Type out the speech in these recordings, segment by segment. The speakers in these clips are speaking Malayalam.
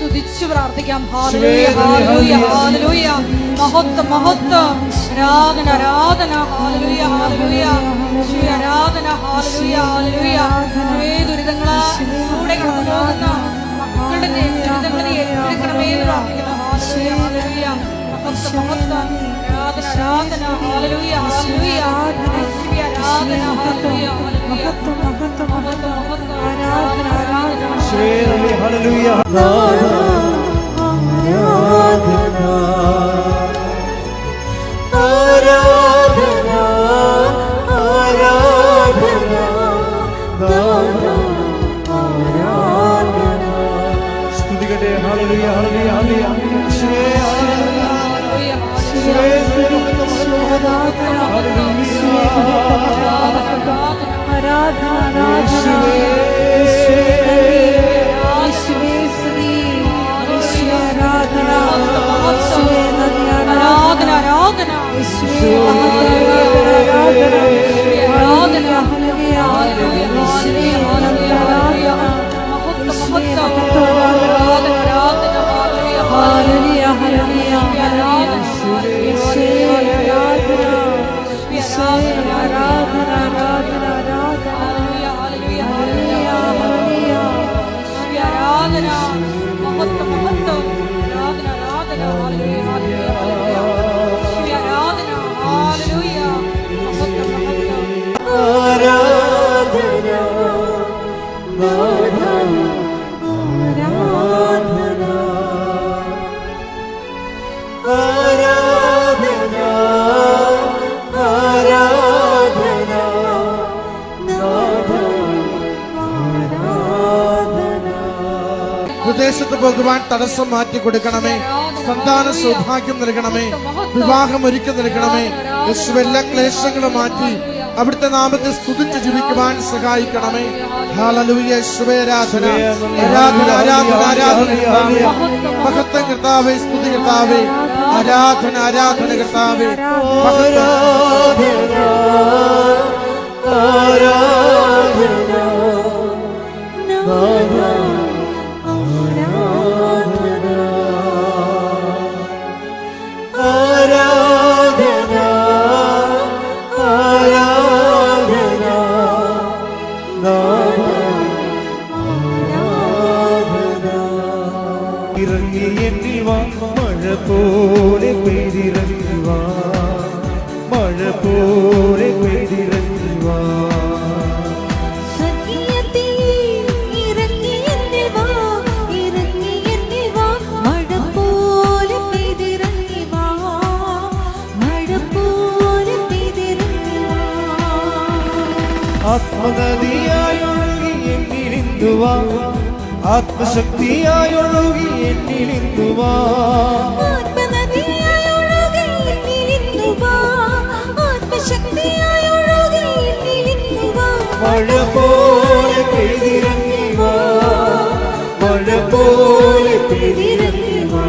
സ്തുതിച്ചു പ്രാർത്ഥിക്കാം. ഹല്ലേലൂയ ഹല്ലേലൂയ ഹല്ലേലൂയ. മഹത്വം മഹത്വം. ആരാധന ആരാധന. ഹല്ലേലൂയ ഹല്ലേലൂയ. യേശുവേ ആരാധന. ഹല്ലേലൂയ ഹല്ലേലൂയ. ദുരിതങ്ങളിലൂടെ കടന്നു പോകുന്ന മക്കളുടെ ദുരിതങ്ങളെ ഏറ്റെടുക്കണമേ എന്ന് പ്രാർത്ഥിക്കുന്നു. ഹല്ലേലൂയ ഹല്ലേലൂയ. മഹത്വം മഹത്വം. ആരാധന ആരാധന. ഹല്ലേലൂയ ഹല്ലേലൂയ. യേശുവേ ആരാധന. ഹല്ലേലൂയ മഹത്വം മഹത്വം മഹത്വം മഹത്വം. ആരാധന ആരാധന. ഹല്ലേലൂയ ഹല്ലേലൂയ. സ്തുതിക്കട്ടെ. ഹല്ലേലൂയ ഹല്ലേലൂയ ഹല്ലേലൂയ. വിദേശത്ത് പോകുവാൻ തടസ്സം മാറ്റി കൊടുക്കണമേ. സന്താന സൗഭാഗ്യം നൽകണമേ. വിവാഹം ഒരുക്കി നൽകണമേ. യേശുവേ എല്ലാ ക്ലേശങ്ങളും മാറ്റി അവിടുത്തെ നാമത്തെ സ്തുതിച്ച് ജീവിക്കുവാൻ സഹായിക്കണമേ. ഹല്ലേലൂയ. യേശുവേ ആരാധന ആരാധന ആരാധന ആരാധന. മഹത്വം കർത്താവേ. സ്തുതി കർത്താവേ. ആരാധന ആരാധന കർത്താവേ. ഇറങ്ങി എന്നിൽ വാ മഴ പോലെ പെയ്തിറങ്ങി വാ. മഴ പോലെ പെയ്തിറങ്ങി വാ. ആത്മനദിയായൊഴുകി എന്നിലിന്തുവാ. ആത്മശക്തിയായൊഴുകി എന്നിലിന്തുവാ. മഴ പോലെ പെയ്തിറങ്ങി വാ. മഴ പോലെ പെയ്തിറങ്ങി വാ.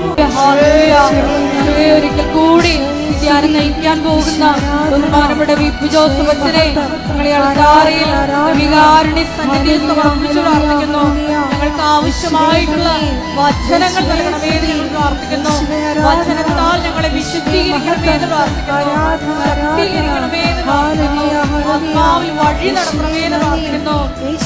ഒരിക്കൽ കൂടി ധ്യാനം നയിക്കാൻ പോകുന്ന ബഹുമാനപ്പെട്ട വിപു ജോസഫ് അച്ഛനെ ഞങ്ങളെ അൾത്താരയിൽ വികാരണി സന്നിധിയിൽ സമർപ്പിച്ചു പ്രാർത്ഥിക്കുന്നു. ഞങ്ങൾക്ക് ആവശ്യമായിട്ടുള്ള വചനങ്ങൾ നൽകണമേ എന്ന് ഞങ്ങൾ പ്രാർത്ഥിക്കുന്നു. വചനത്താൽ ഞങ്ങളെ വിശുദ്ധീകരിക്കണമേ എന്ന് പ്രാർത്ഥിക്കുന്നു. ശക്തീകരിക്കണമേ എന്ന് പ്രാർത്ഥിക്കുന്നു. ആത്മാവിൽ വഴി നടത്തണമേ എന്ന് പ്രാർത്ഥിക്കുന്നു.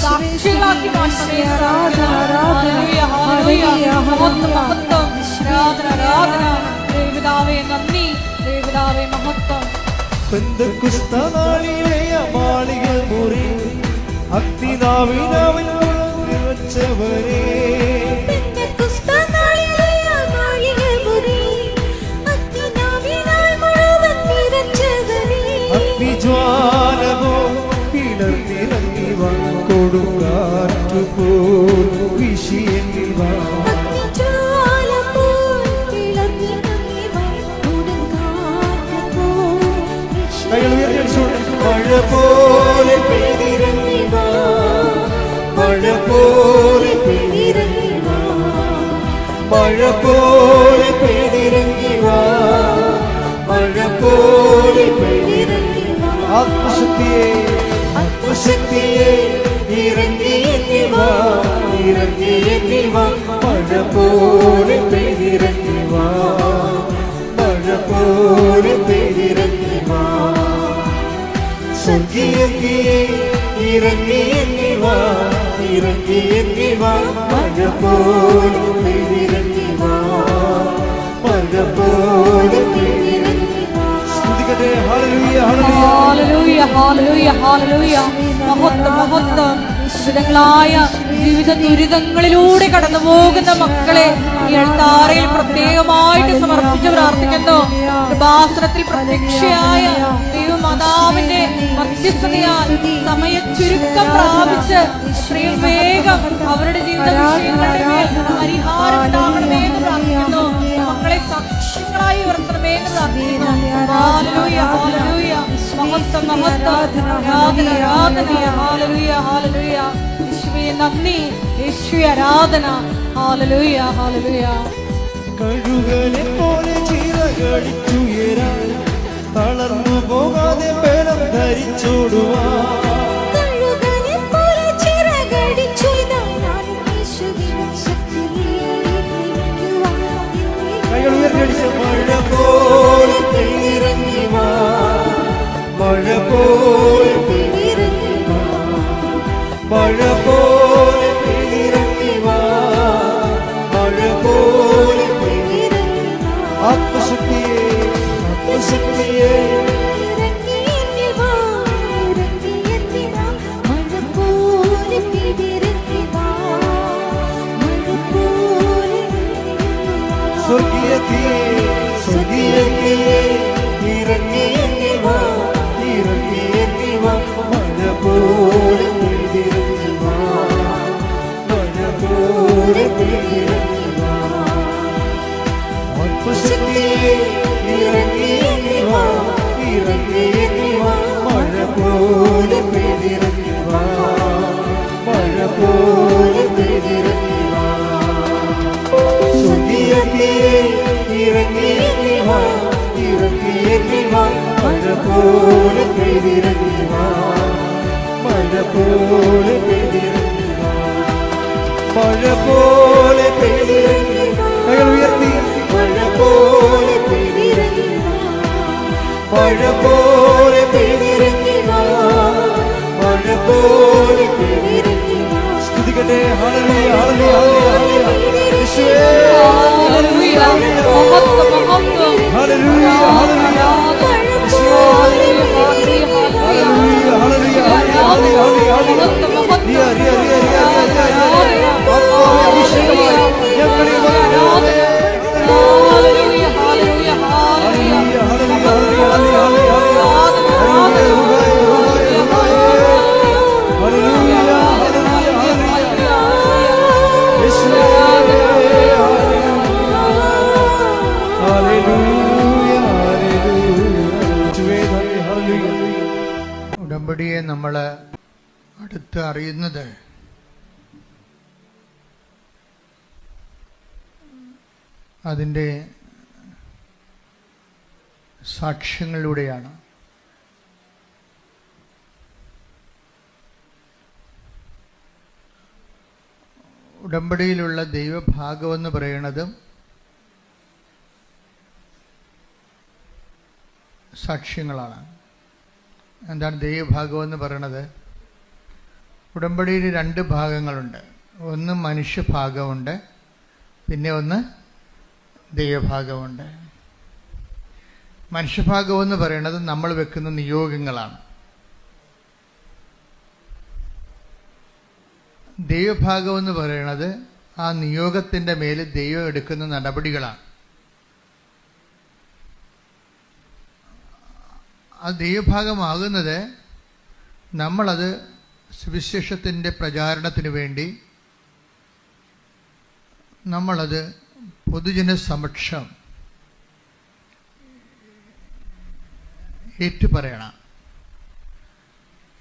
സാക്ഷികളാക്കി മാറ്റണമേ എന്ന് പ്രാർത്ഥിക്കുന്നു. ഹല്ലേലൂയ ഹല്ലേലൂയ. മഹത്വം മഹത്വം. ആരാധന ആരാധന. ദൈവപിതാവേ നന്ദി. ദൈവപിതാവേ മഹത്വം. പെന്തക്കുസ്തനാളിലെ മാളിക മുറി അഗ്നിനാവിനാവിൻ നിറച്ചവരേ. അഗ്നിജ്വാലമോ പിളർന്നിറങ്ങി വാ. കൊടുങ്കാറ്റുപോൽ വീശിയെങ്കിൽ വാ. മഴ പോലെ പെയ്തിറങ്ങി വാ. മഴ പോലെ പെയ്തിറങ്ങി വാ. മഴ പോലെ പെയ്തിറങ്ങി വാ. മഴ പോലെ പെയ്തിറങ്ങി വാ. ആത്മശക്തിയെ ആത്മശക്തിയെ ഇറങ്ങി എന്നിൽ വാ. ഇറങ്ങി എന്നിൽ വാ. മഴ മഴ പോലെ പെയ്തിറങ്ങി വാ, മഴ പോലെ പെയ്തിറങ്ങി വാ. സ്വർഗീയത്തിയെ ഇറങ്ങി വാ, ഇറങ്ങി വാ. മഴ പോലെ പെയ്തിറങ്ങി വാ, മഴ പോലെ പെയ്തിറങ്ങി വാ. സ്തുതിക്കട്ടെ. ഹല്ലേലൂയ, ഹല്ലേലൂയ, ഹല്ലേലൂയ, ഹല്ലേലൂയ. മഹത്വം, മഹത്വം. വിവിധങ്ങളായ ജീവിത ദുരിതങ്ങളിലൂടെ കടന്നു പോകുന്ന മക്കളെ ഈ അൾത്താരയിൽ പ്രത്യേകമായിട്ട് സമർപ്പിച്ച് പ്രാർത്ഥിക്കുന്നു. കൃപാസനത്തിൽ പ്രത്യക്ഷയായ ദൈവമാതാവിന്റെ മധ്യസ്ഥതയാൽ സമയ ചുരുക്കം പ്രാപിച്ച് എത്രയും വേഗം അവരുടെ ജീവിത വിഷയങ്ങളുടെ മേൽ പരിഹാരം ഉണ്ടാകണമേ എന്ന് പ്രാർത്ഥിക്കുന്നു. മക്കളെ സാക്ഷ്യങ്ങളായി ഉയർത്തണമേ എന്ന് പ്രാർത്ഥിക്കുന്നു. ഹല്ലേലൂയ, ഹല്ലേലൂയ. മഹത്വം, മഹത്വം. ആരാധന, ആരാധന. ഹല്ലേലൂയ, ഹല്ലേലൂയ. യേശുവേ നന്ദി, യേശുവേ ആരാധന. ഹല്ലേലൂയ, ഹല്ലേലൂയ. കഴുകനെ പോലെ ചിറകടിച്ചുയരാൻ, തളർന്നു പോകാതെ ബലം ധരിച്ചോടുവാൻ. മഴ പോലെ പെയ്തിറങ്ങി വാ, മഴ പോലെ പെയ്തിറങ്ങി വാ, മഴ പോലെ പെയ്തിറങ്ങി വാ, മഴ പോലെ പെയ്തിറങ്ങി വാ. ആത്മശക്തിയെ, ആത്മശക്തിയെ സ്വർഗീയത്തിയെ, സ്വർഗീയത്തിയെ ഇറങ്ങി വാ, ഇറങ്ങി വാ. മഴ പോലെ പെയ്തിറങ്ങി വാ, മഴ പോലെ പെയ്തിറങ്ങി വാ. ആത്മശക്തിയെ ഇറങ്ങി വാ, ഇറങ്ങി വാ. മഴ പോലെ പെയ്തിറങ്ങി വാ, മഴ പോലെ പെയ്തിറങ്ങി വാ. സ്വർഗീയത്തിയെ ഇറങ്ങി വാ, ഇറങ്ങി വാ. മഴ പോലെ പെയ്തിറങ്ങി വാ, മഴ പോലെ പെയ്തിറങ്ങി വാ, മഴ പോലെ പെയ്തിറങ്ങി വാ. കൈകൾ ഉയർത്തി. മഴ പോലെ പെയ്തിറങ്ങി വാ, മഴ പോലെ പെയ്തിറങ്ങി വാ, മഴ പോലെ പെയ്തിറങ്ങി വാ. സ്തുതിക്കട്ടെ. ഹല്ലേലൂയ, ഹല്ലേലൂയ, ഹല്ലേലൂയ. യേശുവേ ഹല്ലേലൂയ, മഹത്വം, മഹത്വം. Hallelujah, hallelujah. ഉടമ്പടിയെ നമ്മൾ അടുത്ത് അറിയുന്നത് അതിൻ്റെ സാക്ഷ്യങ്ങളിലൂടെയാണ്. ഉടമ്പടിയിലുള്ള ദൈവഭാഗമെന്ന് പറയുന്നത് സാക്ഷ്യങ്ങളാണ്. എന്താണ് ദൈവഭാഗമെന്ന് പറയണത്? ഉടമ്പടിയിൽ രണ്ട് ഭാഗങ്ങളുണ്ട്. ഒന്ന് മനുഷ്യഭാഗമുണ്ട്, പിന്നെ ഒന്ന് ദൈവഭാഗമുണ്ട്. മനുഷ്യഭാഗമെന്ന് പറയുന്നത് നമ്മൾ വെക്കുന്ന നിയോഗങ്ങളാണ്. ദൈവഭാഗമെന്ന് പറയുന്നത് ആ നിയോഗത്തിൻ്റെ മേൽ ദൈവം എടുക്കുന്ന നടപടികളാണ്. ആ ദൈവഭാഗമാകുന്നത് നമ്മളത് സുവിശേഷത്തിൻ്റെ പ്രചാരണത്തിന് വേണ്ടി നമ്മളത് പൊതുജന സമക്ഷം ഏറ്റുപറയണം.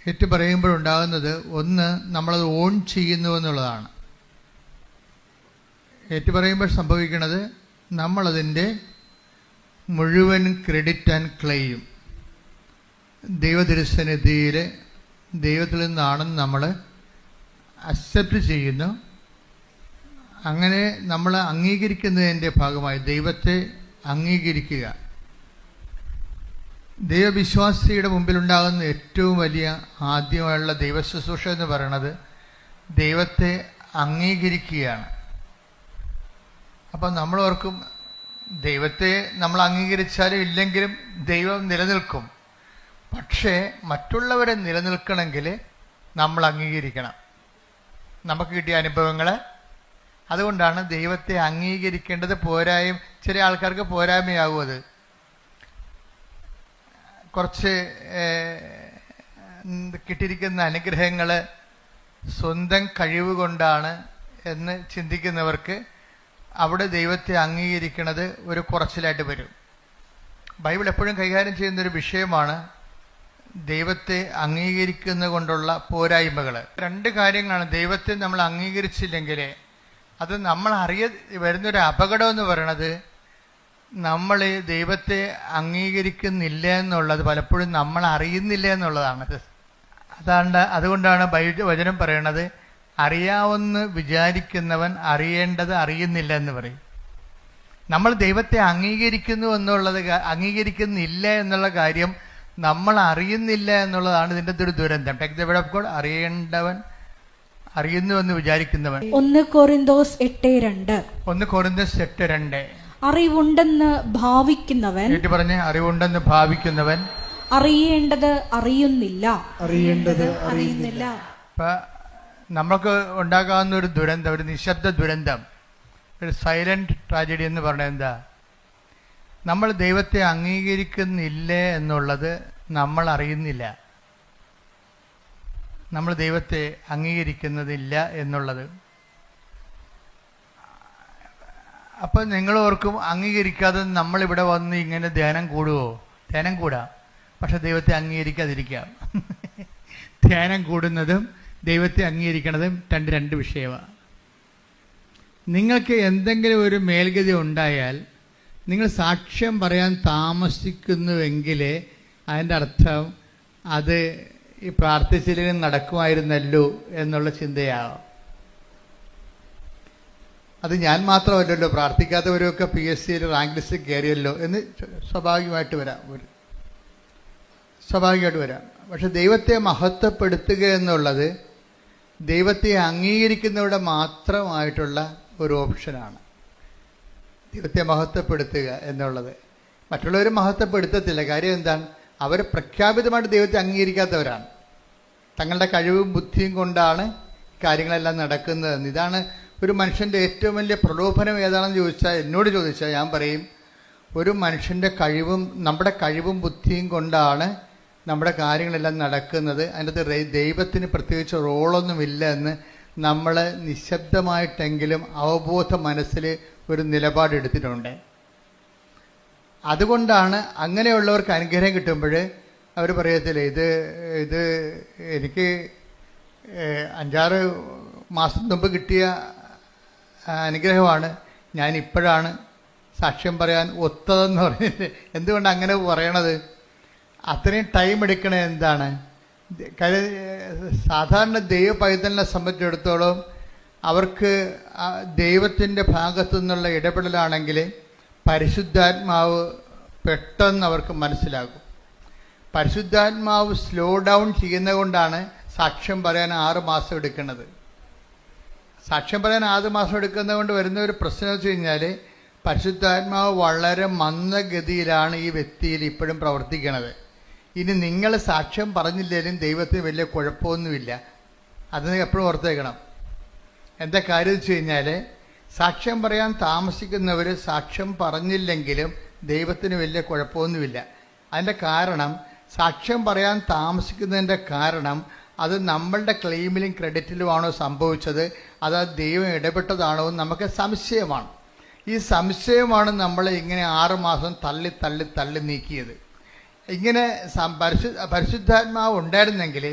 ഏറ്റുപറയുമ്പോഴുണ്ടാകുന്നത് ഒന്ന്, നമ്മളത് ഓൺ ചെയ്യുന്നു എന്നുള്ളതാണ്. ഏറ്റുപറയുമ്പോൾ സംഭവിക്കുന്നത് നമ്മളതിൻ്റെ മുഴുവൻ ക്രെഡിറ്റ് ആൻഡ് ക്ലെയിം ദൈവതിരുസന്നിധിയിൽ ദൈവത്തിൽ നിന്നാണെന്ന് നമ്മൾ അക്സെപ്റ്റ് ചെയ്യുന്നു. അങ്ങനെ നമ്മൾ അംഗീകരിക്കുന്നതിൻ്റെ ഭാഗമായി ദൈവത്തെ അംഗീകരിക്കുക. ദൈവവിശ്വാസിയുടെ മുമ്പിലുണ്ടാകുന്ന ഏറ്റവും വലിയ ആദ്യമായുള്ള ദൈവശുശ്രൂഷ എന്ന് പറയുന്നത് ദൈവത്തെ അംഗീകരിക്കുകയാണ്. അപ്പം നമ്മൾ ഓർക്കും, ദൈവത്തെ നമ്മൾ അംഗീകരിച്ചാലും ഇല്ലെങ്കിലും ദൈവം നിലനിൽക്കും. പക്ഷേ മറ്റുള്ളവരെ നിലനിൽക്കണമെങ്കിൽ നമ്മൾ അംഗീകരിക്കണം, നമുക്ക് കിട്ടിയ അനുഭവങ്ങൾ. അതുകൊണ്ടാണ് ദൈവത്തെ അംഗീകരിക്കേണ്ടത്. പോരായ്മ, ചില ആൾക്കാർക്ക് പോരായ്മയാകും അത്. കുറച്ച് കിട്ടിയിരിക്കുന്ന അനുഗ്രഹങ്ങൾ സ്വന്തം കഴിവ് കൊണ്ടാണ് എന്ന് ചിന്തിക്കുന്നവർക്ക് അവിടെ ദൈവത്തെ അംഗീകരിക്കുന്നത് ഒരു കുറച്ചിലായിട്ട് വരും. ബൈബിൾ എപ്പോഴും കൈകാര്യം ചെയ്യുന്നൊരു വിഷയമാണ് ദൈവത്തെ അംഗീകരിക്കുന്നത് കൊണ്ടുള്ള പോരായ്മകൾ. രണ്ട് കാര്യങ്ങളാണ്. ദൈവത്തെ നമ്മൾ അംഗീകരിച്ചില്ലെങ്കിൽ അത് നമ്മൾ വരുന്നൊരു അപകടം എന്ന് പറയുന്നത്, നമ്മൾ ദൈവത്തെ അംഗീകരിക്കുന്നില്ല എന്നുള്ളത് പലപ്പോഴും നമ്മൾ അറിയുന്നില്ല എന്നുള്ളതാണ്. അതുകൊണ്ടാണ് വചനം പറയണത്, അറിയാവുന്ന വിചാരിക്കുന്നവൻ അറിയേണ്ടത് അറിയുന്നില്ല എന്ന് പറയും. നമ്മൾ ദൈവത്തെ അംഗീകരിക്കുന്നില്ല എന്നുള്ള കാര്യം നമ്മൾ അറിയുന്നില്ല എന്നുള്ളതാണ് ഇതിൻ്റെ ഒരു ദുരന്തം. Take the word of God. അറിയേണ്ടവൻ അറിയുന്നുവെന്ന് വിചാരിക്കുന്നവൻ. 1 കൊരിന്തോസ് 8:2. 1 കൊരിന്തോസ് 8:2. അറിവുണ്ടെന്ന് ഭാവിക്കുന്നവൻ, പറഞ്ഞ്, അറിവുണ്ടെന്ന് ഭാവിക്കുന്നവൻ അറിയേണ്ടത് അറിയുന്നില്ല. അപ്പൊ നമുക്ക് ഉണ്ടാകാവുന്ന ഒരു ദുരന്തം, ഒരു നിശബ്ദ ദുരന്തം, ഒരു സൈലന്റ് ട്രാജഡി എന്ന് പറഞ്ഞാൽ എന്താ? നമ്മൾ ദൈവത്തെ അംഗീകരിക്കുന്നില്ല എന്നുള്ളത് നമ്മൾ അറിയുന്നില്ല. നമ്മൾ ദൈവത്തെ അംഗീകരിക്കുന്നതില്ല എന്നുള്ളത്. അപ്പം നിങ്ങൾ ഓർക്കും, അംഗീകരിക്കാതെ നമ്മളിവിടെ വന്ന് ഇങ്ങനെ ധ്യാനം കൂടുമോ? ധ്യാനം കൂടാം, പക്ഷെ ദൈവത്തെ അംഗീകരിക്കാതിരിക്കാം. ധ്യാനം കൂടുന്നതും ദൈവത്തെ അംഗീകരിക്കുന്നതും രണ്ട് വിഷയമാണ്. നിങ്ങൾക്ക് എന്തെങ്കിലും ഒരു മേൽഗതി ഉണ്ടായാൽ നിങ്ങൾ സാക്ഷ്യം പറയാൻ താമസിക്കുന്നുവെങ്കിൽ അതിൻ്റെ അർത്ഥം അത് ഈ പ്രാർത്ഥിച്ചില്ലെങ്കിൽ നടക്കുമായിരുന്നല്ലോ എന്നുള്ള ചിന്തയാവാം. അത് ഞാൻ മാത്രമല്ലല്ലോ, പ്രാർത്ഥിക്കാത്തവരൊക്കെ PSC റാങ്ക് ലിസ്റ്റ് കയറിയല്ലോ എന്ന് സ്വാഭാവികമായിട്ട് വരാം. പക്ഷെ ദൈവത്തെ മഹത്വപ്പെടുത്തുക എന്നുള്ളത് ദൈവത്തെ അംഗീകരിക്കുന്നവരുടെ മാത്രമായിട്ടുള്ള ഒരു ഓപ്ഷനാണ്. ദൈവത്തെ മഹത്വപ്പെടുത്തുക എന്നുള്ളത് മറ്റുള്ളവർ മഹത്വപ്പെടുത്തത്തില്ല. കാര്യം എന്താണ്? അവർ പ്രഖ്യാപിതമായിട്ട് ദൈവത്തെ അംഗീകരിക്കാത്തവരാണ്. തങ്ങളുടെ കഴിവും ബുദ്ധിയും കൊണ്ടാണ് കാര്യങ്ങളെല്ലാം നടക്കുന്നതെന്ന്. ഇതാണ് ഒരു മനുഷ്യൻ്റെ ഏറ്റവും വലിയ പ്രലോഭനം ഏതാണെന്ന് എന്നോട് ചോദിച്ചാൽ ഞാൻ പറയും, ഒരു മനുഷ്യൻ്റെ നമ്മുടെ കഴിവും ബുദ്ധിയും കൊണ്ടാണ് നമ്മുടെ കാര്യങ്ങളെല്ലാം നടക്കുന്നത്. അതിനകത്ത് ദൈവത്തിന് പ്രത്യേകിച്ച് റോളൊന്നുമില്ല എന്ന് നമ്മൾ നിശബ്ദമായിട്ടെങ്കിലും അവബോധ മനസ്സിൽ ഒരു നിലപാടെടുത്തിട്ടുണ്ട്. അതുകൊണ്ടാണ് അങ്ങനെയുള്ളവർക്ക് അനുഗ്രഹം കിട്ടുമ്പോൾ അവർ പറയത്തില്ല, ഇത് എനിക്ക് 5-6 മാസം മുമ്പ് കിട്ടിയ അനുഗ്രഹമാണ്, ഞാൻ ഇപ്പോഴാണ് സാക്ഷ്യം പറയാൻ ഒത്തതെന്ന് പറഞ്ഞിട്ട്. എന്തുകൊണ്ട് അങ്ങനെ പറയണത്? അത്രയും ടൈം എടുക്കണത് എന്താണ്? സാധാരണ ദൈവ പൈതലിനെ സംബന്ധിച്ചിടത്തോളം അവർക്ക് ദൈവത്തിൻ്റെ ഭാഗത്തു നിന്നുള്ള ഇടപെടലാണെങ്കിൽ പരിശുദ്ധാത്മാവ് പെട്ടെന്ന് അവർക്ക് മനസ്സിലാകും. പരിശുദ്ധാത്മാവ് സ്ലോ ഡൗൺ ചെയ്യുന്നത് കൊണ്ടാണ് സാക്ഷ്യം പറയാൻ 6 മാസം എടുക്കുന്നത്. സാക്ഷ്യം പറയാൻ 6 മാസം എടുക്കുന്നത് കൊണ്ട് വരുന്ന ഒരു പ്രശ്നം വെച്ച് കഴിഞ്ഞാൽ, പരിശുദ്ധാത്മാവ് വളരെ മന്ദഗതിയിലാണ് ഈ വ്യക്തിയിൽ ഇപ്പോഴും പ്രവർത്തിക്കുന്നത്. ഇനി നിങ്ങൾ സാക്ഷ്യം പറഞ്ഞില്ലെങ്കിലും ദൈവത്തിന് വലിയ കുഴപ്പമൊന്നുമില്ല. അത് എപ്പോഴും ഓർത്തേക്കണം. എന്താ കാര്യം വെച്ച് കഴിഞ്ഞാൽ, സാക്ഷ്യം പറയാൻ താമസിക്കുന്നവർ സാക്ഷ്യം പറഞ്ഞില്ലെങ്കിലും ദൈവത്തിന് വലിയ കുഴപ്പമൊന്നുമില്ല. അതിൻ്റെ കാരണം, സാക്ഷ്യം പറയാൻ താമസിക്കുന്നതിൻ്റെ കാരണം അത് നമ്മളുടെ ക്ലെയിമിലും ക്രെഡിറ്റിലുമാണോ സംഭവിച്ചത്, അത് ദൈവം ഇടപെട്ടതാണോ എന്ന് നമുക്ക് സംശയമാണ്. ഈ സംശയമാണ് നമ്മളെ ഇങ്ങനെ 6 മാസം തള്ളി നീക്കിയത്. ഇങ്ങനെ പരിശുദ്ധാത്മാവ് ഉണ്ടായിരുന്നെങ്കിൽ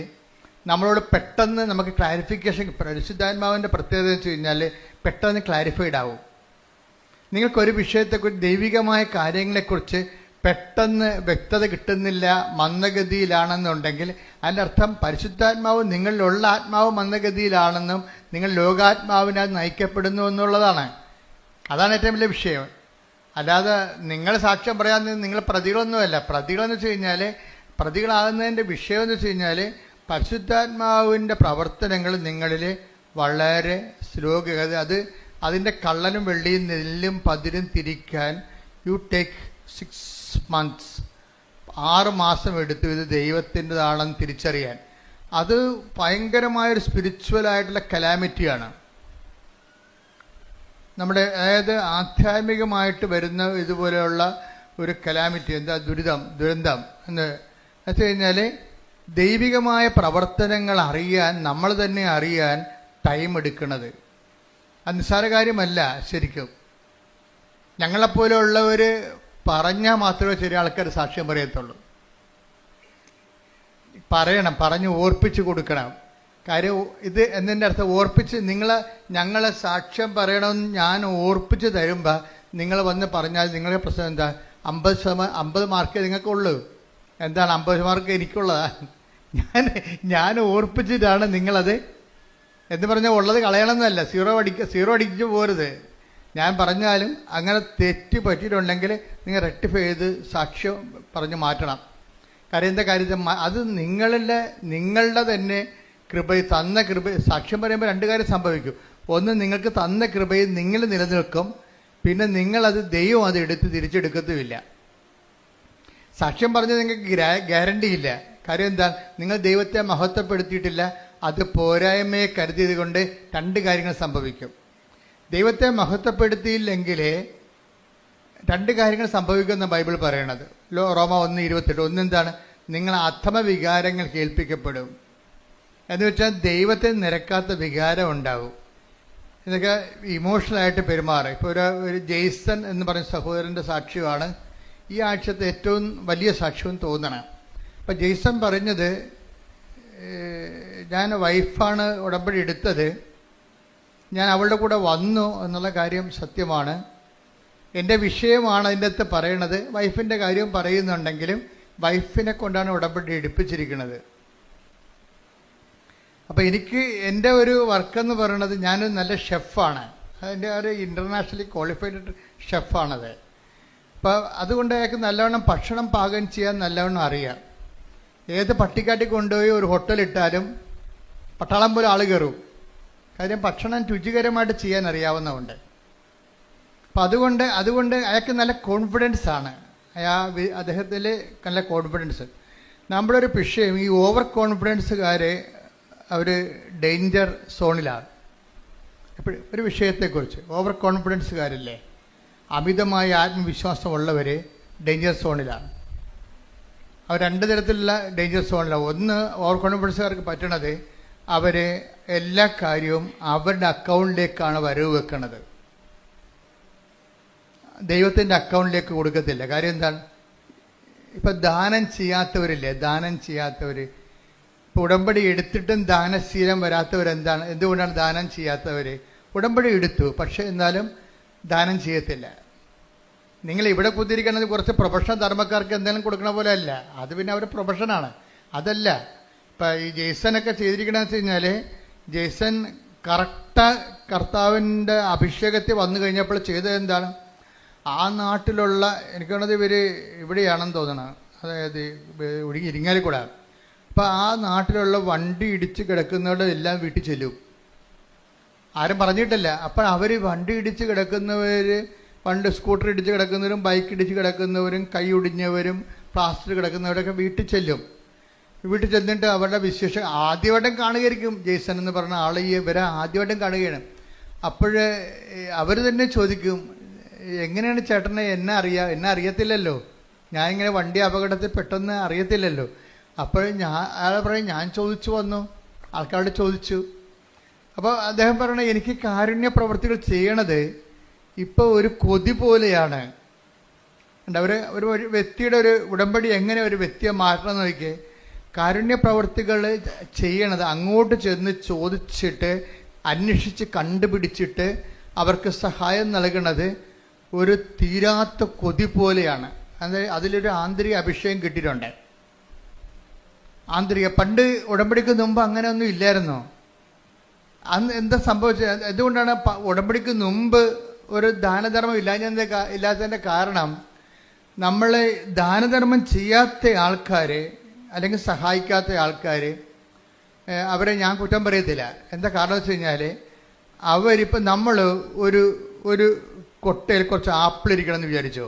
നമ്മളോട് പെട്ടെന്ന് നമുക്ക് ക്ലാരിഫിക്കേഷൻ. പരിശുദ്ധാത്മാവിൻ്റെ പ്രത്യേകത വെച്ച് കഴിഞ്ഞാൽ പെട്ടെന്ന് ക്ലാരിഫൈഡ് ആവും. നിങ്ങൾക്കൊരു വിഷയത്തെക്കുറിച്ച്, ദൈവികമായ കാര്യങ്ങളെക്കുറിച്ച് പെട്ടെന്ന് വ്യക്തത കിട്ടുന്നില്ല, മന്ദഗതിയിലാണെന്നുണ്ടെങ്കിൽ അതിൻ്റെ അർത്ഥം പരിശുദ്ധാത്മാവ് നിങ്ങളിലുള്ള ആത്മാവ് മന്ദഗതിയിലാണെന്നും നിങ്ങൾ ലോകാത്മാവിനാൽ നയിക്കപ്പെടുന്നു എന്നുള്ളതാണ്. അതാണ് ഏറ്റവും വലിയ വിഷയം. അല്ലാതെ നിങ്ങൾ സാക്ഷ്യം പറയാൻ നിങ്ങൾ പ്രതികളൊന്നുമല്ല. പ്രതികളെന്ന് വെച്ച് കഴിഞ്ഞാൽ, പ്രതികളാകുന്നതിൻ്റെ വിഷയം എന്ന് വെച്ച് കഴിഞ്ഞാൽ പരിശുദ്ധാത്മാവിൻ്റെ പ്രവർത്തനങ്ങൾ നിങ്ങളിൽ വളരെ സ്ലോഗത, അതിൻ്റെ കള്ളനും വെള്ളിയും നെല്ലും പതിരും തിരിക്കാൻ യു ടേക്ക് 6 months, 6 മാസം എടുത്തു ഇത് ദൈവത്തിൻ്റെതാണെന്ന് തിരിച്ചറിയാൻ. അത് ഭയങ്കരമായൊരു സ്പിരിച്വലായിട്ടുള്ള കലാമിറ്റിയാണ്. നമ്മുടെ അതായത് ആധ്യാത്മികമായിട്ട് വരുന്ന ഇതുപോലെയുള്ള ഒരു കലാമിറ്റി, എന്താ ദുരന്തം എന്ന് വെച്ച് കഴിഞ്ഞാൽ ദൈവികമായ പ്രവർത്തനങ്ങൾ അറിയാൻ, നമ്മൾ തന്നെ അറിയാൻ ടൈം എടുക്കുന്നത് അത് നിസ്സാര കാര്യമല്ല. ശരിക്കും ഞങ്ങളെപ്പോലെയുള്ളവർ പറഞ്ഞാൽ മാത്രമേ ചെറിയ ആൾക്കാർ സാക്ഷ്യം പറയത്തുള്ളൂ. പറഞ്ഞ് ഓർപ്പിച്ച് കൊടുക്കണം. കാര്യം ഇത് എന്നതിൻ്റെ അർത്ഥം ഓർപ്പിച്ച് ഞങ്ങളെ സാക്ഷ്യം പറയണമെന്ന് ഞാൻ ഓർപ്പിച്ച് തരുമ്പോൾ നിങ്ങൾ വന്ന് പറഞ്ഞാൽ നിങ്ങളുടെ പ്രശ്നം എന്താ? 50 മാർക്കേ നിങ്ങൾക്കുള്ളൂ. എന്താണ് 50 മാർക്ക് എനിക്കുള്ളതാ? ഞാൻ ഓർപ്പിച്ചിട്ടാണ് നിങ്ങളത് എന്ന് പറഞ്ഞാൽ ഉള്ളത് കളയണമെന്നല്ല, സീറോ അടിച്ചു പോരുത്. ഞാൻ പറഞ്ഞാലും അങ്ങനെ തെറ്റ് പറ്റിയിട്ടുണ്ടെങ്കിൽ നിങ്ങൾ റെക്ടിഫൈ ചെയ്ത് സാക്ഷ്യം പറഞ്ഞ് മാറ്റണം. കാര്യം എന്താ കാര്യം? അത് നിങ്ങളുടെ തന്നെ തന്ന കൃപ. സാക്ഷ്യം പറയുമ്പോൾ 2 കാര്യം സംഭവിക്കും. ഒന്ന്, നിങ്ങൾക്ക് തന്ന കൃപയിൽ നിങ്ങൾ നിലനിൽക്കും. പിന്നെ നിങ്ങളത് ദൈവം അത് എടുത്ത് തിരിച്ചെടുക്കത്തുമില്ല. സാക്ഷ്യം പറഞ്ഞ് നിങ്ങൾക്ക് ഗ്യാരണ്ടി ഇല്ല. കാര്യം എന്താ? നിങ്ങൾ ദൈവത്തെ മഹത്വപ്പെടുത്തിയിട്ടില്ല. അത് പോരായ്മയെ കരുതിയത് കൊണ്ട് 2 കാര്യങ്ങൾ സംഭവിക്കും. ദൈവത്തെ മഹത്വപ്പെടുത്തിയില്ലെങ്കിൽ 2 കാര്യങ്ങൾ സംഭവിക്കുമെന്ന് ബൈബിൾ പറയണത്. റോമ 1:28. ഒന്നെന്താണ്? നിങ്ങൾ അധമ വികാരങ്ങൾ കേൾപ്പിക്കപ്പെടും. എന്ന് വെച്ചാൽ ദൈവത്തെ നിരക്കാത്ത വികാരം ഉണ്ടാവും. ഇതൊക്കെ ഇമോഷണലായിട്ട് പെരുമാറും. ഇപ്പോൾ ഒരു ജെയ്സൺ എന്ന് പറയുന്ന സഹോദരൻ്റെ സാക്ഷ്യമാണ് ഈ ആഴ്ചത്തെ ഏറ്റവും വലിയ സാക്ഷ്യം തോന്നണം. അപ്പം ജെയ്സൺ പറഞ്ഞത്, ഞാൻ വൈഫാണ് ഉടമ്പടി എടുത്തത്, ഞാൻ അവളുടെ കൂടെ വന്നു എന്നുള്ള കാര്യം സത്യമാണ്. എൻ്റെ വിഷയമാണ് അതിൻ്റെ അകത്ത് പറയണത്. വൈഫിൻ്റെ കാര്യം പറയുന്നുണ്ടെങ്കിലും വൈഫിനെ കൊണ്ടാണ് ഉടമ്പടി എടുപ്പിച്ചിരിക്കുന്നത്. അപ്പോൾ എൻ്റെ ഒരു വർക്കെന്ന് പറയണത്, ഞാനൊരു നല്ല ഷെഫാണ്. അതിൻ്റെ ഒരു ഇൻ്റർനാഷണലി ക്വാളിഫൈഡ് ഷെഫാണത്. അപ്പോൾ അതുകൊണ്ട് അയാൾക്ക് നല്ലവണ്ണം ഭക്ഷണം പാകം ചെയ്യാൻ നല്ലവണ്ണം അറിയാം. ഏത് പട്ടിക്കാട്ടി കൊണ്ടുപോയി ഒരു ഹോട്ടലിട്ടാലും പട്ടാളം പോലെ ആൾ കയറും. കാര്യം ഭക്ഷണം രുചികരമായിട്ട് ചെയ്യാൻ അറിയാവുന്നതുകൊണ്ട്. അപ്പം അതുകൊണ്ട് അയാൾക്ക് നല്ല കോൺഫിഡൻസ് ആണ്. അദ്ദേഹത്തിൽ നല്ല കോൺഫിഡൻസ്. നമ്മുടെ ഒരു വിഷയം, ഈ ഓവർ കോൺഫിഡൻസുകാരെ അവർ ഡേഞ്ചർ സോണിലാണ്. എപ്പോഴും ഒരു വിഷയത്തെക്കുറിച്ച് ഓവർ കോൺഫിഡൻസുകാരില്ലേ, അമിതമായ ആത്മവിശ്വാസമുള്ളവർ ഡേഞ്ചർ സോണിലാണ്. അവർ 2 തരത്തിലുള്ള ഡേഞ്ചർ സോണിലാണ്. ഒന്ന്, ഓവർ കോൺഫിഡൻസുകാർക്ക് പറ്റണത് അവർ എല്ലാ കാര്യവും അവരുടെ അക്കൗണ്ടിലേക്കാണ് വരവ് വെക്കുന്നത്. ദൈവത്തിൻ്റെ അക്കൗണ്ടിലേക്ക് കൊടുക്കത്തില്ല. കാര്യം എന്താണ്? ഇപ്പം ദാനം ചെയ്യാത്തവരില്ലേ, ദാനം ചെയ്യാത്തവർ, ഇപ്പോൾ ഉടമ്പടി എടുത്തിട്ടും ദാനശീലം വരാത്തവരെന്താണ്? എന്തുകൊണ്ടാണ് ദാനം ചെയ്യാത്തവർ? ഉടമ്പടി എടുത്തു, പക്ഷേ എന്നാലും ദാനം ചെയ്യത്തില്ല. നിങ്ങൾ ഇവിടെ കുത്തിരിക്കണത് കുറച്ച് പ്രൊഫഷണൽ ധർമ്മക്കാർക്ക് എന്തെങ്കിലും കൊടുക്കണ പോലെ അല്ല. അത് പിന്നെ അവരുടെ പ്രൊഫഷനാണ്. അതല്ല. ഇപ്പം ഈ ജെയ്സനൊക്കെ ചെയ്തിരിക്കണമെന്ന് വെച്ച് കഴിഞ്ഞാൽ, ജെയ്സൺ കർത്താവിൻ്റെ അഭിഷേകത്തിൽ വന്നു കഴിഞ്ഞപ്പോൾ ചെയ്തത് എന്താണ്? ആ നാട്ടിലുള്ള, എനിക്ക് തോന്നുന്നത് ഇവിടെയാണെന്ന് തോന്നണം, അതായത് ഇരിങ്ങാലിക്കൂടെ. അപ്പം ആ നാട്ടിലുള്ള വണ്ടി ഇടിച്ച് കിടക്കുന്നവരുടെ എല്ലാം വീട്ടിൽ ചെല്ലും. ആരും പറഞ്ഞിട്ടില്ല. അപ്പം അവർ വണ്ടി ഇടിച്ച് കിടക്കുന്നവർ, പണ്ട് സ്കൂട്ടർ ഇടിച്ച് കിടക്കുന്നവരും ബൈക്ക് ഇടിച്ച് കിടക്കുന്നവരും കൈ ഒടിഞ്ഞവരും പ്ലാസ്റ്റർ കിടക്കുന്നവരൊക്കെ വീട്ടിൽ ചെല്ലും. വീട്ടിൽ ചെന്നിട്ട് അവരുടെ വിശേഷം ആദ്യമായിട്ടും കാണുകയായിരിക്കും. ജെയ്സൺ എന്ന് പറഞ്ഞ ആൾ ഇവരെ ആദ്യമായിട്ടും കാണുകയാണ്. അപ്പോൾ അവർ തന്നെ ചോദിക്കും, എങ്ങനെയാണ് ചേട്ടനെ എന്നെ അറിയത്തില്ലല്ലോ, ഞാൻ ഇങ്ങനെ വണ്ടി അപകടത്തിൽ പെട്ടെന്ന് അറിയത്തില്ലല്ലോ. അപ്പോൾ അയാൾ പറയും, ഞാൻ ചോദിച്ചു വന്നു, ആൾക്കാരോട് ചോദിച്ചു. അപ്പോൾ അദ്ദേഹം പറയണത്, എനിക്ക് കാരുണ്യ പ്രവൃത്തികൾ ചെയ്യണത് ഇപ്പോൾ ഒരു കൊതി പോലെയാണ്. ഒരു വ്യക്തിയുടെ ഒരു ഉടമ്പടി എങ്ങനെ ഒരു വ്യക്തിയെ മാറ്റണം എന്ന് നോക്കിയേ. കാരുണ്യ പ്രവൃത്തികൾ ചെയ്യണത് അങ്ങോട്ട് ചെന്ന് ചോദിച്ചിട്ട് അന്വേഷിച്ച് കണ്ടുപിടിച്ചിട്ട് അവർക്ക് സഹായം നൽകണത് ഒരു തീരാത്ത കൊതി പോലെയാണ്. അതിലൊരു ആന്തരിക അഭിഷേകം കിട്ടിയിട്ടുണ്ട്. പണ്ട് ഉടമ്പടിക്ക് മുമ്പ് അങ്ങനെയൊന്നും ഇല്ലായിരുന്നോ? അന്ന് എന്താ സംഭവിച്ചത്? എന്തുകൊണ്ടാണ് ഉടമ്പടിക്ക് മുമ്പ് ഒരു ദാനധർമ്മം ഇല്ലാത്തതിൻ്റെ കാരണം, നമ്മളെ ദാനധർമ്മം ചെയ്യാത്ത ആൾക്കാർ അല്ലെങ്കിൽ സഹായിക്കാത്ത ആൾക്കാർ, അവരെ ഞാൻ കുറ്റം പറയത്തില്ല. എന്താ കാരണം വെച്ച് കഴിഞ്ഞാൽ, അവരിപ്പം നമ്മൾ ഒരു കൊട്ടയിൽ കുറച്ച് ആപ്പിൾ ഇരിക്കണം എന്ന് വിചാരിച്ചോ.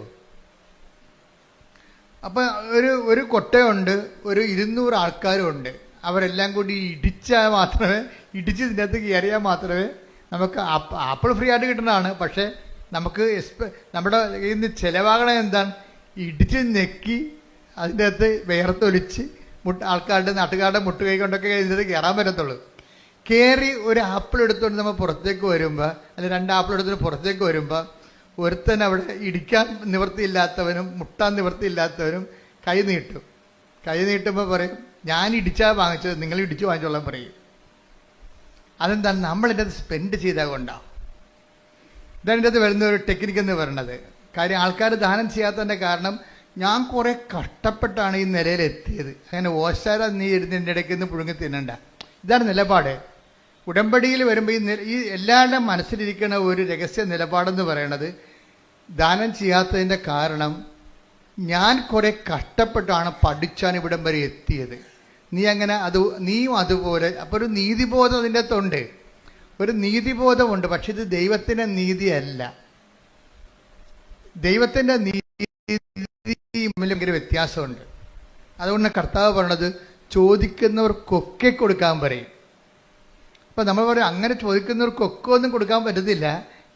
അപ്പം ഒരു കൊട്ടയുണ്ട്, ഒരു 200 ആൾക്കാരും ഉണ്ട്. അവരെല്ലാം കൂടി ഇടിച്ചാൽ മാത്രമേ, ഇടിച്ച് ഇതിനകത്ത് കയറിയാൽ മാത്രമേ നമുക്ക് ആപ്പിൾ ഫ്രീ ആയിട്ട് കിട്ടുന്നതാണ്. പക്ഷേ നമുക്ക് നമ്മുടെ കയ്യിൽ നിന്ന് ചിലവാകണത് എന്താണ്? ഇടിച്ച് നെക്കി അതിൻ്റെ അകത്ത് വേർത്തൊലിച്ച് നാട്ടുകാരുടെ മുട്ടുകൈ കൊണ്ടൊക്കെ ഇതിനകത്ത് കയറാൻ പറ്റത്തുള്ളൂ. കയറി ഒരു ആപ്പിൾ എടുത്തുകൊണ്ട് നമ്മൾ പുറത്തേക്ക് വരുമ്പോൾ, അല്ലെങ്കിൽ 2 ആപ്പിൾ എടുത്തുകൊണ്ട് പുറത്തേക്ക് വരുമ്പോൾ, ഒരുത്തൻ അവിടെ ഇടിക്കാൻ നിവൃത്തിയില്ലാത്തവനും മുട്ടാൻ നിവൃത്തിയില്ലാത്തവനും കൈ നീട്ടുമ്പോൾ പറയും, ഞാൻ ഇടിച്ചാൽ വാങ്ങിച്ചത് നിങ്ങൾ ഇടിച്ച് വാങ്ങിച്ചോളാൻ പറയും. അതെന്താണ്? നമ്മളിൻ്റെ അത് സ്പെൻഡ് ചെയ്താൽ കൊണ്ടാണ്. ഇതാണ് ഇതിൻ്റെ അത് വരുന്ന ഒരു ടെക്നിക്ക് എന്ന് പറയുന്നത്. കാര്യം ആൾക്കാർ ദാനം ചെയ്യാത്തതിൻ്റെ കാരണം, ഞാൻ കുറേ കഷ്ടപ്പെട്ടാണ് ഈ നിലയിലെത്തിയത്, അങ്ങനെ ഓശാര നീ ഇരുന്നതിൻ്റെ ഇടയ്ക്ക് നിന്ന് പുഴുങ്ങി തിന്നണ്ട. ഇതാണ് നിലപാട്. ഉടമ്പടിയിൽ വരുമ്പോൾ ഈ എല്ലാവരുടെ മനസ്സിലിരിക്കുന്ന ഒരു രഹസ്യ നിലപാടെന്ന് പറയുന്നത്, ദാനം ചെയ്യാത്തതിൻ്റെ കാരണം ഞാൻ കുറേ കഷ്ടപ്പെട്ടാണ് പഠിച്ചാണ് ഇവിടം വരെ എത്തിയത്. നീയും അതുപോലെ. അപ്പോൾ ഒരു നീതിബോധം അതിൻ്റെ അകത്തുണ്ട്, ഒരു നീതിബോധമുണ്ട്. പക്ഷെ ഇത് ദൈവത്തിൻ്റെ നീതിയല്ല. ദൈവത്തിൻ്റെ നീതി വ്യത്യാസമുണ്ട്. അതുകൊണ്ട് കർത്താവ് പറഞ്ഞത്, ചോദിക്കുന്നവർക്കൊക്കെ കൊടുക്കാൻ പറയും. അപ്പം നമ്മൾ പറയും, അങ്ങനെ ചോദിക്കുന്നവർക്കൊക്കെ ഒന്നും കൊടുക്കാൻ പറ്റത്തില്ല.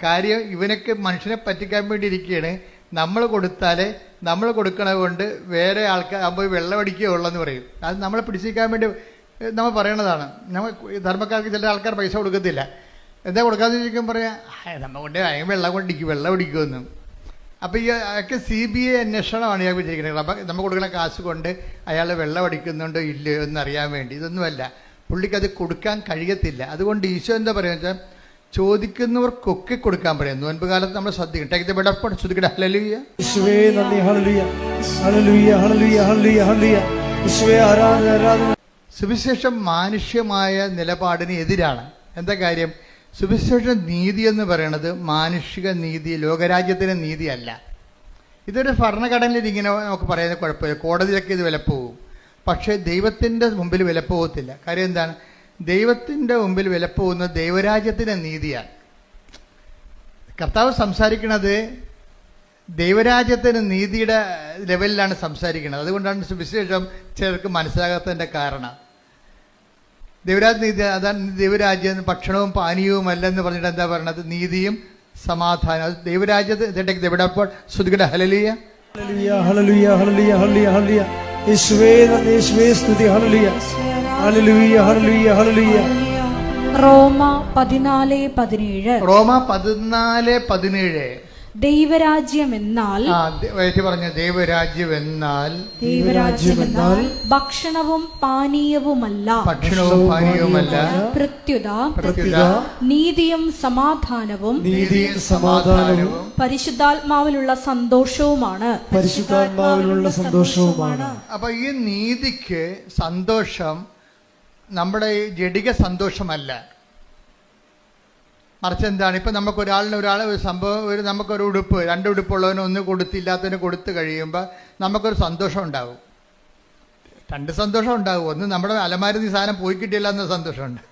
കാര്യം ഇവനൊക്കെ മനുഷ്യനെ പറ്റിക്കാൻ വേണ്ടി ഇരിക്കുകയാണ്. നമ്മൾ കൊടുത്താലേ, നമ്മൾ കൊടുക്കണത് കൊണ്ട് വേറെ ആൾക്കാർ പോയി വെള്ളമടിക്കുകയുള്ളെന്ന് പറയും. അത് നമ്മളെ പിടിച്ചിരിക്കാൻ വേണ്ടി നമ്മൾ പറയണതാണ്. നമ്മൾ ധർമ്മക്കാർക്ക് ചില ആൾക്കാർ പൈസ കൊടുക്കത്തില്ല. എന്താ കൊടുക്കാമെന്ന് ചോദിക്കുമ്പോൾ പറയാം, നമ്മൾ കൊണ്ട് വെള്ളം അടിക്കുമെന്നും. അപ്പോൾ അയാൾക്ക് CBI അന്വേഷണമാണ് ഇയാൾ വിചാരിക്കുന്നത്. അപ്പം നമ്മൾ കൊടുക്കുന്ന കാശ് കൊണ്ട് അയാൾ വെള്ളം അടിക്കുന്നുണ്ടോ ഇല്ലയോ എന്നറിയാൻ വേണ്ടി. ഇതൊന്നുമല്ല, പുള്ളിക്കത് കൊടുക്കാൻ കഴിയത്തില്ല. അതുകൊണ്ട് ഈശോ എന്താ പറയുക വെച്ചാൽ, ചോദിക്കുന്നവർക്കൊക്കെ കൊടുക്കാൻ പറയും. നോൻപ് കാലത്ത് നമ്മൾ ശ്രദ്ധിക്കണം. Take the bed of God. ശ്രദ്ധിക്കട്ടെ. ഹല്ലേലൂയ, യേശുവേ നന്ദി, ഹല്ലേലൂയ, ഹല്ലേലൂയ, ഹല്ലേലൂയ, ഹല്ലേലൂയ, ഹല്ലേലൂയ. യേശുവേ ആരാധന. സുവിശേഷം മാനുഷ്യമായ നിലപാടിന് എതിരാണ്. എന്താ കാര്യം? സുവിശേഷ നീതി എന്ന് പറയുന്നത് മാനുഷിക നീതി, ലോകരാജ്യത്തിൻ്റെ നീതിയല്ല. ഇതൊരു ഭരണഘടനയിൽ ഇങ്ങനെ നമുക്ക് പറയുന്നത് കുഴപ്പമില്ല, കോടതിയിലൊക്കെ ഇത് വിലപ്പോവും. പക്ഷേ ദൈവത്തിൻ്റെ മുമ്പിൽ വിലപ്പോകത്തില്ല. കാര്യം എന്താണ്? ദൈവത്തിൻ്റെ മുമ്പിൽ വിലപ്പോകുന്നത് ദൈവരാജ്യത്തിൻ്റെ നീതിയാണ്. കർത്താവ് സംസാരിക്കുന്നത് ദൈവരാജ്യത്തിൻ്റെ നീതിയുടെ ലെവലിലാണ് സംസാരിക്കുന്നത്. അതുകൊണ്ടാണ് സുവിശേഷം ചിലർക്ക് മനസ്സിലാകാത്തതിൻ്റെ കാരണം. ദൈവരാജ്യ നീതി, അതാണ് ദൈവരാജ്യം ഭക്ഷണവും പാനീയവും അല്ലെന്ന് പറഞ്ഞിട്ട് എന്താ പറയണത്? നീതിയും സമാധാനം. അത് ദൈവരാജ്യത്ത് എവിടെപ്പോൾ ശ്രുതികട. ഹല്ലേലൂയ, ഹല്ലേലൂയ, ഹല്ലേലൂയ, ഹല്ലേലൂയ, ഹല്ലേലൂയ. യേശുവേ നന്ദി, യേശുവേ സ്തുതി. ഹല്ലേലൂയ, ഹല്ലേലൂയ, ഹല്ലേലൂയ, ഹല്ലേലൂയ. റോമ 14:17. റോമ 14:17. ദൈവരാജ്യം എന്നാൽ, ദൈവരാജ്യം എന്നാൽ ഭക്ഷണവും പാനീയവുമല്ല, പ്രത്യുത നീതിയും സമാധാനവും പരിശുദ്ധാത്മാവിലുള്ള സന്തോഷവുമാണ്. അപ്പൊ ഈ നീതിക്ക് സന്തോഷം നമ്മുടെ ജഡിക സന്തോഷമല്ല, മറിച്ച് എന്താണ്? ഇപ്പം നമുക്കൊരാൾ ഒരു സംഭവം, നമുക്കൊരു ഉടുപ്പ്, 2 ഉടുപ്പുള്ളവന് ഒന്ന് കൊടുത്തില്ലാത്തതിന് കൊടുത്തു കഴിയുമ്പോൾ നമുക്കൊരു സന്തോഷം ഉണ്ടാവും. 2 സന്തോഷം ഉണ്ടാവും. ഒന്ന്, നമ്മുടെ അലമാരി സാധനം പോയി കിട്ടിയില്ല എന്ന സന്തോഷമുണ്ട്.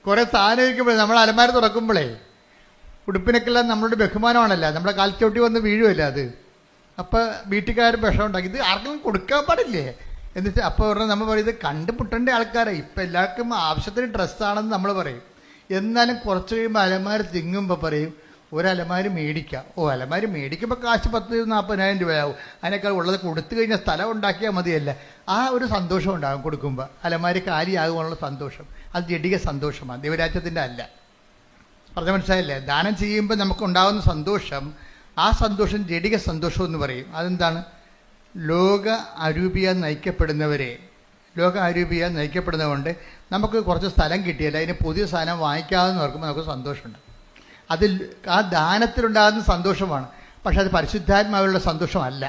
കുറേ സാധനം ഇരിക്കുമ്പോഴേ, നമ്മൾ അലമാരി തുറക്കുമ്പോഴേ ഉടുപ്പിനൊക്കെല്ലാം നമ്മളോട് ബഹുമാനമാണല്ല, നമ്മുടെ കാൽച്ചോട്ടി വന്ന് വീഴുമല്ല അത്. അപ്പോൾ വീട്ടുകാർ വിഷം ഉണ്ടാക്കി, ഇത് ആർക്കും കൊടുക്കാൻ പാടില്ലേ എന്നിട്ട് അപ്പോൾ പറഞ്ഞാൽ നമ്മൾ പറയും, ഇത് കണ്ടുമുട്ടേണ്ട ആൾക്കാരെ, ഇപ്പം എല്ലാവർക്കും ആവശ്യത്തിന് ഡ്രസ്സാണെന്ന് നമ്മൾ പറയും. എന്നാലും കുറച്ച് കഴിയുമ്പോൾ അലമാരി തിങ്ങുമ്പോൾ പറയും, ഒരലമാരി മേടിക്കാം. അലമാരി മേടിക്കുമ്പോൾ കാശ് 30,000-40,000 രൂപയാവും. അതിനേക്കാൾ ഉള്ളത് കൊടുത്തു കഴിഞ്ഞാൽ സ്ഥലം ഉണ്ടാക്കിയാൽ മതിയല്ല. ആ ഒരു സന്തോഷം ഉണ്ടാകും കൊടുക്കുമ്പോൾ. അലമാരി കാലിയാകുവാനുള്ള സന്തോഷം, അത് ജഡിക സന്തോഷമാണ്, ദൈവരാജ്യത്തിൻ്റെ അല്ല. പറഞ്ഞ മനസ്സിലായില്ലേ? ദാനം ചെയ്യുമ്പോൾ നമുക്കുണ്ടാകുന്ന സന്തോഷം, ആ സന്തോഷം ജഡിക സന്തോഷം എന്ന് പറയും. അതെന്താണ്? ലോക അരൂപിയാൽ നയിക്കപ്പെടുന്നതുകൊണ്ട് നമുക്ക് കുറച്ച് സ്ഥലം കിട്ടിയല്ല, അതിന് പുതിയ സാധനം വാങ്ങിക്കാമെന്ന് ഓർക്കുമ്പോൾ നമുക്ക് സന്തോഷമുണ്ട്. അതിൽ ആ ദാനത്തിലുണ്ടാകുന്ന സന്തോഷമാണ്. പക്ഷെ അത് പരിശുദ്ധാത്മാവിലുള്ള സന്തോഷമല്ല.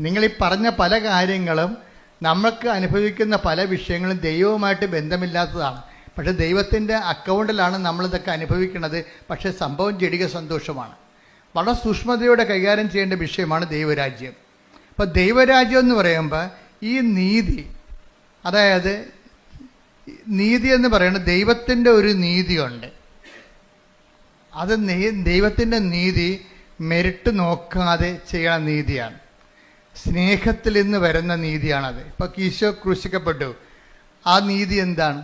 നിങ്ങളീ പറഞ്ഞ പല കാര്യങ്ങളും നമുക്ക് അനുഭവിക്കുന്ന പല വിഷയങ്ങളും ദൈവവുമായിട്ട് ബന്ധമില്ലാത്തതാണ്. പക്ഷെ ദൈവത്തിൻ്റെ അക്കൗണ്ടിലാണ് നമ്മളിതൊക്കെ അനുഭവിക്കുന്നത്. പക്ഷേ സംഭവം ജഡിക സന്തോഷമാണ്. വളരെ സൂക്ഷ്മതയോടെ കൈകാര്യം ചെയ്യേണ്ട വിഷയമാണ് ദൈവരാജ്യം. അപ്പോൾ ദൈവരാജ്യം എന്ന് പറയുമ്പോൾ ഈ നീതി, അതായത് നീതി എന്ന് പറയുന്നത് ദൈവത്തിൻ്റെ ഒരു നീതിയുണ്ട്. അത് ദൈവത്തിൻ്റെ നീതി മെരിട്ട് നോക്കാതെ ചെയ്യണ നീതിയാണ്. സ്നേഹത്തിൽ നിന്ന് വരുന്ന നീതിയാണത്. ഇപ്പോൾ ഈശോ ക്രൂശിക്കപ്പെട്ടു, ആ നീതി എന്താണ്?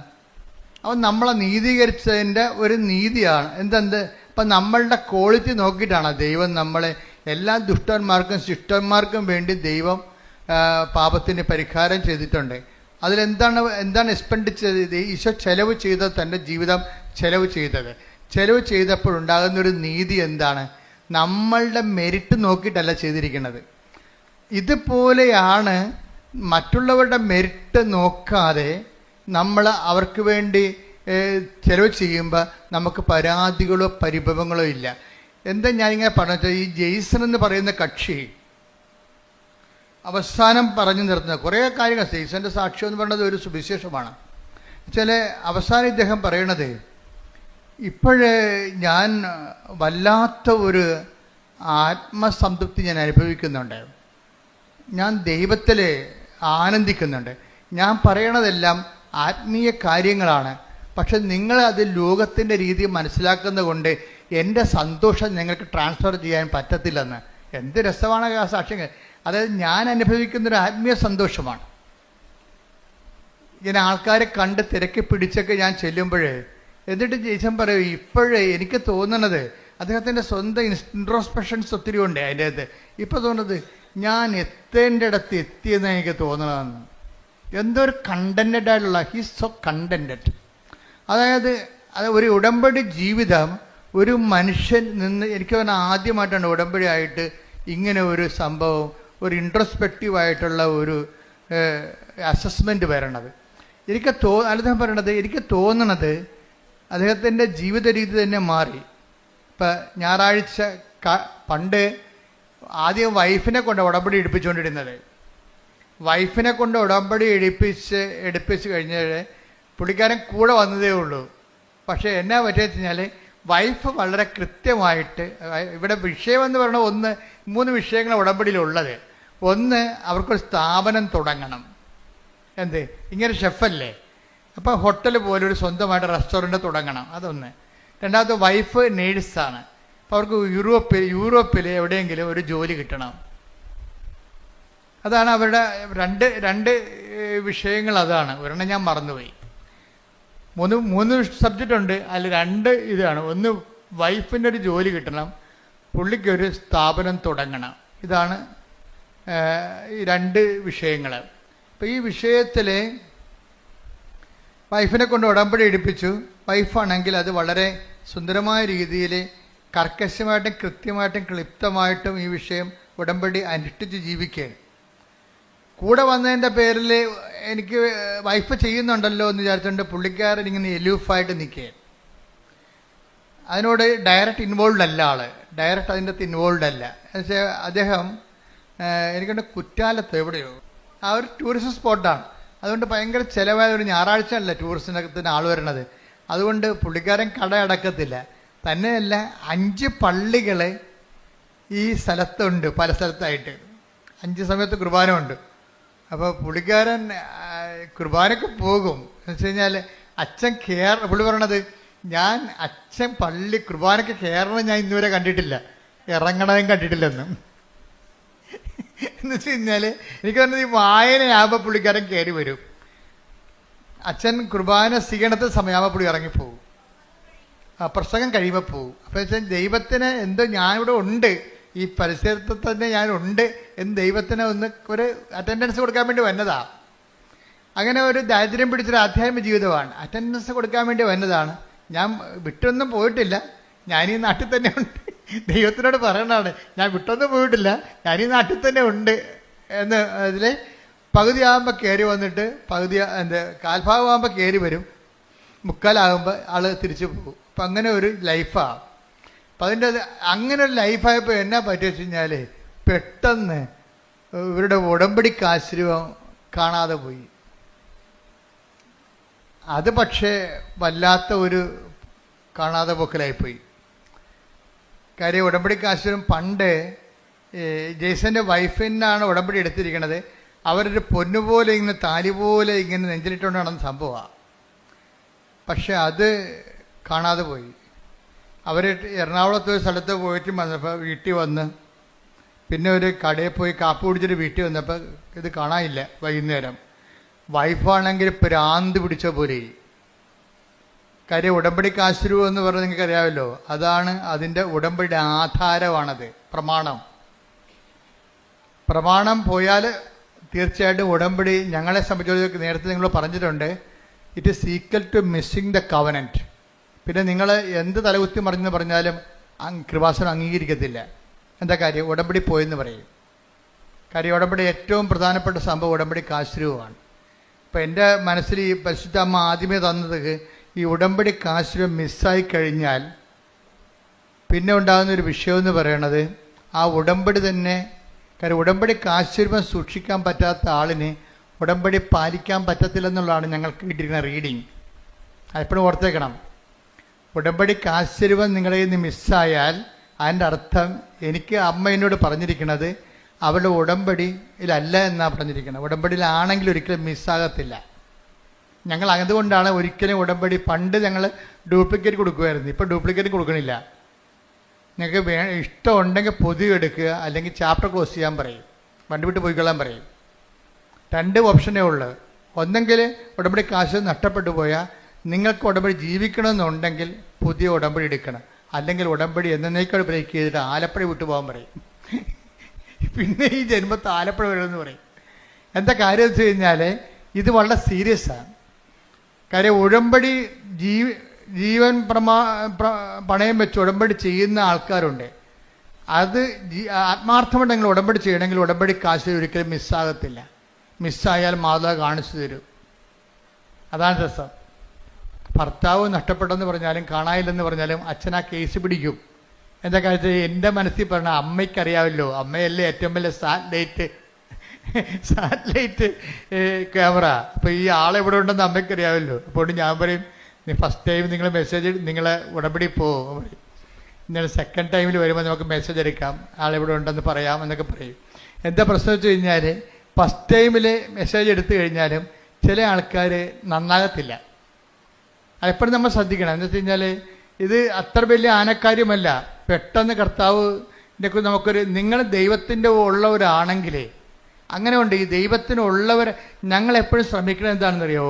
അവൻ നമ്മളെ നീതീകരിച്ചതിൻ്റെ ഒരു നീതിയാണ്. എന്തെന്ത് അപ്പം നമ്മളുടെ ക്വാളിറ്റി നോക്കിയിട്ടാണ് ദൈവം നമ്മളെ, എല്ലാ ദുഷ്ടന്മാർക്കും ശിഷ്ടന്മാർക്കും വേണ്ടി ദൈവം പാപത്തിന് പരിഹാരം ചെയ്തിട്ടുണ്ട്. എന്താണ് എക്സ്പെൻഡിച്ചർ ഈശോ ചെലവ് ചെയ്തത്, തൻ്റെ ജീവിതം ചെലവ് ചെയ്തപ്പോഴുണ്ടാകുന്നൊരു നീതി എന്താണ്? നമ്മളുടെ മെരിറ്റ് നോക്കിയിട്ടല്ല ചെയ്തിരിക്കുന്നത്. ഇതുപോലെയാണ് മറ്റുള്ളവരുടെ മെരിറ്റ് നോക്കാതെ നമ്മൾ അവർക്ക് വേണ്ടി ചെലവ് ചെയ്യുമ്പോൾ നമുക്ക് പരാതികളോ പരിഭവങ്ങളോ ഇല്ല. എന്താ ഞാനിങ്ങനെ പറഞ്ഞാൽ, ഈ ജെയ്സൺ എന്ന് പറയുന്ന കക്ഷി അവസാനം പറഞ്ഞു നിർത്തുന്ന കുറേ കാര്യങ്ങൾ, ജെയ്സന്റെ സാക്ഷ്യം എന്ന് പറയുന്നത് ഒരു സുവിശേഷമാണ്. അവസാനം ഇദ്ദേഹം പറയണത്, ഇപ്പോഴേ ഞാൻ വല്ലാത്ത ഒരു ആത്മസംതൃപ്തി ഞാൻ അനുഭവിക്കുന്നുണ്ട്, ഞാൻ ദൈവത്തിൽ ആനന്ദിക്കുന്നുണ്ട്, ഞാൻ പറയണതെല്ലാം ആത്മീയ കാര്യങ്ങളാണ്, പക്ഷെ നിങ്ങൾ അത് ലോകത്തിൻ്റെ രീതി മനസ്സിലാക്കുന്നത് കൊണ്ട് എൻ്റെ സന്തോഷം നിങ്ങൾക്ക് ട്രാൻസ്ഫർ ചെയ്യാൻ പറ്റത്തില്ലെന്ന്. എന്ത് രസമാണ് ആ സാക്ഷ്യങ്ങൾ. അതായത് ഞാൻ അനുഭവിക്കുന്നൊരു ആത്മീയ സന്തോഷമാണ്. ഇങ്ങനെ ആൾക്കാരെ കണ്ട് തിരക്കി പിടിച്ചൊക്കെ ഞാൻ ചെല്ലുമ്പോഴേ, എന്നിട്ട് ജയ്സൺ പറയും, ഇപ്പോഴേ എനിക്ക് തോന്നുന്നത്, അദ്ദേഹത്തിൻ്റെ സ്വന്തം ഇൻട്രോസ്പെക്ഷൻസ് ഒത്തിരി ഉണ്ട് അതിൻ്റെ അകത്ത്, ഇപ്പോൾ തോന്നുന്നത് ഞാൻ എത്തേണ്ടിടത്ത് എത്തിയെന്ന് എനിക്ക് തോന്നണമെന്ന്. എന്തോ ഒരു കണ്ടൻറ്റഡ് ആയിട്ടുള്ള, ഹീസ് സോ കണ്ടൻറ്റഡ്. അതായത് ഒരു ഉടമ്പടി ജീവിതം ഒരു മനുഷ്യൻ നിന്ന്, എനിക്ക് പറഞ്ഞാൽ ആദ്യമായിട്ടാണ് ഉടമ്പടി ആയിട്ട് ഇങ്ങനെ ഒരു സംഭവം, ഒരു ഇൻട്രോസ്പെക്റ്റീവായിട്ടുള്ള ഒരു അസസ്മെൻ്റ് വരണത്. അദ്ദേഹം പറയണത്, എനിക്ക് തോന്നണത് അദ്ദേഹത്തിൻ്റെ ജീവിത രീതി തന്നെ മാറി. ഇപ്പം ഞായറാഴ്ച പണ്ട് ആദ്യം വൈഫിനെ കൊണ്ട് ഉടമ്പടി എടുപ്പിച്ചുകൊണ്ടിരുന്നത്, വൈഫിനെ കൊണ്ട് ഉടമ്പടി എടുപ്പിച്ച് കഴിഞ്ഞാൽ പുള്ളിക്കാരൻ കൂടെ വന്നതേ ഉള്ളൂ. പക്ഷേ എന്നാ പറ്റിയെന്ന് വെച്ചാൽ വൈഫ് വളരെ കൃത്യമായിട്ട്, ഇവിടെ വിഷയം എന്ന് പറയുന്നത് 3 വിഷയങ്ങൾ ഉടമ്പടിയിലുള്ളത്. ഒന്ന്, അവർക്കൊരു സ്ഥാപനം തുടങ്ങണം. എന്ത്, ഇങ്ങനെ ഷെഫല്ലേ, അപ്പോൾ ഹോട്ടൽ പോലെ ഒരു സ്വന്തമായിട്ട് റെസ്റ്റോറൻറ്റ് തുടങ്ങണം, അതൊന്ന്. രണ്ടാമത്തെ, വൈഫ് നേഴ്സാണ്, അപ്പോൾ അവർക്ക് യൂറോപ്പിൽ എവിടെയെങ്കിലും ഒരു ജോലി കിട്ടണം. അതാണ് അവരുടെ രണ്ട് വിഷയങ്ങൾ. അതാണ് ഒരെണ്ണം ഞാൻ മറന്നുപോയി. 3 സബ്ജക്റ്റ് ഉണ്ട്, അതിൽ 2 ഇതാണ്. ഒന്ന്, വൈഫിൻ്റെ ഒരു ജോലി കിട്ടണം, പുള്ളിക്കൊരു സ്ഥാപനം തുടങ്ങണം. ഇതാണ് ഈ 2 വിഷയങ്ങൾ. അപ്പോൾ ഈ വിഷയത്തിൽ വൈഫിനെ കൊണ്ട് ഉടമ്പടി എടുപ്പിച്ചു. വൈഫാണെങ്കിൽ അത് വളരെ സുന്ദരമായ രീതിയിൽ കർക്കശമായിട്ടും കൃത്യമായിട്ടും ക്ലിപ്തമായിട്ടും ഈ വിഷയം ഉടമ്പടി അനുഷ്ഠിച്ച് ജീവിക്കുകയാണ്. കൂടെ വന്നതിൻ്റെ പേരിൽ എനിക്ക് വൈഫ് ചെയ്യുന്നുണ്ടല്ലോ എന്ന് വിചാരിച്ചുകൊണ്ട് പുള്ളിക്കാരൻ ഇങ്ങനെ എലൂഫായിട്ട് നിൽക്കുകയാണ്. അതിനോട് ഡയറക്റ്റ് ഇൻവോൾവ് അല്ല ഡയറക്റ്റ് അതിൻ്റെ അകത്ത് ഇൻവോൾവ് അല്ല. എന്നുവെച്ചാൽ അദ്ദേഹം എനിക്കൊണ്ട് കുറ്റാലത്ത് എവിടെയോ ആ ഒരു ടൂറിസ്റ്റ് സ്പോട്ടാണ്. അതുകൊണ്ട് ഭയങ്കര ചിലവായ ഒരു ഞായറാഴ്ച അല്ല ടൂറിസ്റ്റിനകത്തിന് ആൾ വരണത്. അതുകൊണ്ട് പുള്ളിക്കാരൻ കട അടക്കത്തില്ല. തന്നെയല്ല 5 പള്ളികൾ ഈ സ്ഥലത്തുണ്ട്, പല സ്ഥലത്തായിട്ട് 5 സമയത്ത് കുർബാന ഉണ്ട്. അപ്പോൾ പുള്ളിക്കാരൻ കുർബാനയ്ക്ക് പോകും. എന്ന് വെച്ച് കഴിഞ്ഞാൽ അച്ഛൻ പുള്ളി പറയണത്, ഞാൻ അച്ഛൻ പള്ളി കുർബാനയ്ക്ക് കയറണം ഞാൻ ഇന്നുവരെ കണ്ടിട്ടില്ല, ഇറങ്ങണതും കണ്ടിട്ടില്ലെന്നും. എന്ന് വെച്ച് കഴിഞ്ഞാൽ എനിക്ക് പറഞ്ഞത് ഈ വായനയാകുമ്പോൾ പുള്ളിക്കാരൻ കയറി വരും, അച്ഛൻ കുർബാന സ്വീകരണത്തെ സമയമാകുമ്പോൾ പുള്ളി ഇറങ്ങിപ്പോവും, പ്രസംഗം കഴിയുമ്പോൾ പോവും. അപ്പോൾ വെച്ചാൽ ദൈവത്തിന് എന്തോ ഞാനിവിടെ ഉണ്ട്, ഈ പരിസരത്ത് തന്നെ ഞാനുണ്ട് എന്ന് ദൈവത്തിന് ഒരു അറ്റൻഡൻസ് കൊടുക്കാൻ വേണ്ടി വന്നതാ. അങ്ങനെ ഒരു ദാരിദ്ര്യം പിടിച്ചൊരു ആധ്യാത്മിക ജീവിതമാണ്. അറ്റൻഡൻസ് കൊടുക്കാൻ വേണ്ടി വന്നതാണ്. ഞാൻ വിട്ടൊന്നും പോയിട്ടില്ല, ഞാനീ നാട്ടിൽ തന്നെ ഉണ്ട്. ദൈവത്തിനോട് പറയണതാണ്, ഞാൻ വിട്ടൊന്നും പോയിട്ടില്ല, ഞാനീ നാട്ടിൽ തന്നെ ഉണ്ട് എന്ന്. അതിൽ പകുതിയാകുമ്പോൾ കയറി വന്നിട്ട് കാൽഭാഗമാകുമ്പോൾ കയറി വരും, മുക്കാലാകുമ്പോൾ ആൾ തിരിച്ചു പോകും. അപ്പം അങ്ങനെ ഒരു ലൈഫാണ്. അപ്പം അതിൻ്റെ അങ്ങനെ ഒരു ലൈഫായപ്പോൾ എന്നാ പറ്റുക വെച്ച് കഴിഞ്ഞാൽ പെട്ടെന്ന് ഇവരുടെ ഉടമ്പടിക്ക് ആശ്രയം കാണാതെ പോയി. അത് പക്ഷേ വല്ലാത്ത ഒരു കാണാതെ പോക്കലായിപ്പോയി. കാര്യം ഉടമ്പടിക്ക് ആശ്രയം പണ്ട് ജെയ്സന്റെ വൈഫിനാണ് ഉടമ്പടി എടുത്തിരിക്കുന്നത്. അവരൊരു പൊന്നുപോലെ ഇങ്ങനെ താലി പോലെ ഇങ്ങനെ നെഞ്ചിലിട്ടുകൊണ്ട് നടന്ന സംഭവമാണ്. പക്ഷെ അത് കാണാതെ പോയി. അവർ എറണാകുളത്ത് ഒരു സ്ഥലത്ത് പോയിട്ട് വന്നപ്പോൾ വീട്ടിൽ വന്ന് പിന്നെ ഒരു കടയിൽ പോയി കാപ്പി കുടിച്ചിട്ട് വീട്ടിൽ വന്നപ്പോൾ ഇത് കാണാനില്ല. വൈകുന്നേരം വൈഫാണെങ്കിൽ പ്രാന്ത് പിടിച്ച പോലെ. കാര്യം ഉടമ്പടിക്ക് ആശ്രയം എന്ന് പറഞ്ഞാൽ നിങ്ങൾക്ക് അറിയാമല്ലോ, അതാണ് അതിൻ്റെ ഉടമ്പടിയുടെ ആധാരമാണത്. പ്രമാണം പോയാൽ തീർച്ചയായിട്ടും ഉടമ്പടി ഞങ്ങളെ സംബന്ധിച്ചിടത്തോളം നേരത്തെ നിങ്ങൾ പറഞ്ഞിട്ടുണ്ട്, it is equal to missing the covenant. പിന്നെ നിങ്ങൾ എന്ത് തലകുത്തി മറിഞ്ഞെന്ന് പറഞ്ഞാലും കൃപാസനം അംഗീകരിക്കത്തില്ല. എന്താ കാര്യം? ഉടമ്പടി പോയെന്ന് പറയും. കാര്യം ഉടമ്പടി ഏറ്റവും പ്രധാനപ്പെട്ട സംഭവം ഉടമ്പടിക്ക് ആശ്രയമാണ്. ഇപ്പം എൻ്റെ മനസ്സിൽ ഈ പരിശുദ്ധ അമ്മ ആദ്യമേ തന്നത്, ഈ ഉടമ്പടിക്ക് ആശ്രയം മിസ്സായി കഴിഞ്ഞാൽ പിന്നെ ഉണ്ടാകുന്നൊരു വിഷയമെന്ന് പറയണത് ആ ഉടമ്പടി തന്നെ. കാര്യം ഉടമ്പടിക്ക് ആശ്രയം സൂക്ഷിക്കാൻ പറ്റാത്ത ആളിന് ഉടമ്പടി പാലിക്കാൻ പറ്റത്തില്ലെന്നുള്ളതാണ് ഞങ്ങൾക്ക് കിട്ടിയിരിക്കുന്ന റീഡിങ്. അതെപ്പോഴും ഓർത്തേക്കണം. ഉടമ്പടിക്ക് ആശ്രയം നിങ്ങളിൽ നിന്ന് മിസ്സായാൽ അതിൻ്റെ അർത്ഥം, എനിക്ക് അമ്മ എന്നോട് പറഞ്ഞിരിക്കുന്നത് അവളുടെ ഉടമ്പടിയിലല്ല എന്നാണ് പറഞ്ഞിരിക്കുന്നത്. ഉടമ്പടിയിലാണെങ്കിൽ ഒരിക്കലും മിസ്സാകത്തില്ല. ഞങ്ങൾ അതുകൊണ്ടാണ് ഒരിക്കലും ഉടമ്പടി, പണ്ട് ഞങ്ങൾ ഡ്യൂപ്ലിക്കേറ്റ് കൊടുക്കുമായിരുന്നു, ഇപ്പോൾ ഡ്യൂപ്ലിക്കേറ്റ് കൊടുക്കണില്ല. നിങ്ങൾക്ക് ഇഷ്ടമുണ്ടെങ്കിൽ പൊതുവെ എടുക്കുക, അല്ലെങ്കിൽ ചാപ്റ്റർ ക്ലോസ് ചെയ്യാൻ പറയും, വണ്ടി വിട്ട് പോയിക്കൊള്ളാൻ പറയും. 2 ഓപ്ഷനേ ഉള്ളൂ. ഒന്നെങ്കിൽ ഉടമ്പടി കാശ് നഷ്ടപ്പെട്ടു പോയാൽ നിങ്ങൾക്ക് ഉടമ്പടി ജീവിക്കണമെന്നുണ്ടെങ്കിൽ പുതിയ ഉടമ്പടി എടുക്കണം, അല്ലെങ്കിൽ ഉടമ്പടി എന്നേക്കാൾ ബ്രേക്ക് ചെയ്തിട്ട് ആലപ്പുഴ വിട്ടു പോകാൻ പറയും. പിന്നെ ഈ ജന്മത്ത് ആലപ്പുഴ വരുമെന്ന് പറയും. എന്താ കാര്യം വെച്ച് കഴിഞ്ഞാൽ ഇത് വളരെ സീരിയസ് ആണ്. കാര്യം ഉടമ്പടി ജീവൻ പണയം വെച്ച് ഉടമ്പടി ചെയ്യുന്ന ആൾക്കാരുണ്ട്. അത് ആത്മാർത്ഥമുണ്ടെങ്കിൽ ഉടമ്പടി ചെയ്യണമെങ്കിൽ ഉടമ്പടി കാശ് ഒരിക്കലും മിസ്സാകത്തില്ല. മിസ്സായാൽ മാതാവ് കാണിച്ചു തരും. അതാണ് രസം. ഭർത്താവ് നഷ്ടപ്പെട്ടെന്ന് പറഞ്ഞാലും കാണാനില്ലെന്ന് പറഞ്ഞാലും അച്ഛൻ ആ കേസ് പിടിക്കും. എന്താ കാര്യത്തിൽ എൻ്റെ മനസ്സിൽ പറഞ്ഞാൽ അമ്മയ്ക്കറിയാമല്ലോ, അമ്മയല്ലേ ഏറ്റവും വലിയ സാറ്റലൈറ്റ് ക്യാമറ. അപ്പോൾ ഈ ആളെവിടെ ഉണ്ടെന്ന് അമ്മയ്ക്കറിയാമല്ലോ. അപ്പോൾ ഞാൻ പറയും, ഫസ്റ്റ് ടൈം നിങ്ങൾ മെസ്സേജ് നിങ്ങളെ ഉടമ്പടി പോകും, ഇന്നലെ സെക്കൻഡ് ടൈമിൽ വരുമ്പോൾ നമുക്ക് മെസ്സേജ് എടുക്കാം, ആളെവിടെ ഉണ്ടെന്ന് പറയാം എന്നൊക്കെ പറയും. എന്താ പ്രശ്നം വെച്ച് കഴിഞ്ഞാൽ ഫസ്റ്റ് ടൈമിൽ മെസ്സേജ് എടുത്തു കഴിഞ്ഞാലും ചില ആൾക്കാർ നന്നാകത്തില്ല. അതെപ്പോഴും നമ്മൾ ശ്രദ്ധിക്കണം. എന്ന് വെച്ച് കഴിഞ്ഞാൽ ഇത് അത്ര വലിയ ആനക്കാര്യമല്ല. പെട്ടെന്ന് കർത്താവിൻ്റെ നമുക്കൊരു, നിങ്ങൾ ദൈവത്തിൻ്റെ ഉള്ളവരാണെങ്കിൽ അങ്ങനെ ഉണ്ട്. ഈ ദൈവത്തിനുള്ളവർ ഞങ്ങളെപ്പോഴും ശ്രമിക്കണം എന്താണെന്നറിയോ,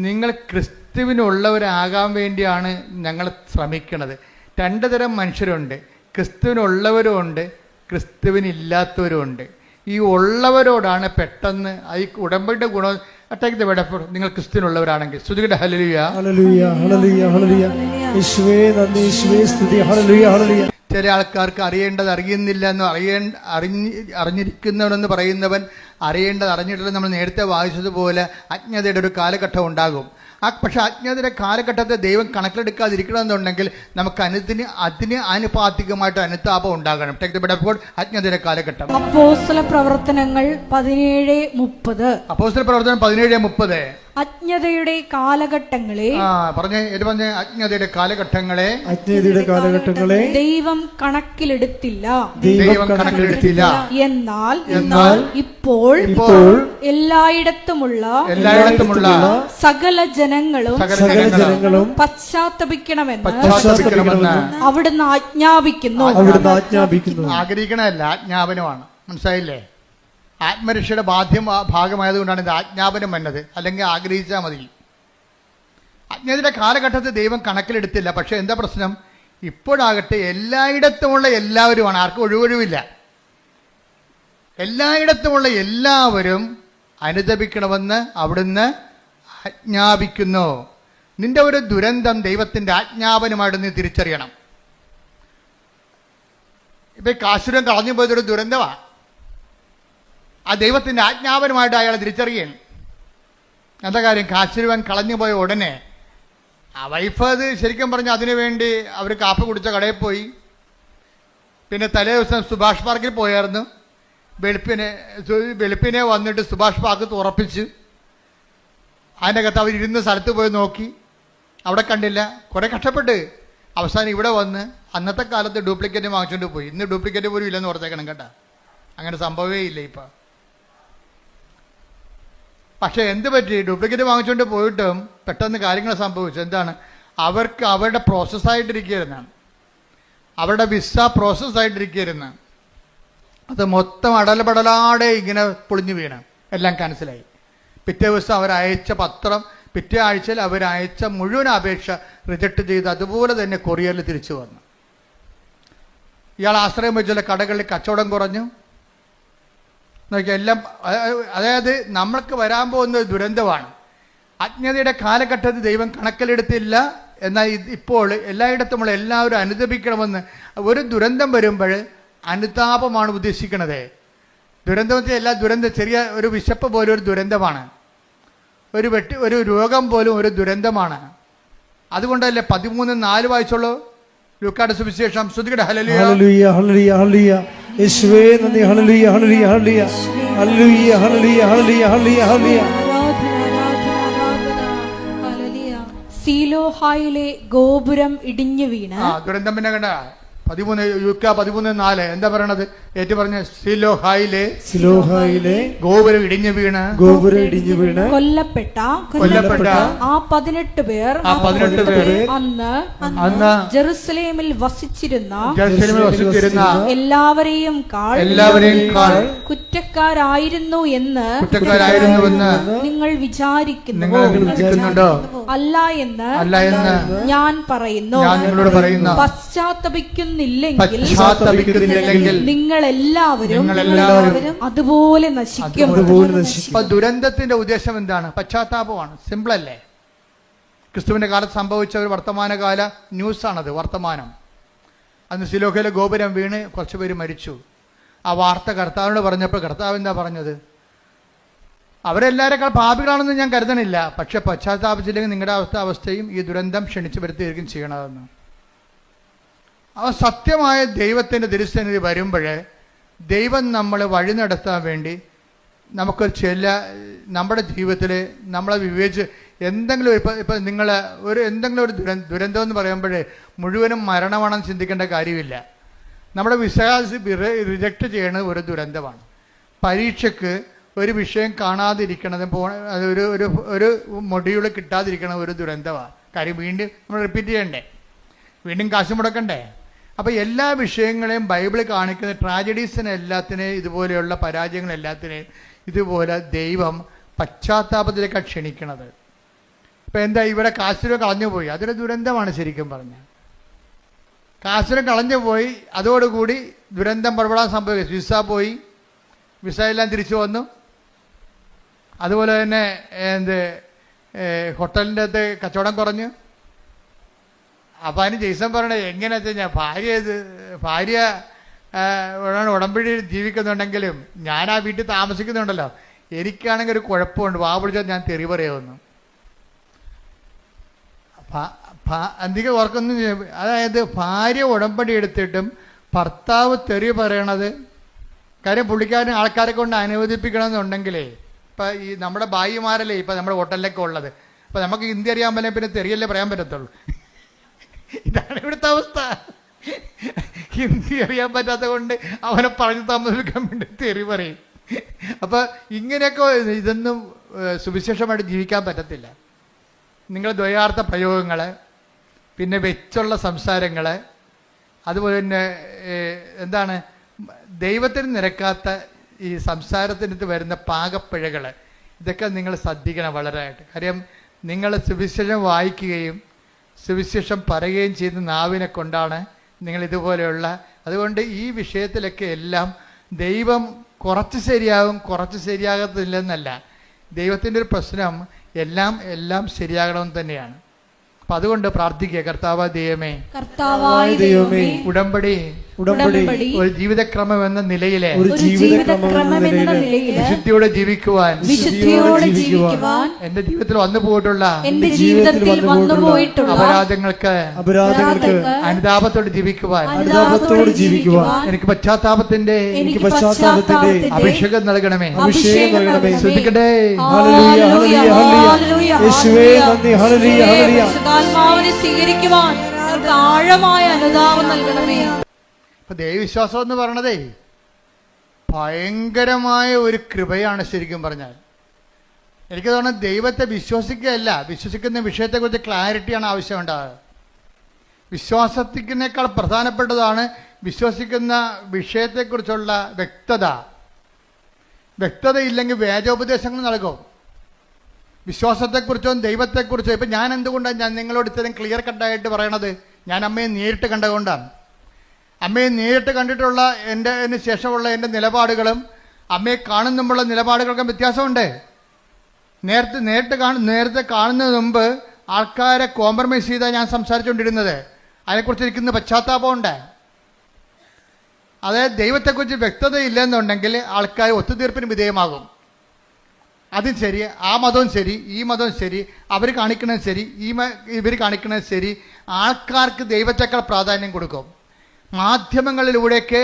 നിങ്ങൾ ക്രിസ്തുവിനുള്ളവരാകാൻ വേണ്ടിയാണ് ഞങ്ങൾ ശ്രമിക്കുന്നത്. 2 തരം മനുഷ്യരുണ്ട്, ക്രിസ്തുവിനുള്ളവരും ഉണ്ട്, ക്രിസ്തുവിനില്ലാത്തവരും ഉണ്ട്. ഈ ഉള്ളവരോടാണ് പെട്ടെന്ന് ഈ ഉടമ്പടിയുടെ ഗുണം അറ്റാക്ക് വേടപ്പോൾ നിങ്ങൾ ക്രിസ്തുവിനുള്ളവരാണെങ്കിൽ സ്തുതിക്കട്ടെ. ഹല്ലേലൂയ ഹല്ലേലൂയ ഹല്ലേലൂയ ഹല്ലേലൂയ. യേശുവേ നന്ദി, യേശുവേ സ്തുതി. ഹല്ലേലൂയ ഹല്ലേലൂയ. ചില ആൾക്കാർക്ക് അറിയേണ്ടത് അറിയുന്നില്ല എന്ന് അറിഞ്ഞിരിക്കുന്നവനെന്ന് പറയുന്നവൻ അറിയേണ്ടത് അറിഞ്ഞിട്ടില്ല. നമ്മൾ നേരത്തെ വായിച്ചതുപോലെ അജ്ഞതയുടെ ഒരു കാലഘട്ടം ഉണ്ടാകും. പക്ഷെ അജ്ഞതയുടെ കാലഘട്ടത്തെ ദൈവം കണക്കിലെടുക്കാതിരിക്കണമെന്നുണ്ടെങ്കിൽ നമുക്ക് അതിന് ആനുപാതികമായിട്ട് അനുതാപം ഉണ്ടാകണം. അജ്ഞതയുടെ കാലഘട്ടം. അപ്പോസ്തല പ്രവർത്തനങ്ങൾ 17:30. അപ്പോസ്തല പ്രവർത്തനം 17:30. അജ്ഞതയുടെ കാലഘട്ടങ്ങളെ അജ്ഞതയുടെ കാലഘട്ടങ്ങളെ ദൈവം കണക്കിലെടുത്തില്ല. എന്നാൽ ഇപ്പോൾ എല്ലായിടത്തുമുള്ള സകല ജനങ്ങളും പശ്ചാത്തപിക്കണമെന്ന് അവിടുന്ന് ആജ്ഞാപിക്കുന്നു. ആഗ്രഹിക്കണമല്ല, ആജ്ഞാപനമാണ്. മനസ്സിലായില്ലേ? ആത്മരക്ഷയുടെ ഭാഗമായതുകൊണ്ടാണ് ഇത് ആജ്ഞാപനം വന്നത്, അല്ലെങ്കിൽ ആഗ്രഹിച്ചാൽ മതി. അജ്ഞതയുടെ കാലഘട്ടത്തിൽ ദൈവം കണക്കിലെടുത്തില്ല. പക്ഷെ എന്താ പ്രശ്നം? ഇപ്പോഴാകട്ടെ എല്ലായിടത്തുമുള്ള എല്ലാവരുമാണ്, ആർക്കും ഒഴിവൊഴിവില്ല. എല്ലായിടത്തുമുള്ള എല്ലാവരും അനുതപിക്കണമെന്ന് അവിടുന്ന് ആജ്ഞാപിക്കുന്നു. നിന്റെ ഒരു ദുരന്തം ദൈവത്തിൻ്റെ ആജ്ഞാപനമായിട്ട് നീ തിരിച്ചറിയണം. ഇപ്പൊ കാശുരം കളഞ്ഞു പോയതൊരു ദുരന്തമാണ്. ആ ദൈവത്തിൻ്റെ ആജ്ഞാപനമായിട്ട് അയാൾ തിരിച്ചറിയണം. എന്താ കാര്യം? കാശുരുവൻ കളഞ്ഞു പോയ ഉടനെ ആ വൈഫ് അത് ശരിക്കും പറഞ്ഞ് അതിനു വേണ്ടി അവർ കാപ്പി കുടിച്ച കടയിൽ പോയി പിന്നെ തലേ ദിവസം സുഭാഷ് പാർക്കിൽ പോയായിരുന്നു. വെളുപ്പിനെ വന്നിട്ട് സുഭാഷ് പാർക്ക് തുറപ്പിച്ച് അതിനകത്ത് അവരിരുന്ന സ്ഥലത്ത് പോയി നോക്കി, അവിടെ കണ്ടില്ല. കുറേ കഷ്ടപ്പെട്ട് അവസാനം ഇവിടെ വന്ന് അന്നത്തെ കാലത്ത് ഡ്യൂപ്ലിക്കേറ്റ് വാങ്ങിച്ചുകൊണ്ട് പോയി. ഇന്ന് ഡ്യൂപ്ലിക്കേറ്റ് പോലും ഇല്ലെന്ന് ഓർത്തേക്കണം കേട്ടോ. അങ്ങനെ സംഭവമേ ഇല്ല ഇപ്പം. പക്ഷേ എന്ത് പറ്റി, ഡ്യൂപ്ലിക്കേറ്റ് വാങ്ങിച്ചുകൊണ്ട് പോയിട്ടും പെട്ടെന്ന് കാര്യങ്ങൾ സംഭവിച്ചു. എന്താണ്, അവർക്ക് അവരുടെ പ്രോസസ്സായിട്ടിരിക്കുകയായിരുന്നാണ്, അവരുടെ വിസ പ്രോസസ്സായിട്ടിരിക്കുകയായിരുന്നു. അത് മൊത്തം അടലപടലാടെ ഇങ്ങനെ പൊളിഞ്ഞു വീണ് എല്ലാം ക്യാൻസലായി. പിറ്റേ ദിവസം അവരയച്ച പത്രം, പിറ്റേ ആഴ്ചയിൽ അവരയച്ച മുഴുവൻ അപേക്ഷ റിജക്റ്റ് ചെയ്ത് അതുപോലെ തന്നെ കൊറിയറിൽ തിരിച്ചു വന്നു. ഇയാൾ ആശ്രയം വെച്ചുള്ള കടകളിൽ കച്ചവടം കുറഞ്ഞു. നോക്കിയാൽ എല്ലാം, അതായത് നമ്മൾക്ക് വരാൻ പോകുന്ന ഒരു ദുരന്തമാണ്. അജ്ഞതയുടെ കാലഘട്ടത്തിൽ ദൈവം കണക്കിലെടുത്തില്ല. എന്നാൽ ഇപ്പോൾ എല്ലായിടത്തുമുള്ള എല്ലാവരും അനുദപിക്കണമെന്ന്. ഒരു ദുരന്തം വരുമ്പോൾ അനുതാപമാണ് ഉദ്ദേശിക്കുന്നത്. ദുരന്തത്തിൽ എല്ലാ ദുരന്തം, ചെറിയ ഒരു വിശപ്പ് പോലും ഒരു ദുരന്തമാണ്, ഒരു രോഗം പോലും ഒരു ദുരന്തമാണ്. അതുകൊണ്ടല്ലേ 13:4 വായിച്ചോളൂ ലൂക്കായുടെ സുവിശേഷം. ശ്രുതികടെ ഹല്ലേലൂയ ഹല്ലേലൂയ ഹല്ലേലൂയ ഹല്ലേലൂയ. യേശുവേ നന്ദി. ഹല്ലേലൂയ ഹല്ലേലൂയ ഹല്ലേലൂയ ഹല്ലേലൂയ ഹല്ലേലൂയ ഹല്ലേലൂയ ഹല്ലേലൂയ ഹല്ലേലൂയ. സീലോഹായിലെ ഗോപുരം ഇടിഞ്ഞു വീണ്. ദുരന്തം പിന്നെ കണ്ട 13:4 എന്താ പറയണത്? ഏറ്റു പറഞ്ഞ സിലോഹായിലെ ഗോപുരം ഇടിഞ്ഞു വീണ് കൊല്ലപ്പെട്ട ആ 18 പേർ അന്ന് ജെറുസലേമിൽ വസിച്ചിരുന്ന എല്ലാവരെയും കാൾ കുറ്റക്കാരായിരുന്നു എന്ന് നിങ്ങൾ വിചാരിക്കുന്നുണ്ടോ? അല്ല എന്ന് ഞാൻ പറയുന്നു. പശ്ചാത്തപിക്കുന്നില്ലെങ്കിൽ നിങ്ങൾ എല്ലാവരും അതുപോലെ നശിക്കും. ദുരന്തത്തിന്റെ ഉദ്ദേശം എന്താണ്? പശ്ചാത്താപമാണ്. സിമ്പിൾ അല്ലേ? ക്രിസ്തുവിന്റെ കാലത്ത് സംഭവിച്ച ഒരു വർത്തമാനകാല ന്യൂസാണത്, വർത്തമാനം. അന്ന് സിലോഹയിലെ ഗോപുരം വീണ് കുറച്ചു പേര് മരിച്ചു. ആ വാർത്ത കർത്താവിനോട് പറഞ്ഞപ്പോൾ കർത്താവ് എന്താ പറഞ്ഞത്? അവരെല്ലാവരെക്കാൾ പാപികളാണെന്ന് ഞാൻ കരുതണില്ല, പക്ഷെ പശ്ചാത്താപിച്ചില്ലെങ്കിൽ നിങ്ങളുടെ അവസ്ഥയും ഈ ദുരന്തം ക്ഷണിച്ചു വരുത്തിയിരിക്കും ചെയ്യണതെന്ന്. അവ സത്യമായ ദൈവത്തിൻ്റെ തിരുസന്നിധി വരുമ്പോൾ ദൈവം നമ്മളെ വഴി നടത്താൻ വേണ്ടി നമുക്ക് നമ്മുടെ ജീവിതത്തിൽ നമ്മളെ വിവേചിച്ച് എന്തെങ്കിലും ഇപ്പം നിങ്ങൾ എന്തെങ്കിലും ഒരു ദുരന്തം എന്ന് പറയുമ്പോൾ മുഴുവനും മരണമാണെന്ന് ചിന്തിക്കേണ്ട കാര്യമില്ല. നമ്മുടെ വിശ്വാസം റിജക്റ്റ് ചെയ്യണത് ഒരു ദുരന്തമാണ്. പരീക്ഷയ്ക്ക് ഒരു വിഷയം കാണാതിരിക്കണത്, ഒരു മൊഡ്യൂൾ കിട്ടാതിരിക്കണത് ഒരു ദുരന്തമാണ്. കാര്യം വീണ്ടും നമ്മൾ റിപ്പീറ്റ് ചെയ്യണ്ടേ, വീണ്ടും കാശ് മുടക്കണ്ടേ. അപ്പോൾ എല്ലാ വിഷയങ്ങളെയും ബൈബിൾ കാണിക്കുന്ന ട്രാജഡീസിനെ എല്ലാത്തിനെയും, ഇതുപോലെയുള്ള പരാജയങ്ങളെല്ലാത്തിനെയും ഇതുപോലെ ദൈവം പശ്ചാത്താപത്തിലേക്കാണ് ക്ഷണിക്കണത്. ഇപ്പം എന്താ, ഇവിടെ കാശിനെ കളഞ്ഞുപോയി, അതൊരു ദുരന്തമാണ് ശരിക്കും പറഞ്ഞാൽ. കാശിനെ കളഞ്ഞുപോയി, അതോടുകൂടി ദുരന്തം പടപെടാൻ സംഭവിക്കും. വിസ പോയി, വിസ എല്ലാം തിരിച്ചു വന്നു. അതുപോലെ തന്നെ ഹോട്ടലിൻ്റെ അകത്ത് കച്ചവടം കുറഞ്ഞു. അപ്പം അതിന് ജെയ്സൺ പറയണേ എങ്ങനെയാ വെച്ച് കഴിഞ്ഞാൽ ഭാര്യ ഉടമ്പടി ജീവിക്കുന്നുണ്ടെങ്കിലും ഞാൻ ആ വീട്ടിൽ താമസിക്കുന്നുണ്ടല്ലോ, എനിക്കാണെങ്കിൽ ഒരു കുഴപ്പമുണ്ട്, വാ പിടിച്ചാൽ ഞാൻ തെറി പറയുമെന്ന്. അധികം ഓർക്കൊന്നും, അതായത് ഭാര്യ ഉടമ്പടി എടുത്തിട്ടും ഭർത്താവ് തെറി പറയണത്, കാര്യം പുള്ളിക്കാരൻ ആൾക്കാരെ കൊണ്ട് അനുവദിപ്പിക്കണമെന്നുണ്ടെങ്കിലേ, ഇപ്പം ഈ നമ്മുടെ ഭായിമാരല്ലേ ഇപ്പം നമ്മുടെ ഹോട്ടലിലൊക്കെ ഉള്ളത്, അപ്പം നമുക്ക് ഹിന്ദി അറിയാൻ പറ്റില്ല, പിന്നെ തെറിയല്ലേ പറയാൻ പറ്റത്തുള്ളൂ. ഇതാണ് ഇവിടുത്തെ അവസ്ഥ. ഹിന്ദി അറിയാൻ പറ്റാത്ത കൊണ്ട് അവനെ പറഞ്ഞു താമസിക്കാൻ വേണ്ടി തെറി പറയും. അപ്പം ഇങ്ങനെയൊക്കെ ഇതൊന്നും സുവിശേഷമായിട്ട് ജീവിക്കാൻ പറ്റത്തില്ല. നിങ്ങൾ ദ്വയാർത്ഥ പ്രയോഗങ്ങൾ, പിന്നെ വെച്ചുള്ള സംസാരങ്ങൾ, അതുപോലെ തന്നെ എന്താണ് ദൈവത്തിന് നിരക്കാത്ത ഈ സംസാരത്തിനകത്ത് വരുന്ന പാകപ്പിഴകൾ, ഇതൊക്കെ നിങ്ങൾ ശ്രദ്ധിക്കണം വളരെയായിട്ട്. കാര്യം നിങ്ങൾ സുവിശേഷം വായിക്കുകയും സുവിശേഷം പറയുകയും ചെയ്യുന്ന നാവിനെ കൊണ്ടാണ് നിങ്ങൾ ഇതുപോലെയുള്ള. അതുകൊണ്ട് ഈ വിഷയത്തിലൊക്കെ എല്ലാം ദൈവം കുറച്ച് ശരിയാകും, കുറച്ച് ശരിയാകത്തില്ലെന്നല്ല. ദൈവത്തിൻ്റെ ഒരു പ്രശ്നം എല്ലാം ശരിയാകണമെന്ന് തന്നെയാണ്. അപ്പം അതുകൊണ്ട് പ്രാർത്ഥിക്കുക, കർത്താവായ ദൈവമേ, കർത്താവായ ദൈവമേ, ഉടമ്പടി ഉടമ്പടി ഒരു ജീവിതക്രമം എന്ന നിലയിലെ ഒരു ജീവിതക്രമം എന്ന നിലയിൽ വിശുദ്ധിയോടെ ജീവിക്കുവാൻ എന്റെ ജീവിതത്തിൽ വന്നു പോയിട്ടുള്ള അപരാധങ്ങൾക്ക് അനുതാപത്തോടെ ജീവിക്കുവാൻ എനിക്ക് പശ്ചാത്താപത്തിന്റെ അഭിഷേകം നൽകണമേ. ശ്രദ്ധിക്കട്ടെ. സ്വീകരിക്കുവാൻ ആഴമായ അനുതാപം നൽകണമേ. അപ്പൊ ദൈവവിശ്വാസം എന്ന് പറയണതേ ഭയങ്കരമായ ഒരു കൃപയാണ്. ശരിക്കും പറഞ്ഞാൽ എനിക്ക് തോന്നുന്നത് ദൈവത്തെ വിശ്വസിക്കുകയല്ല, വിശ്വസിക്കുന്ന വിഷയത്തെക്കുറിച്ച് ക്ലാരിറ്റിയാണ് ആവശ്യമുണ്ടാകുക. വിശ്വാസത്തിനേക്കാൾ പ്രധാനപ്പെട്ടതാണ് വിശ്വസിക്കുന്ന വിഷയത്തെക്കുറിച്ചുള്ള വ്യക്തത. വ്യക്തതയില്ലെങ്കിൽ വേദോപദേശങ്ങൾ നൽകും. വിശ്വാസത്തെക്കുറിച്ചോ ദൈവത്തെക്കുറിച്ചോ ഇപ്പം ഞാൻ എന്തുകൊണ്ടാണ് ഞാൻ നിങ്ങളോട് ഇത്രയും ക്ലിയർ കട്ടായിട്ട് പറയണത്? ഞാൻ അമ്മയെ നേരിട്ട് കണ്ടതുകൊണ്ടാണ്. അമ്മയെ നേരിട്ട് കണ്ടിട്ടുള്ള അതിന് ശേഷമുള്ള എൻ്റെ നിലപാടുകളും അമ്മയെ കാണുന്നുമുള്ള നിലപാടുകൾക്കും വ്യത്യാസമുണ്ട്. നേരത്തെ കാണുന്നതിന് മുമ്പ് ആൾക്കാരെ കോംപ്രമൈസ് ചെയ്താണ് ഞാൻ സംസാരിച്ചുകൊണ്ടിരുന്നത്. അതിനെക്കുറിച്ച് ഇരിക്കുന്ന പശ്ചാത്താപമുണ്ട്. അതായത് ദൈവത്തെക്കുറിച്ച് വ്യക്തതയില്ലെന്നുണ്ടെങ്കിൽ ആൾക്കാർ ഒത്തുതീർപ്പിന് വിധേയമാകും. അതും ശരി, ആ മതവും ശരി, ഈ മതവും ശരി, അവർ കാണിക്കണത് ശരി, ഇവർ കാണിക്കണത് ശരി. ആൾക്കാർക്ക് ദൈവത്തെക്കാൾ പ്രാധാന്യം കൊടുക്കും. മാധ്യമങ്ങളിലൂടെയൊക്കെ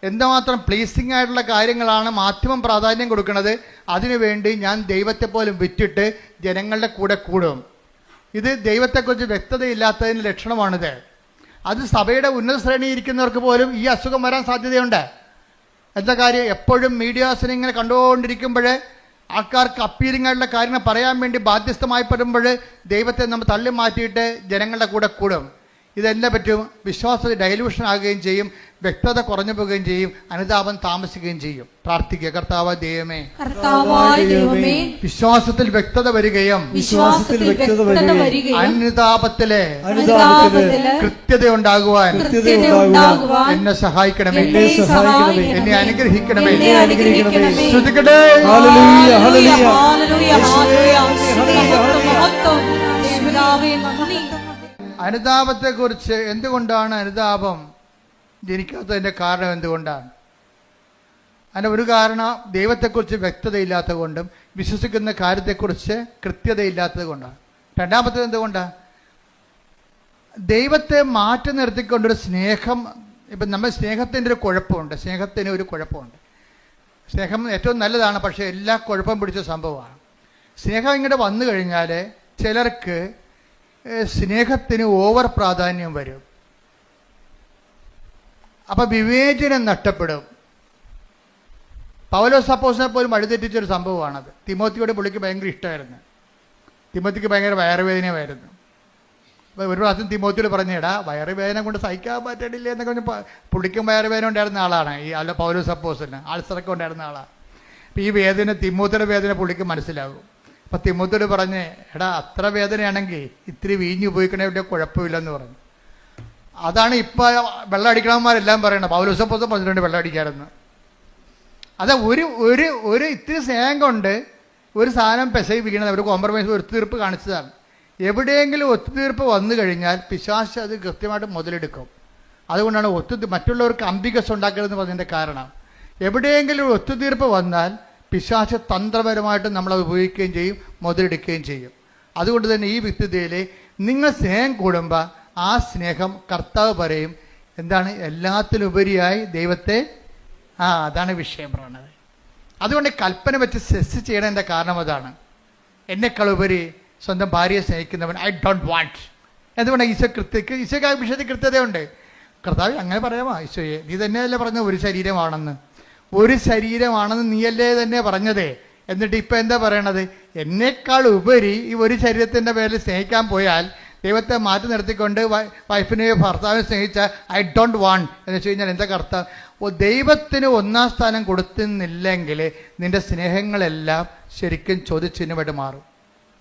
എന്തുമാത്രം പ്ലീസിങ് ആയിട്ടുള്ള കാര്യങ്ങളാണ് മാധ്യമം പ്രാധാന്യം കൊടുക്കുന്നത്. അതിനുവേണ്ടി ഞാൻ ദൈവത്തെ പോലും വിറ്റിട്ട് ജനങ്ങളുടെ കൂടെ കൂടും. ഇത് ദൈവത്തെക്കുറിച്ച് വ്യക്തതയില്ലാത്തതിൻ്റെ ലക്ഷണമാണിത്. അത് സഭയുടെ ഉന്നത ശ്രേണിയിൽ ഇരിക്കുന്നവർക്ക് പോലും ഈ അസുഖം വരാൻ സാധ്യതയുണ്ട്. എന്താ കാര്യം? എപ്പോഴും മീഡിയാസിനെ ഇങ്ങനെ കണ്ടുകൊണ്ടിരിക്കുമ്പോൾ ആൾക്കാർക്ക് അപ്പീലിംഗ് ആയിട്ടുള്ള കാര്യങ്ങൾ പറയാൻ വേണ്ടി ബാധ്യസ്ഥമായി പെടുമ്പോൾ ദൈവത്തെ നമ്മൾ തള്ളി മാറ്റിയിട്ട് ജനങ്ങളുടെ കൂടെ കൂടും. ഇതെല്ലാം പറ്റും. വിശ്വാസത്തിൽ ഡൈലൂഷൻ ആകുകയും ചെയ്യും, വ്യക്തത കുറഞ്ഞു പോവുകയും ചെയ്യും, അനുതാപം താമസിക്കുകയും ചെയ്യും. പ്രാർത്ഥിക്കുക. കർത്താവായ ദൈവമേ, വിശ്വാസത്തിൽ വ്യക്തത വരികയും അനുതാപത്തിലെ കൃത്യത ഉണ്ടാകുവാൻ എന്നെ സഹായിക്കണമേ, എന്നെ അനുഗ്രഹിക്കണമേ. ശ്രദ്ധിക്കട്ടെ. അനുതാപത്തെക്കുറിച്ച് എന്തുകൊണ്ടാണ് അനുതാപം ജനിക്കാത്തതിൻ്റെ കാരണം എന്തുകൊണ്ടാണ്? അതിൻ്റെ ഒരു കാരണം ദൈവത്തെക്കുറിച്ച് വ്യക്തതയില്ലാത്തത് കൊണ്ടും വിശ്വസിക്കുന്ന കാര്യത്തെക്കുറിച്ച് കൃത്യതയില്ലാത്തത് കൊണ്ടാണ്. രണ്ടാമത്തേത് എന്തുകൊണ്ടാണ്? ദൈവത്തെ മാറ്റി നിർത്തിക്കൊണ്ടൊരു സ്നേഹം. ഇപ്പം നമ്മൾ സ്നേഹത്തിൻ്റെ ഒരു കുഴപ്പമുണ്ട്. സ്നേഹത്തിന് ഒരു കുഴപ്പമുണ്ട്. സ്നേഹം ഏറ്റവും നല്ലതാണ്, പക്ഷേ എല്ലാ കുഴപ്പം പിടിച്ച സംഭവമാണ്. സ്നേഹം ഇങ്ങോട്ട് വന്നു കഴിഞ്ഞാൽ ചിലർക്ക് സ്നേഹത്തിന് ഓവർ പ്രാധാന്യം വരും. അപ്പം വിവേചനം നഷ്ടപ്പെടും. പൗലോസ് അപ്പോസ്തലനെ പോലും വഴിതെറ്റിച്ചൊരു സംഭവമാണത്. തിമോത്തിയോട് പുള്ളിക്ക് ഭയങ്കര ഇഷ്ടമായിരുന്നു. തിമോത്തിക്ക് ഭയങ്കര വയറുവേദനയായിരുന്നു. അപ്പോൾ ഒരു പ്രാവശ്യം തിമോത്തിയോട് പറഞ്ഞേടാ, വയറുവേദന കൊണ്ട് സഹിക്കാൻ പറ്റണില്ല എന്നൊക്കെ പറഞ്ഞ് പുള്ളിക്കും വയറുവേദന ഉണ്ടായിരുന്ന ആളാണ് ഈ പൗലോസ് അപ്പോസ്തലന്. ആൾസറൊക്കെ ഉണ്ടായിരുന്ന ആളാണ്. അപ്പോൾ ഈ വേദന, തിമോത്തിയുടെ വേദന പുള്ളിക്ക് മനസ്സിലാകും. അപ്പം തിമോത്തിയോട് പറഞ്ഞ്, എടാ അത്ര വേദനയാണെങ്കിൽ ഇത്തിരി വീഞ്ഞ് ഉപയോഗിക്കണേ, വലിയ കുഴപ്പമില്ലെന്ന് പറഞ്ഞു. അതാണ് ഇപ്പോൾ വെള്ളം അടിക്കണന്മാരെല്ലാം പറയണത്. പൗലോസ് അപ്പോസ്തലൻ പറഞ്ഞിട്ടുണ്ട് വെള്ളം അടിക്കാമെന്ന്. അത് ഒരു ഇത്തിരി സ്നേഹം കൊണ്ട് ഒരു സാധനം പെസയിപ്പിക്കണത്, ഒരു കോംപ്രമൈസ്, ഒത്തുതീർപ്പ് കാണിച്ചതാണ്. എവിടെയെങ്കിലും ഒത്തുതീർപ്പ് വന്നു കഴിഞ്ഞാൽ പിശാച് അത് കൃത്യമായിട്ട് മുതലെടുക്കും. അതുകൊണ്ടാണ് മറ്റുള്ളവർക്ക് അംബികസ് ഉണ്ടാക്കരുതെന്ന് പറഞ്ഞതിൻ്റെ കാരണം. എവിടെയെങ്കിലും ഒരു ഒത്തുതീർപ്പ് വന്നാൽ പിശാച് തന്ത്രപരമായിട്ട് നമ്മളത് ഉപയോഗിക്കുകയും ചെയ്യും, മുതലെടുക്കുകയും ചെയ്യും. അതുകൊണ്ട് തന്നെ ഈ വ്യക്തിതയിൽ നിങ്ങൾ സ്നേഹം കൂടുമ്പോൾ ആ സ്നേഹം കർത്താവ് പറയും എന്താണ്, എല്ലാത്തിലുപരിയായി ദൈവത്തെ. അതാണ് വിഷയം പറയുന്നത്. അതുകൊണ്ട് കൽപ്പന വെച്ച് സെസ് ചെയ്യണതിൻ്റെ കാരണം അതാണ്. എന്നെക്കാൾ ഉപരി സ്വന്തം ഭാര്യയെ സ്നേഹിക്കുന്നവൻ ഐ ഡോണ്ട് വാണ്ട്. എന്തുകൊണ്ടാണ്? ഈശോയ്ക്ക് ആ വിഷയത്തിൽ കൃത്യതയുണ്ട്. കർത്താവ് അങ്ങനെ പറയാമോ? ഈശോയെ നീ തന്നെയല്ലേ പറഞ്ഞത് ഒരു ശരീരമാണെന്ന്. ഒരു ശരീരമാണെന്ന് നീയല്ലേ തന്നെ പറഞ്ഞതേ. എന്നിട്ട് ഇപ്പം എന്താ പറയണത്? എന്നേക്കാൾ ഉപരി ഈ ഒരു ശരീരത്തിൻ്റെ പേരിൽ സ്നേഹിക്കാൻ പോയാൽ ദൈവത്തെ മാറ്റി നിർത്തിക്കൊണ്ട് വൈഫിനെയോ ഭർത്താവിനെ സ്നേഹിച്ച ഐ ഡോണ്ട് വാണ്ട് എന്ന് വെച്ച് കഴിഞ്ഞാൽ എന്താ അർത്ഥം? ദൈവത്തിന് ഒന്നാം സ്ഥാനം കൊടുക്കുന്നില്ലെങ്കിൽ നിന്റെ സ്നേഹങ്ങളെല്ലാം ശരിക്കും ചോദ്യചിഹ്നമായിട്ട് മാറും.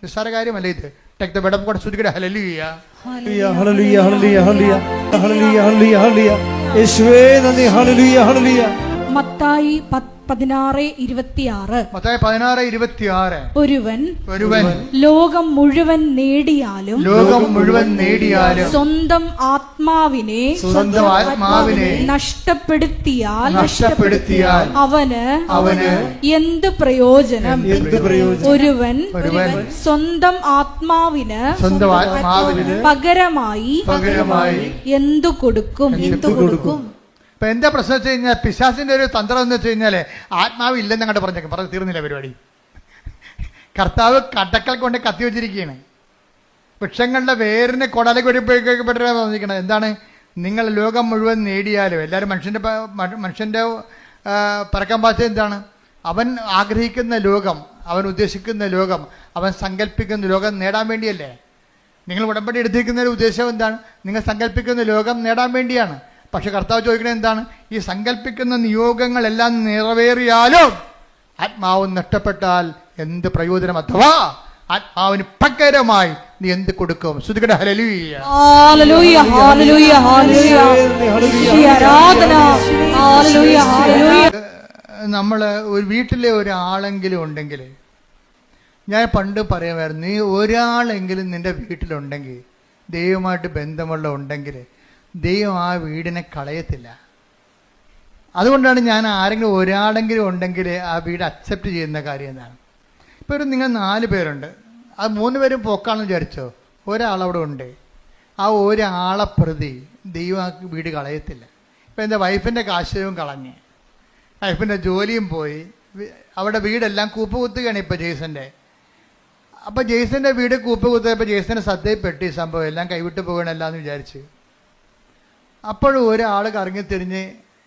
നിസ്സാര കാര്യമല്ല ഇത്. ടേക്ക് ദ ബെഡ് കൂടെ ശ്രദ്ധിക്കട്ടെ. ഹല്ലേലൂയ, ഹല്ലേലൂയ, ഹല്ലേലൂയ, ഹല്ലേലൂയ, ഹല്ലേലൂയ, ഹല്ലേലൂയ, ഹല്ലേലൂയ. യേശുവേ നന്ദി. ഹല്ലേലൂയ, ഹല്ലേലൂയ. മത്തായി 16:26. മത്തായി 16:26. ഒരുവൻ ലോകം മുഴുവൻ നേടിയാലും സ്വന്തം ആത്മാവിനെ നഷ്ടപ്പെടുത്തിയാൽ അവന് എന്ത് പ്രയോജനം? ഒരുവൻ സ്വന്തം ആത്മാവിന് പകരമായി എന്തു കൊടുക്കും? ഇപ്പൊ എന്താ പ്രശ്നം വെച്ച് കഴിഞ്ഞാൽ, പിശാസിന്റെ ഒരു തന്ത്രം എന്ന് വെച്ച് കഴിഞ്ഞാല് ആത്മാവ് ഇല്ലെന്ന് അങ്ങോട്ട് പറഞ്ഞേക്കും. പറഞ്ഞു തീർന്നില്ല പരിപാടി. കർത്താവ് കടക്കൽ കൊണ്ട് കത്തി വെച്ചിരിക്കുകയാണ്. വൃക്ഷങ്ങളുടെ വേരിനെ കൊടാലേക്ക് പറഞ്ഞിരിക്കുന്നത് എന്താണ്? നിങ്ങൾ ലോകം മുഴുവൻ നേടിയാലും, എല്ലാവരും മനുഷ്യന്റെ പറക്കാൻ ഭാഷ എന്താണ്? അവൻ ആഗ്രഹിക്കുന്ന ലോകം, അവൻ ഉദ്ദേശിക്കുന്ന ലോകം, അവൻ സങ്കല്പിക്കുന്ന ലോകം നേടാൻ വേണ്ടിയല്ലേ? നിങ്ങൾ ഉടമ്പടി എടുത്തിരിക്കുന്ന ഒരു ഉദ്ദേശം എന്താണ്? നിങ്ങൾ സങ്കല്പിക്കുന്ന ലോകം നേടാൻ വേണ്ടിയാണ്. പക്ഷെ കർത്താവ് ചോദിക്കുന്നത് എന്താണ്? ഈ സങ്കല്പിക്കുന്ന നിയോഗങ്ങളെല്ലാം നിറവേറിയാലും ആത്മാവ് നഷ്ടപ്പെട്ടാൽ എന്ത് പ്രയോജനം? അഥവാ ആത്മാവിന് പകരമായി നീ എന്ത് കൊടുക്കും? ശ്രുതികട ഹല്ലേലൂയ. ഹല്ലേലൂയ ഹല്ലേലൂയ ഹല്ലേലൂയ ആരാധന. ഹല്ലേലൂയ ഹല്ലേലൂയ. നമ്മൾ ഒരു വീട്ടിലെ ഒരാളെങ്കിലും ഉണ്ടെങ്കിൽ, ഞാൻ പണ്ട് പറയുമായിരുന്നു, നീ ഒരാളെങ്കിലും നിന്റെ വീട്ടിലുണ്ടെങ്കിൽ, ദൈവമായിട്ട് ബന്ധമുള്ള ഉണ്ടെങ്കിൽ ദൈവം ആ വീടിനെ കളയത്തില്ല. അതുകൊണ്ടാണ് ഞാൻ ആരെങ്കിലും ഒരാളെങ്കിലും ഉണ്ടെങ്കിൽ ആ വീട് അക്സെപ്റ്റ് ചെയ്യുന്ന കാര്യം എന്താണ്. ഇപ്പോൾ നിങ്ങൾ 4 പേരുണ്ട്, അത് 3 പേരും പോക്കാണെന്ന് വിചാരിച്ചോ, ഒരാളവിടെ ഉണ്ട്. ആ ഒരാളെ പ്രതി ദൈവം ആ വീട് കളയത്തില്ല. ഇപ്പം എൻ്റെ വൈഫിൻ്റെ കാശവും കളഞ്ഞ്, വൈഫിൻ്റെ ജോലിയും പോയി, അവിടെ വീടെല്ലാം കൂപ്പുകുത്തുകയാണ് ഇപ്പോൾ ജെയ്സൻ്റെ. അപ്പോൾ ജെയ്സൻ്റെ വീട് കൂപ്പുകുത്തിയപ്പോൾ ജെയ്സൻ്റെ ശ്രദ്ധയിൽപ്പെട്ട് ഈ സംഭവം എല്ലാം കൈവിട്ട് പോകണമല്ല എന്ന് വിചാരിച്ച്. അപ്പോഴും ഒരാൾ കറങ്ങി തിരിഞ്ഞ്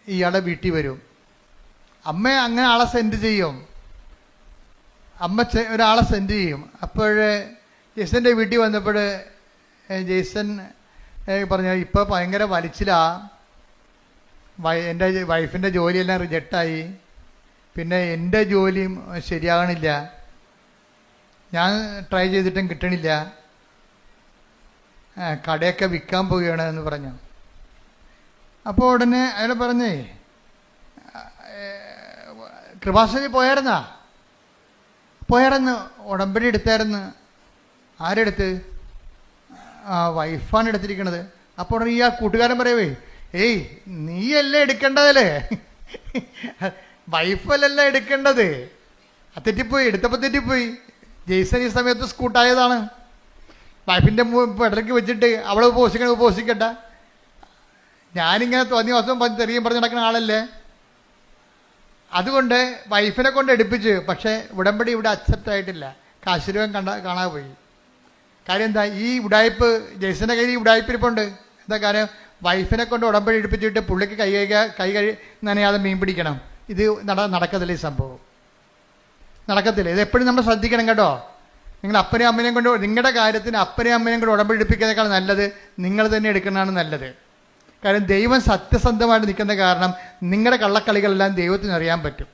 ഇയാളുടെ വീട്ടിൽ വരും. അമ്മ അങ്ങനെ ആളെ സെൻഡ് ചെയ്യും, ഒരാളെ സെൻഡ് ചെയ്യും. അപ്പോഴേ ജെയ്സൻ്റെ വീട്ടിൽ വന്നപ്പോൾ ജെയ്സൺ പറഞ്ഞു, ഇപ്പോൾ ഭയങ്കര വലിച്ചിലാ, എൻ്റെ വൈഫിൻ്റെ ജോലിയെല്ലാം റിജക്റ്റായി, പിന്നെ എൻ്റെ ജോലിയും ശരിയാകണില്ല, ഞാൻ ട്രൈ ചെയ്തിട്ടും കിട്ടണില്ല, കടയൊക്കെ വിൽക്കാൻ പോവുകയാണ് എന്ന് പറഞ്ഞു. അപ്പോൾ ഉടനെ അയാൾ പറഞ്ഞേ, കൃപാസനി പോയായിരുന്നു, ഉടമ്പടി എടുത്തായിരുന്നു. ആരെടുത്ത്? വൈഫാണ് എടുത്തിരിക്കണത്. അപ്പോൾ ഉടനെ ഈ ആ കൂട്ടുകാരൻ പറയവേ, ഏയ് നീയല്ലേ എടുക്കേണ്ടതല്ലേ, വൈഫല്ലല്ല എടുക്കേണ്ടത്. തെറ്റിപ്പോയി, എടുത്തപ്പോൾ തെറ്റിപ്പോയി. ജെയ്സൺ ഈ സമയത്ത് സ്കൂട്ടായതാണ്. വൈഫിൻ്റെ ഇടയ്ക്ക് വെച്ചിട്ട് അവളെ ഉപവസിക്കട്ടെ, ഞാനിങ്ങനെ തോന്നിയ ദിവസം തെറിയും പറഞ്ഞ് നടക്കുന്ന ആളല്ലേ. അതുകൊണ്ട് വൈഫിനെ കൊണ്ട് എടുപ്പിച്ച്, പക്ഷേ ഉടമ്പടി ഇവിടെ അക്സെപ്റ്റ് ആയിട്ടില്ല. കാശുരൂപം കാണാതെ പോയി. കാര്യം എന്താ? ഈ ഉടായ്പ് ജെയ്സന്റെ കയ്യിൽ ഈ ഉടായ്പിരിപ്പുണ്ട്. എന്താ കാര്യം? വൈഫിനെ കൊണ്ട് ഉടമ്പടി എടുപ്പിച്ചിട്ട് പുള്ളിക്ക് കൈ നനയാതെ മീൻ പിടിക്കണം. ഇത് നടക്കത്തില്ല. ഈ സംഭവം നടക്കത്തില്ല. ഇത് എപ്പോഴും നമ്മൾ ശ്രദ്ധിക്കണം കേട്ടോ. നിങ്ങൾ അപ്പനെയും അമ്മനെയും കൊണ്ട്, നിങ്ങളുടെ കാര്യത്തിന് അപ്പനെയും അമ്മനെയും കൊണ്ട് ഉടമ്പടി എടുപ്പിക്കുന്നതിനേക്കാൾ നല്ലത് നിങ്ങൾ തന്നെ എടുക്കുന്നതാണ് നല്ലത്. കാരണം ദൈവം സത്യസന്ധമായിട്ട് നിൽക്കുന്ന കാരണം നിങ്ങളുടെ കള്ളക്കളികളെല്ലാം ദൈവത്തിന് അറിയാൻ പറ്റും.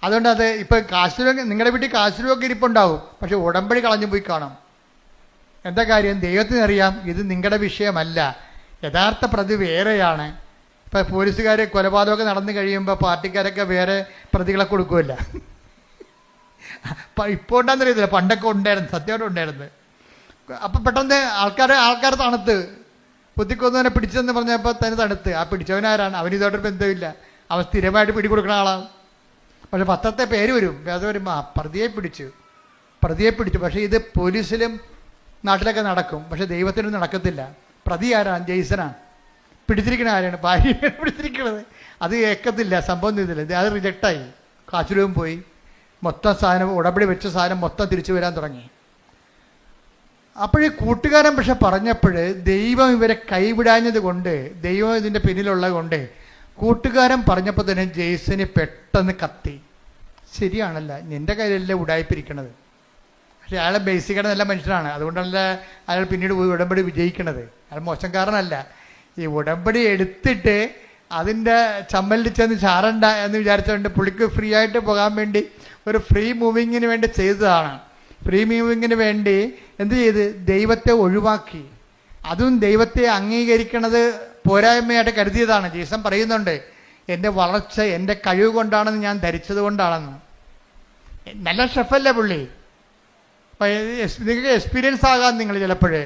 അതുകൊണ്ട് അത് ഇപ്പം നിങ്ങളുടെ വീട്ടിൽ കാശുരൂപൊക്കെ ഇരിപ്പുണ്ടാവും, പക്ഷെ ഉടമ്പടി കളഞ്ഞു പോയി കാണും. എന്താ കാര്യം? ദൈവത്തിനറിയാം ഇത് നിങ്ങളുടെ വിഷയമല്ല, യഥാർത്ഥ പ്രതി വേറെയാണ്. ഇപ്പം പോലീസുകാർ കൊലപാതകമൊക്കെ നടന്നു കഴിയുമ്പോൾ പാർട്ടിക്കാരൊക്കെ വേറെ പ്രതികളെ കൊടുക്കുമല്ല. ഇപ്പോൾ ഉണ്ടാകുന്നറിയത്തില്ല, പണ്ടൊക്കെ ഉണ്ടായിരുന്നു, സത്യമായിട്ട് ഉണ്ടായിരുന്നു. അപ്പം പെട്ടെന്ന് ആൾക്കാർ തണുത്ത് കുത്തിക്കൊന്നവനെ പിടിച്ചെന്ന് പറഞ്ഞപ്പോൾ തന്നെ തണുത്ത്. ആ പിടിച്ചവനാരാണ്? അവനിതോട്ടൊരു ബന്ധമില്ല, അവൻ സ്ഥിരമായിട്ട് പിടികൊടുക്കുന്ന ആളാണ്. പക്ഷെ പത്രത്തെ പേര് വരും, അത് വരുമ്പോൾ പ്രതിയെ പിടിച്ചു. പക്ഷേ ഇത് പോലീസിലും നാട്ടിലൊക്കെ നടക്കും, പക്ഷെ ദൈവത്തിനൊന്നും നടക്കത്തില്ല. പ്രതി ആരാണ്? ജെയ്സനാണ്. പിടിച്ചിരിക്കുന്ന ആരാണ്? ഭാര്യയാണ് പിടിച്ചിരിക്കുന്നത്. അത് ഏക്കത്തില്ല, സംഭവം ചെയ്തില്ല, അത് റിജക്റ്റായി. കാശുരൂപം പോയി, മൊത്തം സാധനം ഉടമ്പടി വെച്ച സാധനം മൊത്തം തിരിച്ചു വരാൻ തുടങ്ങി. അപ്പോഴേ കൂട്ടുകാരൻ പക്ഷെ പറഞ്ഞപ്പോൾ ദൈവം ഇവരെ കൈവിടാഞ്ഞത് കൊണ്ട്, ദൈവം ഇതിൻ്റെ പിന്നിലുള്ളത് കൊണ്ട്, കൂട്ടുകാരൻ പറഞ്ഞപ്പോൾ തന്നെ ജെയ്സന് പെട്ടെന്ന് കത്തി. ശരിയാണല്ല, നിൻ്റെ കയ്യിലല്ലേ ഉടായിപ്പിരിക്കണത്. പക്ഷെ അയാളെ ബേസിക്കായിട്ട് നല്ല മനുഷ്യനാണ്, അതുകൊണ്ടല്ല അയാൾ പിന്നീട് ഉടമ്പടി വിജയിക്കണത്. അയാൾ മോശംകാരനല്ല. ഈ ഉടമ്പടി എടുത്തിട്ട് അതിൻ്റെ ചമ്മലിൽ ചെന്ന് ചാരണ്ട എന്ന് വിചാരിച്ചുകൊണ്ട് പുള്ളിക്ക് ഫ്രീ ആയിട്ട് പോകാൻ വേണ്ടി ഒരു ഫ്രീ മൂവിങ്ങിന് വേണ്ടി ചെയ്തതാണ്. ഫ്രീ മൂവിങ്ങിന് വേണ്ടി എന്ത് ചെയ്ത്? ദൈവത്തെ ഒഴിവാക്കി. അതും ദൈവത്തെ അംഗീകരിക്കണത് പോരായ്മയായിട്ട് കരുതിയതാണ്. ജീസൻ പറയുന്നുണ്ട്, എൻ്റെ വളർച്ച എൻ്റെ കഴിവ് കൊണ്ടാണെന്ന് ഞാൻ ധരിച്ചത് കൊണ്ടാണെന്ന്. നല്ല ഷെഫല്ലേ പുള്ളി. അപ്പം നിങ്ങൾക്ക് എക്സ്പീരിയൻസ് ആകാം, നിങ്ങൾ ചിലപ്പോഴേ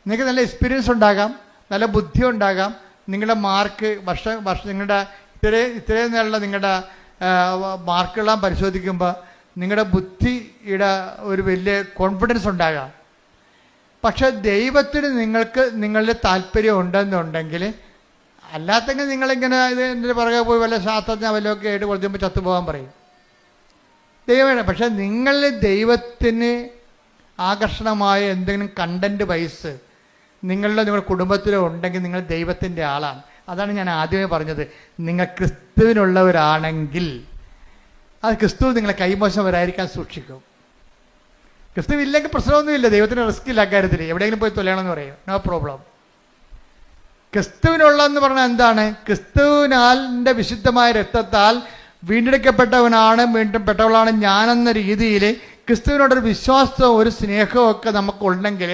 നിങ്ങൾക്ക് നല്ല എക്സ്പീരിയൻസ് ഉണ്ടാകാം, നല്ല ബുദ്ധി ഉണ്ടാകാം. നിങ്ങളുടെ മാർക്ക് വർഷം നിങ്ങളുടെ ഇത്രയും നല്ല നിങ്ങളുടെ മാർക്കെല്ലാം പരിശോധിക്കുമ്പോൾ നിങ്ങളുടെ ബുദ്ധിയുടെ ഒരു വലിയ കോൺഫിഡൻസ് ഉണ്ടാകാം. പക്ഷെ ദൈവത്തിന് നിങ്ങൾക്ക് നിങ്ങളുടെ താല്പര്യം ഉണ്ടെന്നുണ്ടെങ്കിൽ, അല്ലാത്തെങ്കിൽ നിങ്ങളിങ്ങനെ ഇതിൻ്റെ പുറകെ പോയി വല്ല ശാസ്ത്രജ്ഞ വല്ലതൊക്കെ ആയിട്ട് കൊടുക്കുമ്പോൾ ചത്തുപോകാൻ പറയും. ദൈവമാണ്. പക്ഷെ നിങ്ങളിൽ ദൈവത്തിന് ആകർഷണമായ എന്തെങ്കിലും കണ്ടന്റ് വൈസ് നിങ്ങളുടെ കുടുംബത്തിലോ ഉണ്ടെങ്കിൽ നിങ്ങൾ ദൈവത്തിൻ്റെ ആളാണ്. അതാണ് ഞാൻ ആദ്യമേ പറഞ്ഞത്. നിങ്ങൾ ക്രിസ്തുവിനുള്ളവരാണെങ്കിൽ അത് ക്രിസ്തു നിങ്ങളെ കൈമോശം സൂക്ഷിക്കും. ക്രിസ്തു ഇല്ലെങ്കിൽ പ്രശ്നമൊന്നുമില്ല, ദൈവത്തിന് റിസ്ക് ഇല്ല കാര്യത്തിൽ. എവിടെയെങ്കിലും പോയി തൊലയണമെന്ന് പറയും, നോ പ്രോബ്ലം. ക്രിസ്തുവിനുള്ളതെന്ന് പറഞ്ഞാൽ എന്താണ്? ക്രിസ്തുവിനാലിൻ്റെ വിശുദ്ധമായ രക്തത്താൽ വീണ്ടെടുക്കപ്പെട്ടവനാണ്, വീണ്ടെടുക്കപ്പെട്ടവളാണ് ഞാനെന്ന രീതിയിൽ ക്രിസ്തുവിനോടൊരു വിശ്വാസവും ഒരു സ്നേഹവും ഒക്കെ നമുക്കുണ്ടെങ്കിൽ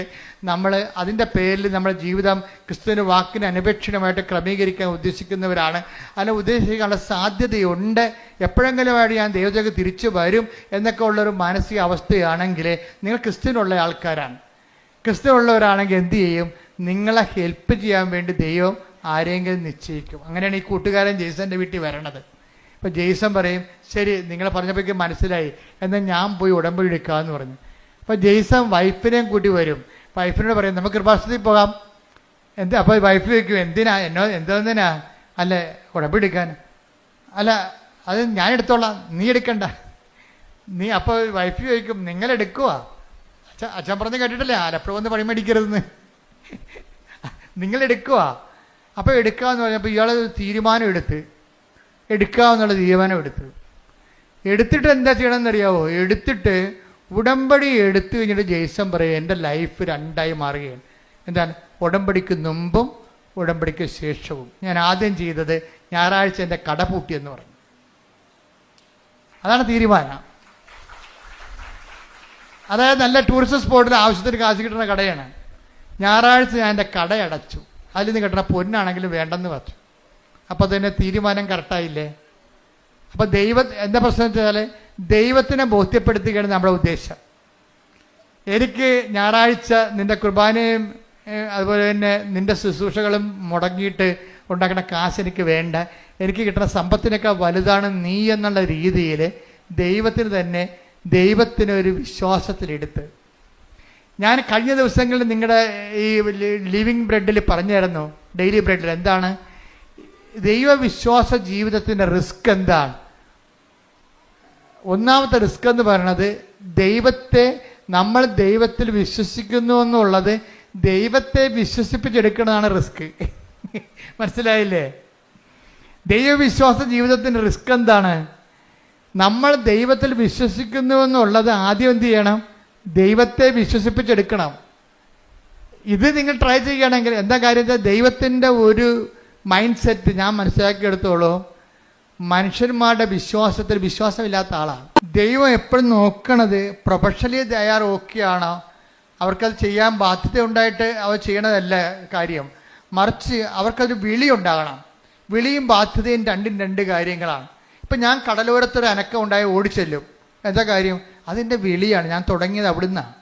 നമ്മൾ അതിൻ്റെ പേരിൽ നമ്മുടെ ജീവിതം ക്രിസ്തുവിൻ്റെ വാക്കിന് അനപേക്ഷിതമായിട്ട് ക്രമീകരിക്കാൻ ഉദ്ദേശിക്കുന്നവരാണ്. അതിനെ ഉദ്ദേശിക്കാനുള്ള സാധ്യതയുണ്ട്. എപ്പോഴെങ്കിലുമായിട്ട് ഞാൻ ദൈവത്തിലേക്ക് തിരിച്ചു വരും എന്നൊക്കെ ഉള്ളൊരു മാനസിക അവസ്ഥയാണെങ്കിൽ നിങ്ങൾ ക്രിസ്തുവിനുള്ള ആൾക്കാരാണ്. ക്രിസ്തുവുള്ളവരാണെങ്കിൽ എന്ത് ചെയ്യും? നിങ്ങളെ ഹെൽപ്പ് ചെയ്യാൻ വേണ്ടി ദൈവം ആരെങ്കിലും നിശ്ചയിക്കും. അങ്ങനെയാണ് ഈ കൂട്ടുകാരൻ ജെയ്സൻ്റെ വീട്ടിൽ വരണത്. അപ്പോൾ ജെയ്സൺ പറയും, ശരി നിങ്ങളെ പറഞ്ഞപ്പോഴേക്കും മനസ്സിലായി, എന്നാൽ ഞാൻ പോയി ഉടമ്പടി എടുക്കാമെന്ന് പറഞ്ഞു. അപ്പോൾ ജെയ്സൺ വൈഫിനെയും കൂട്ടി വരും. വൈഫിനോട് പറയും നമുക്ക് കൃപാസനത്തിൽ പോകാം. അപ്പോൾ വൈഫ് ചോദിക്കും, എന്തിനാ എന്തിനാ? അല്ല ഉടമ്പടി എടുക്കാൻ. അല്ല അത് ഞാൻ എടുത്തോളാം, നീ എടുക്കണ്ട. അപ്പോൾ വൈഫ് ചോദിക്കും, നിങ്ങളെടുക്കുക? അച്ഛൻ പറഞ്ഞ് കേട്ടിട്ടില്ലേ, ആലപ്പുഴ വന്ന് പണി മേടിക്കരുതെന്ന്. നിങ്ങളെടുക്കുക. അപ്പോൾ എടുക്കാമെന്ന് പറഞ്ഞപ്പോൾ ഇയാൾ തീരുമാനം എടുക്കാമെന്നുള്ള തീരുമാനം എടുത്തിട്ട് എന്താ ചെയ്യണമെന്നറിയാവോ? എടുത്തിട്ട് ഉടമ്പടി എടുത്തു കഴിഞ്ഞിട്ട് ജെയ്സൺ പറയും, എൻ്റെ ലൈഫ് രണ്ടായി മാറുകയാണ്. എന്താണ്? ഉടമ്പടിക്ക് മുമ്പും ഉടമ്പടിക്ക് ശേഷവും. ഞാൻ ആദ്യം ചെയ്തത് ഞായറാഴ്ച എൻ്റെ കട പൂട്ടിയെന്ന് പറഞ്ഞു. അതാണ് തീരുമാനം. അതായത് നല്ല ടൂറിസ്റ്റ് സ്പോട്ടിൽ ആവശ്യത്തിന് കാശ് കിട്ടുന്ന കടയാണ്. ഞായറാഴ്ച ഞാൻ എൻ്റെ കട അടച്ചു, അതിൽ നിന്ന് കിട്ടുന്ന പൊന്നാണെങ്കിലും വേണ്ടെന്ന് പറഞ്ഞു. അപ്പോൾ തന്നെ തീരുമാനം കറക്റ്റായില്ലേ? അപ്പോൾ എന്താ പ്രശ്നം വെച്ചാൽ ദൈവത്തിനെ ബോധ്യപ്പെടുത്തുകയാണ് നമ്മുടെ ഉദ്ദേശം. എനിക്ക് ഞായറാഴ്ച നിൻ്റെ കുർബാനയും അതുപോലെ തന്നെ നിൻ്റെ ശുശ്രൂഷകളും മുടങ്ങിയിട്ട് ഉണ്ടാക്കുന്ന കാശ് എനിക്ക് വേണ്ട, എനിക്ക് കിട്ടുന്ന സമ്പത്തിനേക്കാൾ വലുതാണ് നീ എന്നുള്ള രീതിയിൽ ദൈവത്തിനൊരു വിശ്വാസത്തിലെടുത്ത്. ഞാൻ കഴിഞ്ഞ ദിവസങ്ങളിൽ നിങ്ങളുടെ ഈ ലിവിങ് ബ്രെഡിൽ പറഞ്ഞായിരുന്നു, ഡെയിലി ബ്രെഡിൽ എന്താണ് ദൈവവിശ്വാസ ജീവിതത്തിൻ്റെ റിസ്ക് എന്താണ്? ഒന്നാമത്തെ റിസ്ക് എന്ന് പറയുന്നത് നമ്മൾ ദൈവത്തിൽ വിശ്വസിക്കുന്നു എന്നുള്ളത് ദൈവത്തെ വിശ്വസിപ്പിച്ചെടുക്കുന്നതാണ് റിസ്ക്. മനസ്സിലായില്ലേ? ദൈവവിശ്വാസ ജീവിതത്തിൻ്റെ റിസ്ക് എന്താണ്? നമ്മൾ ദൈവത്തിൽ വിശ്വസിക്കുന്നു എന്നുള്ളത് ആദ്യം എന്ത് ചെയ്യണം? ദൈവത്തെ വിശ്വസിപ്പിച്ചെടുക്കണം. ഇത് നിങ്ങൾ ട്രൈ ചെയ്യുകയാണെങ്കിൽ എന്താ കാര്യം? ദൈവത്തിൻ്റെ ഒരു മൈൻഡ് സെറ്റ് ഞാൻ മനസ്സിലാക്കിയെടുത്തോളൂ, മനുഷ്യന്മാരുടെ വിശ്വാസമില്ലാത്ത ആളാണ്. ദൈവം എപ്പോഴും നോക്കണത് പ്രൊഫഷണലി തയ്യാർ ഓക്കെയാണോ, അവർക്കത് ചെയ്യാൻ ബാധ്യത ഉണ്ടായിട്ട് അവർ ചെയ്യണതല്ല കാര്യം. മറിച്ച് അവർക്കതൊരു വിളി ഉണ്ടാകണം. വിളിയും ബാധ്യതയും രണ്ടും രണ്ട് കാര്യങ്ങളാണ്. ഇപ്പം ഞാൻ കടലോരത്തൊരു അനക്കം ഉണ്ടായി ഓടിച്ചെല്ലും. എന്താ കാര്യം? അതിൻ്റെ വിളിയാണ്. ഞാൻ തുടങ്ങിയത് അവിടുന്നാണ്.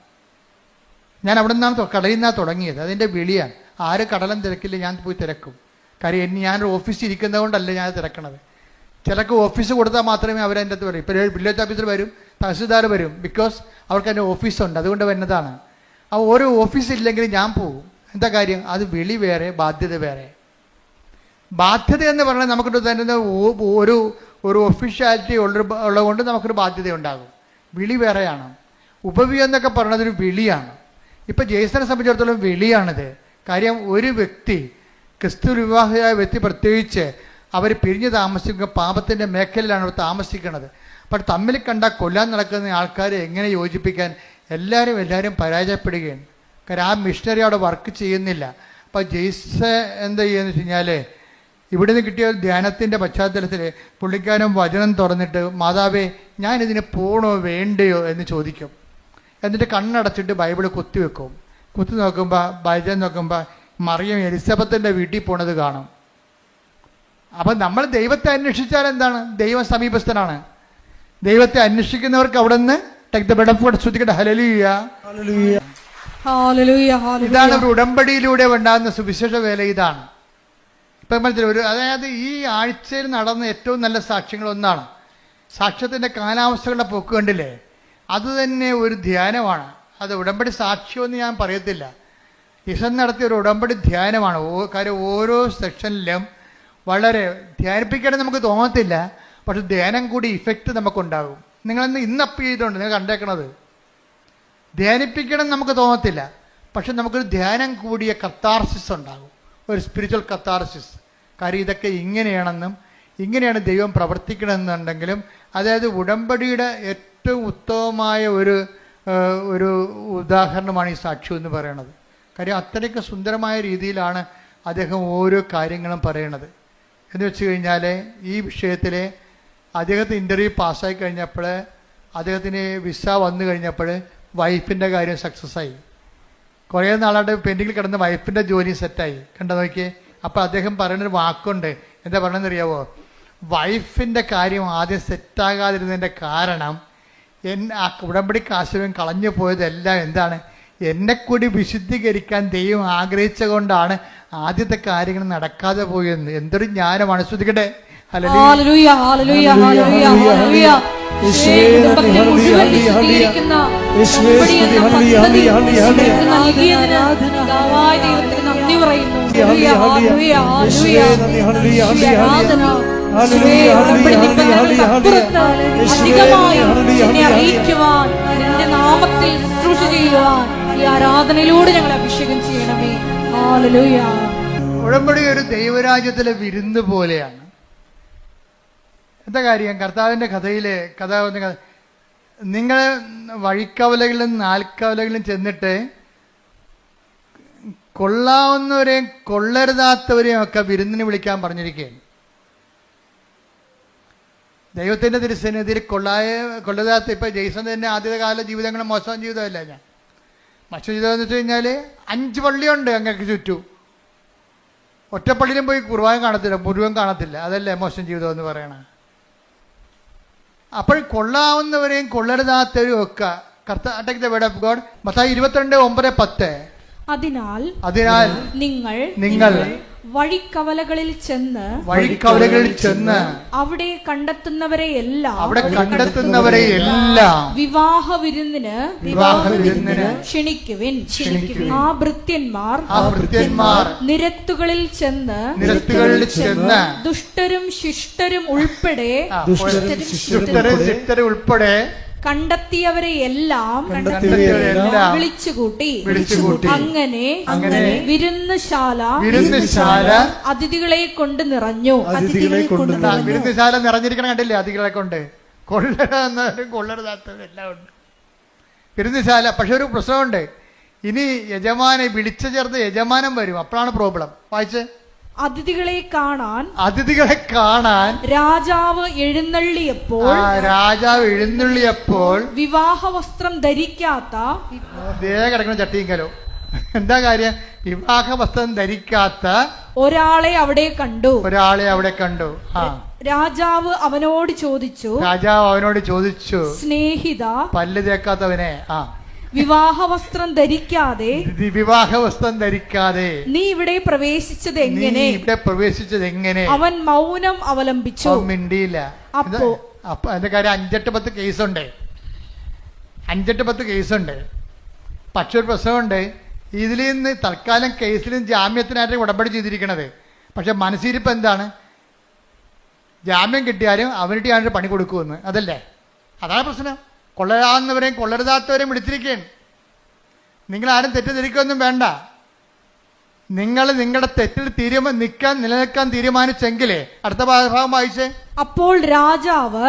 കടലിൽ നിന്നാണ് തുടങ്ങിയത്. അതിൻ്റെ വിളിയാണ്. ആര് കടലും തിരക്കില്ല, ഞാൻ പോയി തിരക്കും. കാര്യം ഞാനൊരു ഓഫീസിൽ ഇരിക്കുന്നത് കൊണ്ടല്ല ഞാൻ തിരക്കണത്. ചിലർക്ക് ഓഫീസ് കൊടുത്താൽ മാത്രമേ അവരതിൻ്റെ അകത്ത് വരും. ഇപ്പോൾ വില്ലേജ് ഓഫീസർ വരും, തഹസിൽദാർ വരും, ബിക്കോസ് അവർക്ക് അതിൻ്റെ ഓഫീസുണ്ട്, അതുകൊണ്ട് വരുന്നതാണ്. ആ ഓരോ ഓഫീസില്ലെങ്കിൽ ഞാൻ പോകും. എന്താ കാര്യം? അത് വിളി വേറെ, ബാധ്യത വേറെ. ബാധ്യത എന്ന് പറഞ്ഞാൽ നമുക്കൊരു തന്നെ ഒരു ഒഫീഷ്യാലിറ്റി ഉള്ളതുകൊണ്ട് നമുക്കൊരു ബാധ്യത ഉണ്ടാകും. വിളി വേറെയാണ്. ഉപവി എന്നൊക്കെ പറഞ്ഞതൊരു വിളിയാണ്. ഇപ്പം ജെയ്സനെ സംബന്ധിച്ചിടത്തോളം വിളിയാണിത്. കാര്യം ഒരു വ്യക്തി, ക്രിസ്തു വിവാഹിയായ വ്യക്തി പ്രത്യേകിച്ച്, അവർ പിരിഞ്ഞ് താമസിക്കുക പാപത്തിൻ്റെ മേഖലയിലാണ് അവർ താമസിക്കുന്നത്. പക്ഷെ തമ്മിൽ കണ്ടാൽ കൊല്ലാൻ നടക്കുന്ന ആൾക്കാരെ എങ്ങനെ യോജിപ്പിക്കാൻ? എല്ലാവരും പരാജയപ്പെടുകയാണ്. കാര്യം ആ മിഷണറി അവിടെ വർക്ക് ചെയ്യുന്നില്ല. അപ്പോൾ ജെയ്സ എന്താ ചെയ്യുകയെന്ന് വെച്ച് കഴിഞ്ഞാൽ, ഇവിടുന്ന് കിട്ടിയ ധ്യാനത്തിൻ്റെ പശ്ചാത്തലത്തിൽ പുള്ളിക്കാരൻ വചനം തുറന്നിട്ട്, മാതാവേ ഞാനിതിന് പോകണോ വേണ്ടയോ എന്ന് ചോദിക്കും. എന്നിട്ട് കണ്ണടച്ചിട്ട് ബൈബിൾ കുത്തി നോക്കുമ്പോൾ മറിയം എലിസബത്തിൻ്റെ വീട്ടിൽ പോണത് കാണും. അപ്പം നമ്മൾ ദൈവത്തെ അന്വേഷിച്ചാൽ എന്താണ്? ദൈവം സമീപസ്ഥനാണ്. ദൈവത്തെ അന്വേഷിക്കുന്നവർക്ക് അവിടെ നിന്ന് ശ്രദ്ധിക്കട്ടെ. ഹല്ലേലൂയ. ഹല്ലേലൂയ. ഹല്ലേലൂയ. ഇതാണ് ഒരു ഉടമ്പടിയിലൂടെ ഉണ്ടാകുന്ന സുവിശേഷ വേല. ഇതാണ് ഇപ്പം മനസ്സിലായി. അതായത് ഈ ആഴ്ചയിൽ നടന്ന ഏറ്റവും നല്ല സാക്ഷ്യങ്ങളൊന്നാണ് സാക്ഷ്യത്തിൻ്റെ കാലാവസ്ഥകളുടെ പോക്ക് കണ്ടില്ലേ? അത് തന്നെ ഒരു ധ്യാനമാണ്. അത് ഉടമ്പടി സാക്ഷ്യമെന്ന് ഞാൻ പറയത്തില്ല. ഇസം നടത്തിയ ഒരു ഉടമ്പടി ധ്യാനമാണ്. കാര്യം ഓരോ സെക്ഷനിലും വളരെ ധ്യാനിപ്പിക്കണം നമുക്ക് തോന്നത്തില്ല, പക്ഷെ ധ്യാനം കൂടി ഇഫക്റ്റ് നമുക്കുണ്ടാകും. നിങ്ങളിന്ന് അപ്പ് ചെയ്തുകൊണ്ട് നിങ്ങൾ കണ്ടേക്കണത് ധ്യാനിപ്പിക്കണം നമുക്ക് തോന്നത്തില്ല, പക്ഷെ നമുക്കൊരു ധ്യാനം കൂടിയ കത്താർസിസ് ഉണ്ടാകും, ഒരു സ്പിരിച്വൽ കത്താർസിസ്. കാര്യം ഇതൊക്കെ ഇങ്ങനെയാണെന്നും ഇങ്ങനെയാണ് ദൈവം പ്രവർത്തിക്കണമെന്നുണ്ടെങ്കിലും, അതായത് ഉടമ്പടിയുടെ ഏറ്റവും ഉത്തമമായ ഒരു ഉദാഹരണമാണ് ഈ സാക്ഷ്യം എന്ന് പറയുന്നത്. കാര്യം അത്രയ്ക്ക് സുന്ദരമായ രീതിയിലാണ് അദ്ദേഹം ഓരോ കാര്യങ്ങളും പറയണത്. എന്ന് വെച്ച് കഴിഞ്ഞാൽ ഈ വിഷയത്തിൽ അദ്ദേഹത്തിന് ഇൻ്റർവ്യൂ പാസ്സായി കഴിഞ്ഞപ്പോൾ, അദ്ദേഹത്തിന് വിസ വന്നു കഴിഞ്ഞപ്പോൾ വൈഫിൻ്റെ കാര്യം സക്സസ്സായി. കുറേ നാളായിട്ട് പെൻഡിങ്ങിൽ കിടന്ന വൈഫിൻ്റെ ജോലി സെറ്റായി. കണ്ടു നോക്കിയേ. അപ്പോൾ അദ്ദേഹം പറയുന്നൊരു വാക്കുണ്ട്. എന്താ പറയണമെന്നറിയാവോ? വൈഫിൻ്റെ കാര്യം ആദ്യം സെറ്റാകാതിരുന്നതിൻ്റെ കാരണം ആ ഉടമ്പടിക്ക് ആശ്രയം കളഞ്ഞു പോയതെല്ലാം എന്താണ്? എന്നെ കൂടി വിശുദ്ധീകരിക്കാൻ ദൈവം ആഗ്രഹിച്ച കൊണ്ടാണ് ആദ്യത്തെ കാര്യങ്ങൾ നടക്കാതെ പോയെന്ന്. എന്തൊരു ജ്ഞാനമാണ്. ശ്രദ്ധിക്കട്ടെ. ഹല്ലേലൂയ. ഹല്ലേലൂയ. ഹല്ലേലൂയ. ഹല്ലേലൂയ. അറിയിക്കുവാൻ നിന്റെ നാമത്തിൽ ശുശ്രൂഷ ചെയ്യുവാൻ ഈ ആരാധനയിലൂടെ ഞങ്ങൾ അഭിഷേകം ചെയ്യണമേ. ഹല്ലേലൂയ. ഉടമ്പടി ഒരു ദൈവരാജ്യത്തിലെ വിരുന്ന് പോലെയാണ്. എന്താ കാര്യം? കർത്താവിൻ്റെ കഥയിലെ നിങ്ങൾ വഴിക്കവലകളിലും നാൽക്കവലകളിലും ചെന്നിട്ട് കൊള്ളാവുന്നവരെയും കൊള്ളരുതാത്തവരെയും ഒക്കെ വിരുന്നിന് വിളിക്കാൻ പറഞ്ഞിരിക്കുകയാണ്. ദൈവത്തിൻ്റെ തിരുസന്നിധിയിൽ കൊള്ളരുതാത്ത, ഇപ്പം ജെയ്സൺ തന്നെ ആദ്യകാല ജീവിതങ്ങൾ മോശം ജീവിതമല്ല. മോശം ജീവിതം എന്ന് വെച്ച് കഴിഞ്ഞാൽ 5 പള്ളിയുണ്ട് അങ്ങക്ക് ചുറ്റും. ഒറ്റപ്പള്ളിയിലും പോയി കുർബാന കാണത്തില്ല, മുഴുവൻ കാണത്തില്ല. അതല്ലേ മോശം ജീവിതം എന്ന് പറയണത്. അപ്പോൾ കൊള്ളാവുന്നവരെയും കൊള്ളരുതാത്തവരെയും ഒക്കെ മത്തായി 22:9-10. അതിനാൽ നിങ്ങൾ വഴിക്കവലകളിൽ ചെന്ന് അവിടെ കണ്ടെത്തുന്നവരെ എല്ലാം വിവാഹ വിരുന്നിന് ക്ഷണിക്കുവിൻ. ആ ഭൃത്യന്മാർ നിരത്തുകളിൽ ചെന്ന് ദുഷ്ടരും ശിഷ്ടരും ഉൾപ്പെടെ കണ്ടെത്തിയവരെ എല്ലാം വിളിച്ചുകൂട്ടി. അങ്ങനെ വിരുന്നുശാല അതിഥികളെ കൊണ്ട് നിറഞ്ഞു. വിരുന്നുശാല നിറഞ്ഞിരിക്കണം. കണ്ടില്ലേ? അതിഥികളെ കൊണ്ട് കൊള്ളരുതാത്തവരെല്ലാം ഉണ്ട് വിരുന്നുശാല. പക്ഷെ ഒരു പ്രശ്നമുണ്ട്. ഇനി യജമാനെ വിളിച്ചു ചേർത്ത് യജമാനം വരും. അപ്പോഴാണ് പ്രോബ്ലം. വായിച്ചേ. അതിഥികളെ കാണാൻ രാജാവ് എഴുന്നള്ളിയപ്പോൾ വിവാഹവസ്ത്രം ധരിക്കാത്ത കിടക്കുന്ന ചട്ടിങ്കലോ. എന്താ കാര്യം? വിവാഹവസ്ത്രം ധരിക്കാത്ത ഒരാളെ അവിടെ കണ്ടു. രാജാവ് അവനോട് ചോദിച്ചു, സ്നേഹിത, പല്ല് തേക്കാത്തവനെ, വിവാഹവസ്ത്രം ധരിക്കാതെ നീ ഇവിടെ പ്രവേശിച്ചത് എങ്ങനെ? അവൻ മൗനം അവലംബിച്ചു, മിണ്ടിയില്ല. അപ്പൊ അതിന്റെ കാര്യം 5-10 കേസുണ്ട്. 5-10 കേസുണ്ട്. പക്ഷെ ഒരു പ്രശ്നമുണ്ട്. ഇതിൽ നിന്ന് തൽക്കാലം കേസിലും ജാമ്യത്തിനായിട്ട് ഉടമ്പടി ചെയ്തിരിക്കണത്. പക്ഷെ മനസ്സിരിപ്പ് എന്താണ്? ജാമ്യം കിട്ടിയാലും അവരുടെ പണി കൊടുക്കുമെന്ന്. അതല്ലേ? അതാണ് പ്രശ്നം. കൊള്ളരാവുന്നവരെയും കൊള്ളരുതാത്തവരെയും വിളിച്ചിരിക്കുകയാണ്. നിങ്ങൾ ആരും തെറ്റിദ്ധരിക്കൊന്നും വേണ്ട. നിങ്ങൾ നിങ്ങളുടെ തെറ്റിൽ നിലനിൽക്കാൻ തീരുമാനിച്ചെങ്കിലേ അടുത്ത ഭാഗം വായിച്ചേ. അപ്പോൾ രാജാവ്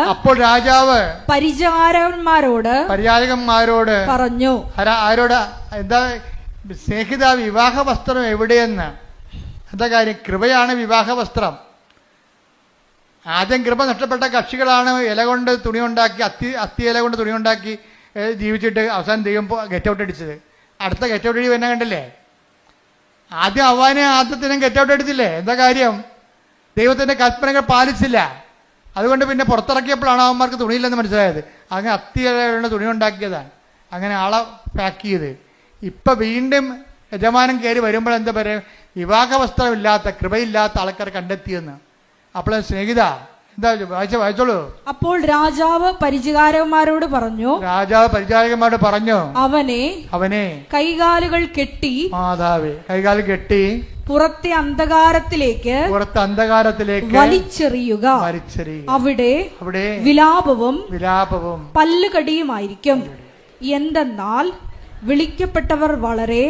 പരിചാരകന്മാരോട് പറഞ്ഞു. ആരോട്? എന്താ? സ്നേഹിത, വിവാഹ വസ്ത്രം എവിടെയെന്ന്. എന്താ കാര്യം? കൃപയാണ് വിവാഹ വസ്ത്രം. ആദ്യം കൃപ നഷ്ടപ്പെട്ട കക്ഷികളാണ് ഇല കൊണ്ട് തുണി ഉണ്ടാക്കി, അത്തി ഇല കൊണ്ട് തുണി ഉണ്ടാക്കി ജീവിച്ചിട്ട് അവസാനം ദൈവം ഗെറ്റ് ഔട്ട് അടിച്ചത്. അടുത്ത ഗെറ്റ് ഔട്ട് അടി തന്നെ കണ്ടില്ലേ? ആദ്യം ആദ്യത്തിനും ഗെറ്റ് ഔട്ട് അടിച്ചില്ലേ? എന്താ കാര്യം? ദൈവത്തിൻ്റെ കൽപ്പനകൾ പാലിച്ചില്ല. അതുകൊണ്ട് പിന്നെ പുറത്തിറക്കിയപ്പോഴാണ് അവന്മാർക്ക് തുണിയില്ലെന്ന് മനസ്സിലായത്. അങ്ങനെ അത്തിയുടെ തുണി ഉണ്ടാക്കിയതാണ്, അങ്ങനെ ആളെ പാക്ക് ചെയ്ത്. ഇപ്പം വീണ്ടും യജമാനൻ കയറി വരുമ്പോൾ എന്താ പറയുക, വിവാഹവസ്ത്രമില്ലാത്ത കൃപയില്ലാത്ത ആൾക്കാരെ കണ്ടെത്തിയെന്ന്. അപ്പോൾ സ്നേഹിത എന്താ വായിച്ചോളൂ. അപ്പോൾ രാജാവ് പരിചാരകന്മാരോട് പറഞ്ഞു, അവനെ കൈകാലുകൾ കെട്ടി, മാതാവേ കൈകാല് കെട്ടി പുറത്തെ അന്ധകാരത്തിലേക്ക് വലിച്ചെറിയുക. അവിടെ വിലാപവും പല്ലുകടിയുമായിരിക്കും. എന്തെന്നാൽ വിളിക്കപ്പെട്ടവർ വളരെ,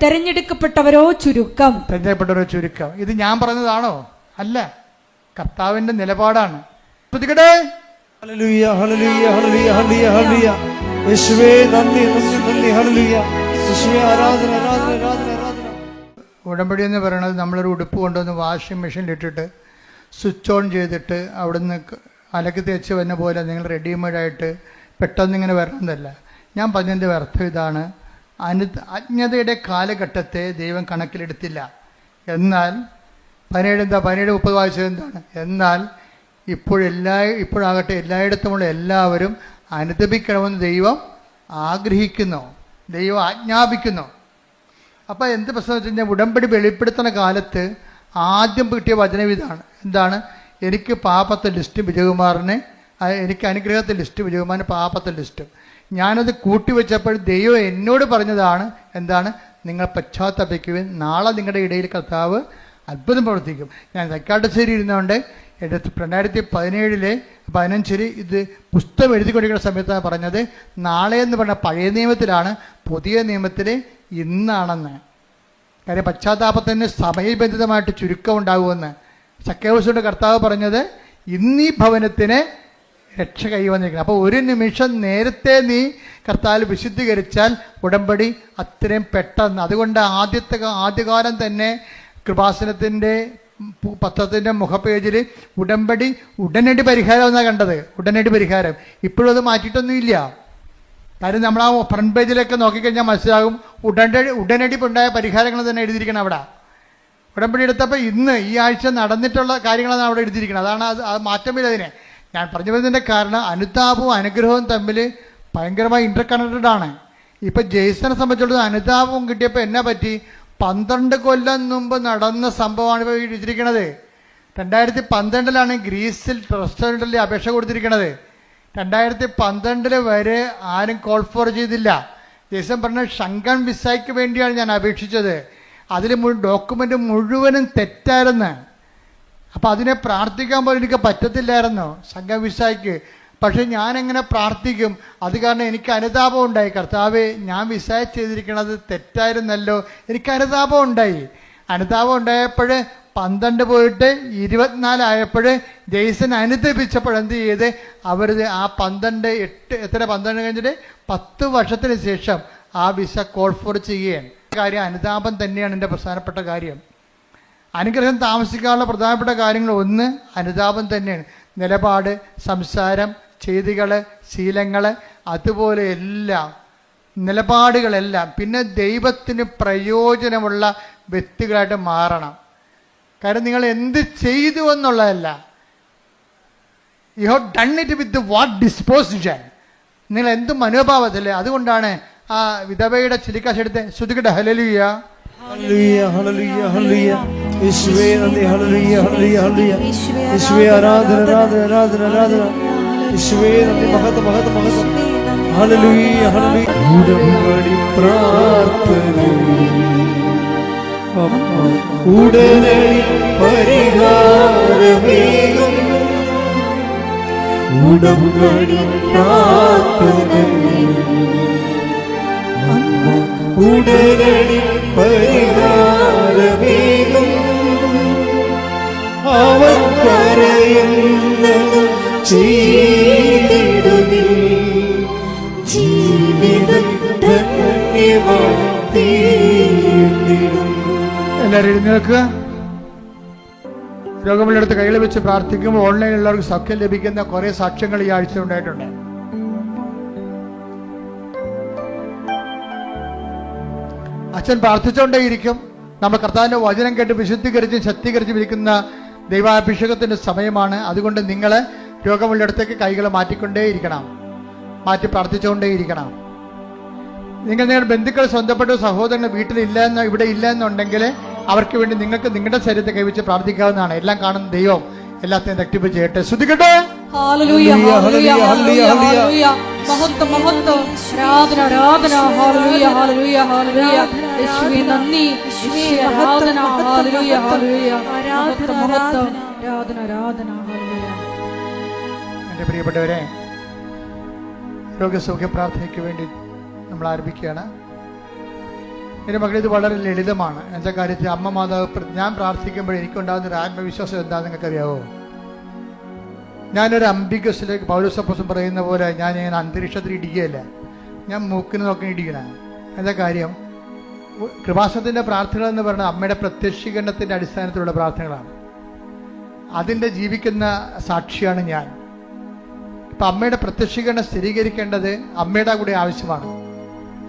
തെരഞ്ഞെടുക്കപ്പെട്ടവരോ ചുരുക്കം. ഇത് ഞാൻ പറഞ്ഞതാണോ? അല്ല, കർത്താവിന്റെ നിലപാടാണ്. ഹല്ലേലൂയ ഹല്ലേലൂയ ഹല്ലേലൂയ ഹല്ലേലൂയ ഹല്ലേലൂയ. യേശുവേ നന്ദി നന്ദി നന്ദി. ഹല്ലേലൂയ യേശുവേ ആരാധന ആരാധന ആരാധന ആരാധന. ഉടമ്പടി എന്ന് പറയുന്നത് നമ്മളൊരു ഉടുപ്പ് കൊണ്ടുവന്ന് വാഷിംഗ് മെഷീനിലിട്ടിട്ട് സ്വിച്ച് ഓൺ ചെയ്തിട്ട് അവിടുന്ന് അലക്കി തേച്ച് വന്ന പോലെ നിങ്ങൾ റെഡിമെയ്ഡായിട്ട് പെട്ടെന്ന് ഇങ്ങനെ വരണമെന്നല്ല. ഞാൻ പറഞ്ഞതിൻ്റെ അർത്ഥം ഇതാണ്, അജ്ഞതയുടെ കാലഘട്ടത്തെ ദൈവം കണക്കിലെടുത്തില്ല. എന്നാൽ 17-30 വായിച്ചത് എന്താണ്? എന്നാൽ ഇപ്പോഴാകട്ടെ എല്ലായിടത്തുമുള്ള എല്ലാവരും അനുദപിക്കണമെന്ന് ദൈവം ആഗ്രഹിക്കുന്നു, ദൈവം ആജ്ഞാപിക്കുന്നു. അപ്പോൾ എന്ത് പ്രശ്നം വെച്ച് കഴിഞ്ഞാൽ, ഉടമ്പടി വെളിപ്പെടുത്തുന്ന കാലത്ത് ആദ്യം കിട്ടിയ വചനം ഇതാണ്. എന്താണ്? എനിക്ക് പാപത്തെ ലിസ്റ്റ് വിജയകുമാറിന്, എനിക്ക് അനുഗ്രഹത്തെ ലിസ്റ്റ് വിജയകുമാറിന് പാപത്തെ ലിസ്റ്റും. ഞാനത് കൂട്ടിവെച്ചപ്പോൾ ദൈവം എന്നോട് പറഞ്ഞതാണ് എന്താണ്? നിങ്ങൾ പശ്ചാത്തപിക്കുവിൻ, നാളെ നിങ്ങളുടെ ഇടയിൽ കർത്താവ് അത്ഭുതം പ്രവർത്തിക്കും. ഞാൻ തൈക്കാട്ടുശ്ശേരി ഇരുന്നുകൊണ്ട് 2017 ഇത് പുസ്തകം എഴുതിക്കൊണ്ടിരിക്കുന്ന സമയത്താണ് പറഞ്ഞത്, നാളെ എന്ന് പറഞ്ഞ പഴയ നിയമത്തിലാണ്, പുതിയ നിയമത്തിൽ ഇന്നാണെന്ന്. കാര്യം പശ്ചാത്താപത്തിന് സമയബന്ധിതമായിട്ട് ചുരുക്കം ഉണ്ടാകുമെന്ന്. സക്കേവൂസിന്റെ കർത്താവ് പറഞ്ഞത് ഇന്നീ ഭവനത്തിന് രക്ഷ കൈവന്നിരിക്കണം. അപ്പോൾ ഒരു നിമിഷം നേരത്തെ നീ കർത്താവിൽ വിശുദ്ധീകരിച്ചാൽ ഉടമ്പടി അത്രയും പെട്ടെന്ന്. അതുകൊണ്ട് ആദ്യകാലം തന്നെ കൃപാസനത്തിൻ്റെ പത്രത്തിൻ്റെ മുഖപേജിൽ ഉടമ്പടി ഉടനടി പരിഹാരം എന്നാണ് കണ്ടത്. ഉടനടി പരിഹാരം. ഇപ്പോഴും അത് മാറ്റിയിട്ടൊന്നുമില്ല. കാര്യം നമ്മൾ ആ ഫ്രണ്ട് പേജിലൊക്കെ നോക്കിക്കഴിഞ്ഞാൽ മനസ്സിലാകും ഉടനടി ഉണ്ടായ പരിഹാരങ്ങൾ തന്നെ എഴുതിയിരിക്കണം അവിടെ. ഉടമ്പടി എടുത്തപ്പോൾ ഇന്ന് ഈ ആഴ്ച നടന്നിട്ടുള്ള കാര്യങ്ങളാണ് അവിടെ എഴുതിയിരിക്കുന്നത്. അതാണ് അത് മാറ്റമില്ല. അതിനെ ഞാൻ പറഞ്ഞു വരുന്നതിൻ്റെ കാരണം അനുതാപവും അനുഗ്രഹവും തമ്മിൽ ഭയങ്കരമായി ഇന്റർ കണക്റ്റഡ് ആണ്. ഇപ്പം ജെയ്സനെ സംബന്ധിച്ചിടത്തോളം അനുതാപവും കിട്ടിയപ്പോൾ എന്നാ പറ്റി? 12 കൊല്ലം മുമ്പ് നടന്ന സംഭവമാണ് ഇപ്പോൾ എഴുതിയിരിക്കുന്നത്. 2012 ഗ്രീസിൽ റെസ്റ്റോറൻറ്റിൽ അപേക്ഷ കൊടുത്തിരിക്കുന്നത്. 2012 വരെ ആരും കോൾ ഫോർ ചെയ്തില്ല. ജെയ്സൺ പറഞ്ഞ ഷങ്കൻ വിസയ്ക്ക് വേണ്ടിയാണ് ഞാൻ അപേക്ഷിച്ചത്. അതിൽ ഡോക്യുമെൻ്റ് മുഴുവനും തെറ്റായിരുന്നു. അപ്പം അതിനെ പ്രാർത്ഥിക്കാൻ പോലും എനിക്ക് പറ്റത്തില്ലായിരുന്നു ഷങ്കൻ വിസയ്ക്ക്. പക്ഷെ ഞാനെങ്ങനെ പ്രാർത്ഥിക്കും? അത് കാരണം എനിക്ക് അനുതാപം ഉണ്ടായി. കർത്താവേ, ഞാൻ വിസ ചെയ്തിരിക്കുന്നത് തെറ്റായിരുന്നല്ലോ. എനിക്ക് അനുതാപം ഉണ്ടായി. അനുതാപം ഉണ്ടായപ്പോൾ 12 പോയിട്ട് 24 ആയപ്പോൾ ജെയ്സൺ അനുദപിച്ചപ്പോൾ എന്ത് ചെയ്ത് അവർ ആ 12 കഴിഞ്ഞിട്ട് 10 വർഷത്തിന് ശേഷം ആ വിസ കോൾ ഫോർ ചെയ്യുകയാണ്. കാര്യം അനുതാപം തന്നെയാണ് എൻ്റെ പ്രധാനപ്പെട്ട കാര്യം. അനുഗ്രഹം താമസിക്കാനുള്ള പ്രധാനപ്പെട്ട കാര്യങ്ങൾ ഒന്ന് അനുതാപം തന്നെയാണ്. നിലപാട്, സംസാരം, ചെയ്തികൾ, ശീലങ്ങൾ, അതുപോലെ എല്ലാം നിലപാടുകളെല്ലാം. പിന്നെ ദൈവത്തിന് പ്രയോജനമുള്ള വ്യക്തികളായിട്ട് മാറണം. കാരണം നിങ്ങൾ എന്ത് ചെയ്തു എന്നുള്ളതല്ല, you have done it with what disposition. നിങ്ങൾ എന്ത് മനോഭാവത്തില്ലേ. അതുകൊണ്ടാണ് ആ വിധവയുടെ ചിലിക്കാശെടുത്ത് ശ്രുതികട്ടെ. ഹല്ലേലൂയ ഹല്ലേലൂയ ഹല്ലേലൂയ ഹല്ലേലൂയ. യേശുവേ നന്ദി. ഹല്ലേലൂയ ഹല്ലേലൂയ ഹല്ലേലൂയ. യേശുവേ ആരാധന ആരാധന ആരാധന ആരാധന. യേശുവേ നന്ദി. മഹത്വം മഹത്വം മഹത്വം. Hallelujah hallelujah. ഉടമ്പടി പ്രാർത്ഥന ഉടനടി പരിഹാരമേകും. ഉടമ്പടി പ്രാർത്ഥന ഉടനടി പരിഹാരമേകും. അവൻ പറയുന്നത് ചെയ്തിടുകിൽ ജീവിതം ധന്യമായിത്തീർന്നിടും. എല്ലാവരും എഴുന്നേൽക്കുക. രോഗമുള്ളടുത്ത് കൈകൾ വെച്ച് പ്രാർത്ഥിക്കുമ്പോൾ ഓൺലൈനിലുള്ളവർക്ക് സൗഖ്യം ലഭിക്കുന്ന കുറേ സാക്ഷ്യങ്ങൾ ഈ ആഴ്ച ഉണ്ടായിട്ടുണ്ട്. അച്ഛൻ പ്രാർത്ഥിച്ചുകൊണ്ടേയിരിക്കും. നമ്മൾ കർത്താവിൻ്റെ വചനം കേട്ട് വിശുദ്ധീകരിച്ചും ശക്തീകരിച്ചും ഇരിക്കുന്ന ദൈവാഭിഷേകത്തിൻ്റെ സമയമാണ്. അതുകൊണ്ട് നിങ്ങൾ രോഗമുള്ളിടത്തേക്ക് കൈകൾ മാറ്റിക്കൊണ്ടേയിരിക്കണം, മാറ്റി പ്രാർത്ഥിച്ചുകൊണ്ടേയിരിക്കണം. നിങ്ങളുടെ ബന്ധുക്കൾ, സ്വന്തപ്പെട്ട സഹോദരങ്ങൾ ഇവിടെ ഇല്ല എന്നുണ്ടെങ്കിൽ അവർക്ക് വേണ്ടി നിങ്ങൾക്ക് നിങ്ങളുടെ ശരീരത്തെ കൈവച്ച് പ്രാർത്ഥിക്കാവുന്നതാണ്. എല്ലാം കാണുന്ന ദൈവം എല്ലാத்தைയും റെക്ടിഫൈ ചെയ്യട്ടെ. ശ്രദ്ധിക്കട്ടെ. ഹല്ലേലൂയ, ഹല്ലേലൂയ, ഹല്ലേലൂയ, ഹല്ലേലൂയ. മഹത്വം, മഹത്വം, ആരാധന, ആരാധന. ഹല്ലേലൂയ, ഹല്ലേലൂയ, ഹല്ലേലൂയ. യേശുവേ നന്ദി, യേശുവേ ആരാധന. ഹല്ലേലൂയ, ഹല്ലേലൂയ. മഹത്വം, മഹത്വം, ആരാധന, ആരാധന. ഹല്ലേലൂയ. എൻ്റെ പ്രിയപ്പെട്ടവരെ, രോഗസൗഖ്യ പ്രാർത്ഥനയ്ക്ക് വേണ്ടി നമ്മൾ ആരംഭിക്കുകയാണ്. എൻ്റെ മകൾ, ഇത് വളരെ ലളിതമാണ്. എൻ്റെ കാര്യത്തിൽ അമ്മ മാതാവ് ഞാൻ പ്രാർത്ഥിക്കുമ്പോൾ എനിക്കുണ്ടാകുന്ന ഒരു ആത്മവിശ്വാസം എന്താണെന്ന് നിങ്ങൾക്കറിയാവോ? ഞാനൊരു അംബികസിലേക്ക് പൗലോസപ്പോസ്തലൻ പറയുന്ന പോലെ ഞാൻ അന്തരീക്ഷത്തിൽ ഇടിക്കുകയല്ല, ഞാൻ മൂക്കിന് നോക്കി ഇടിക്കണം. എന്താ കാര്യം? കൃപാസനത്തിൻ്റെ പ്രാർത്ഥനകൾ എന്ന് പറയുന്നത് അമ്മയുടെ പ്രത്യക്ഷീകരണത്തിൻ്റെ അടിസ്ഥാനത്തിലുള്ള പ്രാർത്ഥനകളാണ്. അതിൻ്റെ ജീവിക്കുന്ന സാക്ഷിയാണ് ഞാൻ. ഇപ്പം അമ്മയുടെ പ്രത്യക്ഷീകരണം സ്ഥിരീകരിക്കേണ്ടത് അമ്മയുടെ കൂടെ ആവശ്യമാണ്.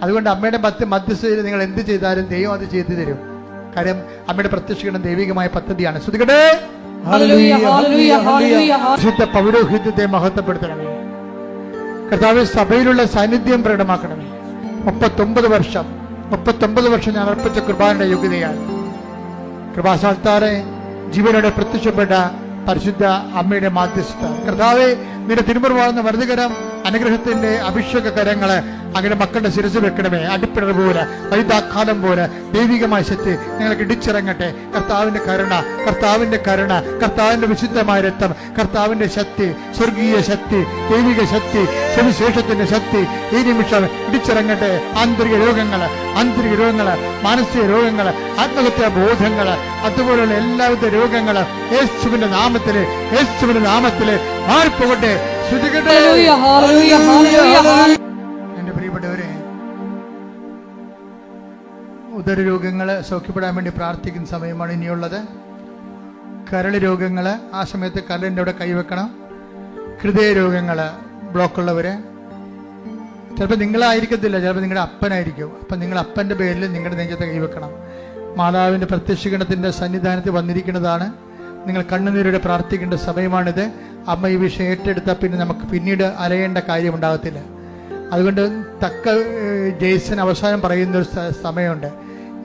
അതുകൊണ്ട് അമ്മയുടെ മധ്യസ്ഥതയിൽ നിങ്ങൾ എന്ത് ചെയ്താലും ദൈവം അത് ചെയ്തു തരും. കാര്യം അമ്മയുടെ പ്രത്യക്ഷീകരണം ദൈവികമായ പദ്ധതിയാണ്. ശ്രദ്ധിക്കട്ടെ. ശുദ്ധ പൗരോഹിത്യത്തെ മഹത്വപ്പെടുത്തണമേ. കർത്താവ് സഭയിലുള്ള സാന്നിധ്യം പ്രകടമാക്കണമേ. 39 വർഷം ഞാൻ അർപ്പിച്ച കൃപാന്റെ യോഗ്യതയാണ്. കൃപാസാൽത്താറെ ജീവനോടെ പ്രത്യക്ഷപ്പെട്ട പരിശുദ്ധ അമ്മയുടെ മാധ്യസ്ഥത. കർത്താവെ, നിന്റെ തിരുമുറിവാകുന്ന വലതുകരം അനുഗ്രഹത്തിന്റെ അഭിഷേക കരങ്ങള് അങ്ങനെ മക്കളുടെ ശിരസ് വെക്കണമേ. അടിപ്പിണർ പോലെ, വൈതാക്കാലം പോലെ ദൈവികമായ ശക്തി ഞങ്ങൾക്ക് ഇടിച്ചിറങ്ങട്ടെ. കർത്താവിന്റെ കരുണ, കർത്താവിന്റെ വിശുദ്ധമായ രക്തം, കർത്താവിന്റെ ശക്തി, സ്വർഗീയ ശക്തി, ദൈവിക ശക്തി, സുവിശേഷത്തിന്റെ ശക്തി ഈ നിമിഷം ഇടിച്ചിറങ്ങട്ടെ. ആന്തരിക രോഗങ്ങള്, മാനസിക രോഗങ്ങള്, ആത്മഹത്യാ ബോധങ്ങള്, അതുപോലുള്ള എല്ലാവിധ രോഗങ്ങള് യേശുവിന്റെ നാമത്തില് മാറിപ്പോകട്ടെ. എന്റെ പ്രിയപ്പെട്ടവരെ, ഉദര രോഗങ്ങള് സൗഖ്യപ്പെടാൻ വേണ്ടി പ്രാർത്ഥിക്കുന്ന സമയമാണ് ഇനിയുള്ളത്. കരൾ രോഗങ്ങള്, ആ സമയത്ത് കരളിൻ്റെ അവിടെ കൈവെക്കണം. ഹൃദയ രോഗങ്ങള്, ബ്ലോക്കുള്ളവര്, ചിലപ്പോൾ നിങ്ങളായിരിക്കത്തില്ല, ചിലപ്പോൾ നിങ്ങളുടെ അപ്പനായിരിക്കും. അപ്പം നിങ്ങൾ അപ്പൻ്റെ പേരിൽ നിങ്ങളുടെ നെഞ്ചത്തെ കൈവെക്കണം. മാതാവിൻ്റെ പ്രത്യക്ഷീകരണത്തിൻ്റെ സന്നിധാനത്തിൽ വന്നിരിക്കുന്നതാണ്. നിങ്ങൾ കണ്ണുനീരോടെ പ്രാർത്ഥിക്കേണ്ട സമയമാണിത്. അമ്മ ഈ വിഷയം ഏറ്റെടുത്താൽ പിന്നെ നമുക്ക് പിന്നീട് അലയേണ്ട കാര്യമുണ്ടാകത്തില്ല. അതുകൊണ്ട് ജെയ്സൺ അവസാനം പറയുന്നൊരു സമയമുണ്ട്,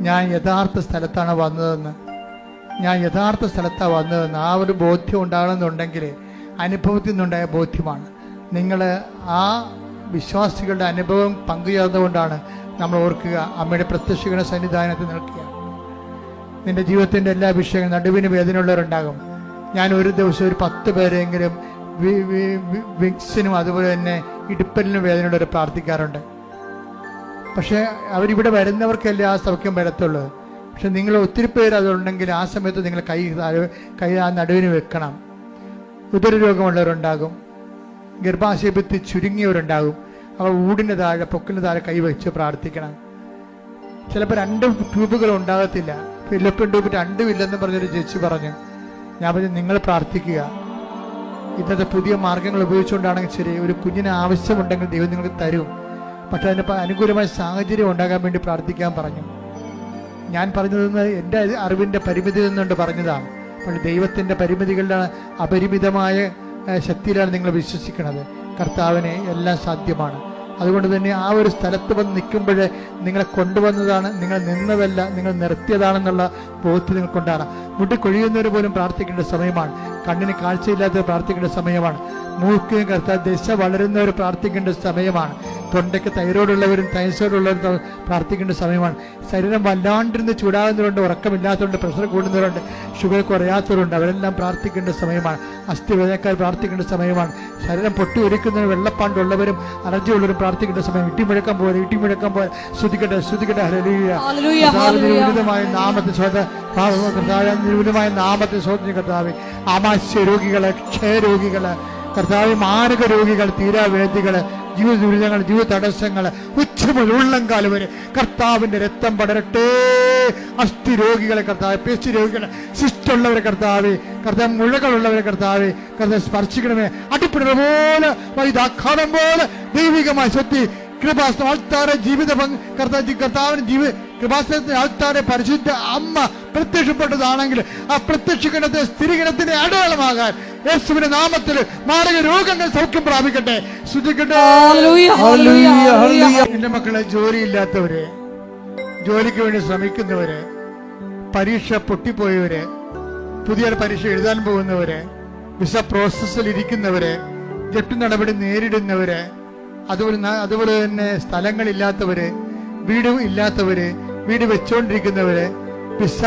ഞാൻ യഥാർത്ഥ സ്ഥലത്താണ് വന്നതെന്ന്. ആ ഒരു ബോധ്യം ഉണ്ടാകണമെന്നുണ്ടെങ്കിൽ അനുഭവത്തിൽ നിന്നുണ്ടായ ബോധ്യമാണ്. നിങ്ങൾ ആ വിശ്വാസികളുടെ അനുഭവം പങ്കുചേർന്നുകൊണ്ടാണ് നമ്മൾ ഓർക്കുക, അമ്മയുടെ പ്രത്യക്ഷീകരണ സന്നിധാനത്തിൽ നിൽക്കുക. നിന്റെ ജീവിതത്തിൻ്റെ എല്ലാ വിഷയങ്ങളും നടുവിന് വേദനയുള്ളവരുണ്ടാകും. ഞാൻ ഒരു ദിവസം ഒരു 10 പേരെങ്കിലും വിക്സിനും അതുപോലെ തന്നെ ഇടുപ്പലിനും വേദനയുള്ളവർ പ്രാർത്ഥിക്കാറുണ്ട്. പക്ഷേ അവരിവിടെ വരുന്നവർക്കല്ലേ ആ സൗഖ്യം വരത്തുള്ളൂ. പക്ഷെ നിങ്ങൾ ഒത്തിരി പേര് അതുണ്ടെങ്കിൽ ആ സമയത്ത് നിങ്ങൾ കൈ ആ നടുവിന് വെക്കണം. ഉദരരോഗമുള്ളവരുണ്ടാകും, ഗർഭാശയത്തിൽ ചുരുങ്ങിയവരുണ്ടാകും. അവർ ഊടിന് താഴെ, പൊക്കിന് താഴെ കൈവച്ച് പ്രാർത്ഥിക്കണം. ചിലപ്പോൾ 2 ട്യൂബുകൾ ഉണ്ടാകത്തില്ല. ഫിലിപ്പിൻ ട്യൂബ് 2 ഇല്ലെന്ന് പറഞ്ഞൊരു ചേച്ചി പറഞ്ഞു. ഞാൻ പറഞ്ഞു, നിങ്ങൾ പ്രാർത്ഥിക്കുക. ഇന്നത്തെ പുതിയ മാർഗങ്ങൾ ഉപയോഗിച്ചുകൊണ്ടാണെങ്കിൽ ശരി, ഒരു കുഞ്ഞിന് ആവശ്യമുണ്ടെങ്കിൽ ദൈവം നിങ്ങൾക്ക് തരും. പക്ഷെ അതിന് അനുകൂലമായ സാഹചര്യം ഉണ്ടാകാൻ വേണ്ടി പ്രാർത്ഥിക്കാൻ പറഞ്ഞു. ഞാൻ പറഞ്ഞതെന്ന് എൻ്റെ അറിവിൻ്റെ പരിമിതി നിന്നുകൊണ്ട് പറഞ്ഞതാണ്. പക്ഷേ ദൈവത്തിൻ്റെ പരിമിതികളുടെ അപരിമിതമായ ശക്തിയിലാണ് നിങ്ങൾ വിശ്വസിക്കുന്നത്. കർത്താവിനെ എല്ലാം സാധ്യമാണ്. അതുകൊണ്ട് തന്നെ ആ ഒരു സ്ഥലത്ത് വന്ന് നിൽക്കുമ്പോൾ നിങ്ങളെ കൊണ്ടുവന്നതാണ്, നിങ്ങൾ നിന്നതല്ല, നിങ്ങൾ നിർത്തിയതാണെന്നുള്ള ബോധ്യം നിങ്ങൾക്കൊണ്ടാണ്. മുട്ടി കൊഴിയുന്നവർ പോലും പ്രാർത്ഥിക്കേണ്ട സമയമാണ്. കണ്ണിന് കാഴ്ചയില്ലാത്തവർ പ്രാർത്ഥിക്കേണ്ട സമയമാണ്. മൂക്കിന് കർത്താവ് ദശ വളരുന്നവർ പ്രാർത്ഥിക്കേണ്ട സമയമാണ്. തൊണ്ടയ്ക്ക് തൈറോയിഡുള്ളവരും തൈസോയിഡുള്ളവരും പ്രാർത്ഥിക്കേണ്ട സമയമാണ്. ശരീരം വല്ലാണ്ടിരുന്ന് ചൂടാകുന്നവരുണ്ട്, ഉറക്കമില്ലാത്തവരുണ്ട്, പ്രഷർ കൂടുന്നവരുണ്ട്, ഷുഗർ കുറയാത്തവരുണ്ട്. അവരെല്ലാം പ്രാർത്ഥിക്കേണ്ട സമയമാണ്. അസ്ഥിവേദനക്കാർ പ്രാർത്ഥിക്കേണ്ട സമയമാണ്. ശരീരം പൊട്ടി ഒരുക്കുന്നവരും വെള്ളപ്പാണ്ടുള്ളവരും അലർജി ഉള്ളവരും പ്രാർത്ഥിക്കേണ്ട സമയം. ഇട്ടിമുഴക്കം പോലെ ശ്രുതിക്കട്ടെ. ഉന്നതമായ നാമത്തെ സ്വന്തം കർത്താവേ, ആമാശയ രോഗികള്, ക്ഷയരോഗികള്, കർത്താവ് മാരക രോഗികൾ, തീരാവേദികള്, ജീവിത ദുരിതങ്ങൾ, ജീവിത തടസ്സങ്ങള്, ഉച്ചമുതൽ ഉള്ളംകാലം വരെ കർത്താവിന്റെ രക്തം പടരട്ടെ. അസ്ഥി രോഗികളെ കർത്താവ്, പേശി രോഗികളെ, ശിഷ്ടമുള്ളവരെ കർത്താവ്, മുഴകളുള്ളവരെ കർത്താവ് സ്പർശിക്കണമേ. അടിപ്പിണർ പോലെ, വൈതാഘാതം പോലെ ദൈവികമായ ശക്തി കൃപാസന ആൾത്താരെ കർത്താവിന് കൃപാസനത്തിന്റെ ആൾത്താരെ പരിശുദ്ധ അമ്മ പ്രത്യക്ഷപ്പെട്ടതാണെങ്കിൽ ആ പ്രത്യക്ഷഗണത്തെ സ്ഥിരീകരണത്തിന്റെ അടയാളമാകാൻ യേശുവിന്റെ നാമത്തിൽ മാരക രോഗങ്ങൾ സൗഖ്യം പ്രാപിക്കട്ടെ. ശ്രദ്ധിക്കട്ടെ. എന്റെ മക്കളെ, ജോലിയില്ലാത്തവര്, ജോലിക്ക് വേണ്ടി ശ്രമിക്കുന്നവര്, പരീക്ഷ പൊട്ടിപ്പോയവര്, പുതിയ പരീക്ഷ എഴുതാൻ പോകുന്നവര്, വിസ പ്രോസസ്സിൽ ഇരിക്കുന്നവര്, ജപ്തി നടപടി നേരിടുന്നവര്, അതുപോലെ തന്നെ സ്ഥലങ്ങളില്ലാത്തവര്, വീട് ഇല്ലാത്തവര്, വീട് വെച്ചുകൊണ്ടിരിക്കുന്നവര്, വിസ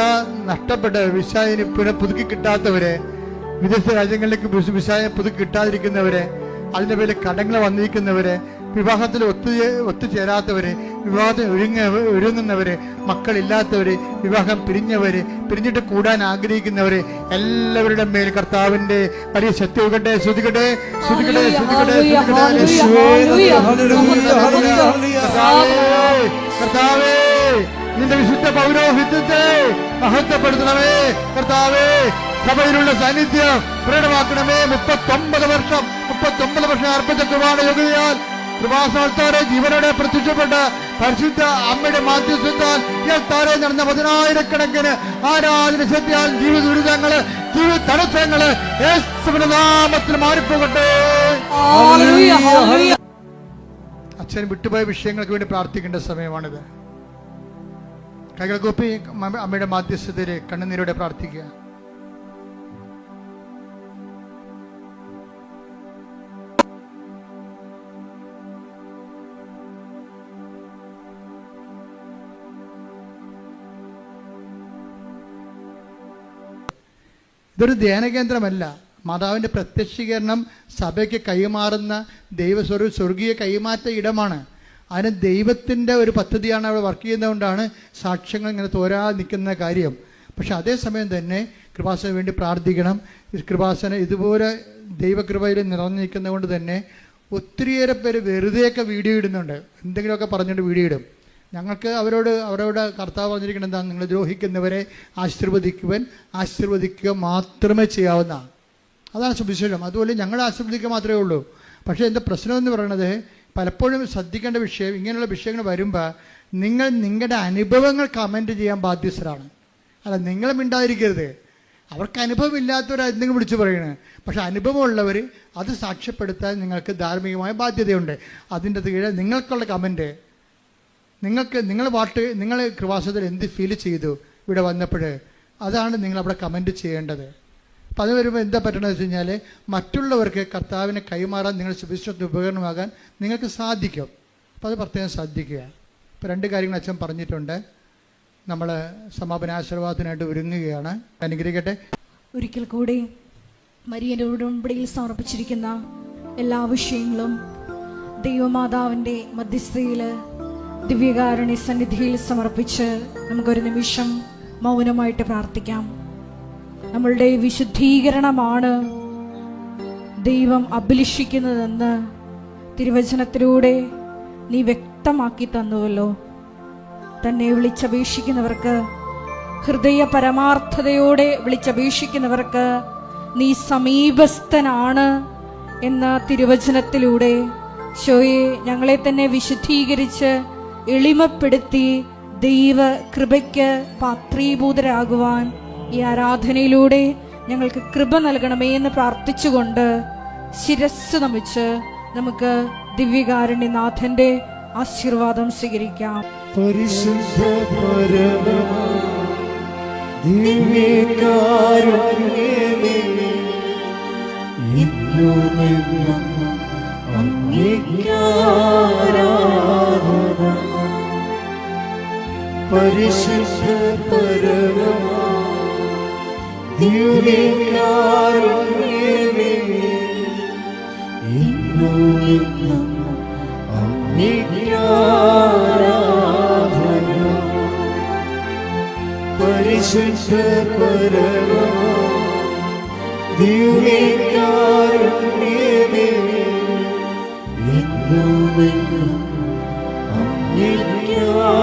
നഷ്ടപ്പെട്ട വിസയിന് പുതുക്കി കിട്ടാത്തവര്, വിദേശ രാജ്യങ്ങളിലേക്ക് വിസ പുതുക്കി കിട്ടാതിരിക്കുന്നവര്, അതിന്റെ പേരിൽ കടങ്ങൾ വന്നിരിക്കുന്നവര്, വിവാഹത്തിൽ ഒത്തുചേരാത്തവര്, വിവാഹത്തിന് ഒരുങ്ങുന്നവര്, മക്കളില്ലാത്തവര്, വിവാഹം പിരിഞ്ഞിട്ട് കൂടാൻ ആഗ്രഹിക്കുന്നവര്, എല്ലാവരുടെ മേൽ കർത്താവിന്റെ വലിയ ശക്തിയാകട്ടെ. ശ്രദ്ധിക്കട്ടെ. കർത്താവേ, നിന്റെ വിശുദ്ധ പൗരോഹിത്യത്തെ മഹത്വപ്പെടുത്തണമേ. കർത്താവേ, സഭയിലുള്ള സാന്നിധ്യം പ്രകടമാക്കണമേ. 39 വർഷം അർപ്പിച്ച കുർബാന യോഗ്യതയാൽ കൃപാസനത്താരെ ജീവനോടെ പ്രത്യക്ഷപ്പെട്ട പരിശുദ്ധ അമ്മയുടെ മാധ്യസ്ഥത്താൽ താരെ നടന്ന 10,000-കണക്കിന് ആരാധന ശക്തിയാൽ ജീവിത ദുരിതങ്ങള്, ജീവിത തടസ്സങ്ങള് യേശുവിന്റെ നാമത്തിൽ മാറിപ്പോകട്ടെ. അച്ഛൻ വിട്ടുപോയ വിഷയങ്ങൾക്ക് വേണ്ടി പ്രാർത്ഥിക്കേണ്ട സമയമാണിത്. കൈകൾ കൂപ്പി അമ്മയുടെ മാധ്യസ്ഥതയിൽ കണ്ണുനീരോടെ പ്രാർത്ഥിക്കുക. ഇതൊരു ധ്യാനകേന്ദ്രമല്ല. മാതാവിന്റെ പ്രത്യക്ഷീകരണം സഭയ്ക്ക് കൈമാറുന്ന സ്വർഗീയ കൈമാറ്റ ഇടമാണ്. അതിന് ദൈവത്തിന്റെ ഒരു പദ്ധതിയാണ് അവിടെ വർക്ക് ചെയ്യുന്നതുകൊണ്ടാണ് സാക്ഷ്യങ്ങൾ ഇങ്ങനെ തോരാ നിൽക്കുന്ന കാര്യം. പക്ഷെ അതേസമയം തന്നെ കൃപാസനത്തിന് വേണ്ടി പ്രാർത്ഥിക്കണം. കൃപാസന ഇതുപോലെ ദൈവകൃപയിൽ നിറഞ്ഞിരിക്കുന്നത് കൊണ്ട് തന്നെ ഒത്തിരിയേറെ പേര് വെറുതെയൊക്കെ വീഡിയോ ഇടുന്നുണ്ട്. എന്തെങ്കിലുമൊക്കെ പറഞ്ഞുകൊണ്ട് വീഡിയോ ഇടും. ഞങ്ങൾക്ക് അവരോട് കർത്താവ് പറഞ്ഞിരിക്കുന്നത് എന്താ? നിങ്ങൾ ദ്രോഹിക്കുന്നവരെ ആശീർവദിക്കുക മാത്രമേ ചെയ്യാവുന്ന. അതാണ് സുവിശേഷം. അതുപോലെ ഞങ്ങൾ ആശീർവദിക്കുക മാത്രമേ ഉള്ളൂ. പക്ഷേ എൻ്റെ പ്രശ്നം എന്ന് പറയുന്നത്, പലപ്പോഴും ശ്രദ്ധിക്കേണ്ട വിഷയം, ഇങ്ങനെയുള്ള വിഷയങ്ങൾ വരുമ്പോൾ നിങ്ങളുടെ അനുഭവങ്ങൾ കമൻറ്റ് ചെയ്യാൻ ബാധ്യസ്ഥരാണ്. അല്ല, നിങ്ങൾ മിണ്ടാതിരിക്കരുത്. അവർക്ക് അനുഭവം ഇല്ലാത്തവർ എന്തെങ്കിലും വിളിച്ചു പറയണേ. പക്ഷെ അനുഭവമുള്ളവർ അത് സാക്ഷ്യപ്പെടുത്താൻ നിങ്ങൾക്ക് ധാർമ്മികമായ ബാധ്യതയുണ്ട്. അതിൻ്റെ കീഴിൽ നിങ്ങൾക്കുള്ള കമൻറ്റ്, നിങ്ങൾ കൃപാസനത്തിൽ എന്ത് ഫീൽ ചെയ്തു ഇവിടെ വന്നപ്പോൾ, അതാണ് നിങ്ങൾ അവിടെ കമൻറ്റ് ചെയ്യേണ്ടത്. അപ്പം അത് വരുമ്പോൾ എന്താ പറ്റണമെന്ന് വെച്ച് കഴിഞ്ഞാൽ, മറ്റുള്ളവർക്ക് കർത്താവിനെ കൈമാറാൻ നിങ്ങൾ സുവിശേഷത്തിന് ഉപകരണമാകാൻ നിങ്ങൾക്ക് സാധിക്കും. അപ്പോൾ അത് പ്രത്യേകം ശ്രദ്ധിക്കുക. ഇപ്പോൾ 2 കാര്യങ്ങൾ അച്ഛൻ പറഞ്ഞിട്ടുണ്ട്. നമ്മൾ സമാപനാശീർവാദത്തിനായിട്ട് ഒരുങ്ങുകയാണ്. അനുഗ്രഹിക്കട്ടെ. ഒരിക്കൽ കൂടി മരിയന്റെ ഉടമ്പടിയിൽ സമർപ്പിച്ചിരിക്കുന്ന എല്ലാ വിഷയങ്ങളും ദൈവമാതാവിൻ്റെ മധ്യസ്ഥയിൽ ദിവ്യകാരുണ്യ സന്നിധിയിൽ സമർപ്പിച്ച് നമുക്കൊരു നിമിഷം മൗനമായിട്ട് പ്രാർത്ഥിക്കാം. നമ്മളുടെ വിശുദ്ധീകരണമാണ് ദൈവം അഭിലഷിക്കുന്നതെന്ന് തിരുവചനത്തിലൂടെ നീ വ്യക്തമാക്കി തന്നുവല്ലോ. തന്നെ വിളിച്ചപേക്ഷിക്കുന്നവർക്ക്, ഹൃദയ പരമാർത്ഥതയോടെ വിളിച്ചപേക്ഷിക്കുന്നവർക്ക് നീ സമീപസ്ഥനാണ് എന്ന തിരുവചനത്തിലൂടെ ശോയെ ഞങ്ങളെ തന്നെ വിശുദ്ധീകരിച്ച് എളിമപ്പെടുത്തി ദൈവ കൃപയ്ക്ക് പാത്രീഭൂതരാകുവാൻ ഈ ആരാധനയിലൂടെ ഞങ്ങൾക്ക് കൃപ നൽകണമേ എന്ന് പ്രാർത്ഥിച്ചുകൊണ്ട് ശിരസ്സ് നമിച്ച് നമുക്ക് ദിവ്യകാരുണ്യനാഥന്റെ ആശീർവാദം സ്വീകരിക്കാം. പരിശുദ്ധ പരമമാ ദിവ്യകാരുണ്യമേ, ഇന്നുമെന്നും അങ്ങേയ്ക്കാരാധന. പരിശുദ്ധ പരമമാ ദിവ്യകാരുണ്യമേ, ഇന്നുമെന്നും അങ്ങേയ്ക്കാരാധന. പരിശുദ്ധ പരമമാ ദിവ്യകാരുണ്യമേ, ഇന്നുമെന്നും അങ്ങേയ്ക്കാരാധന.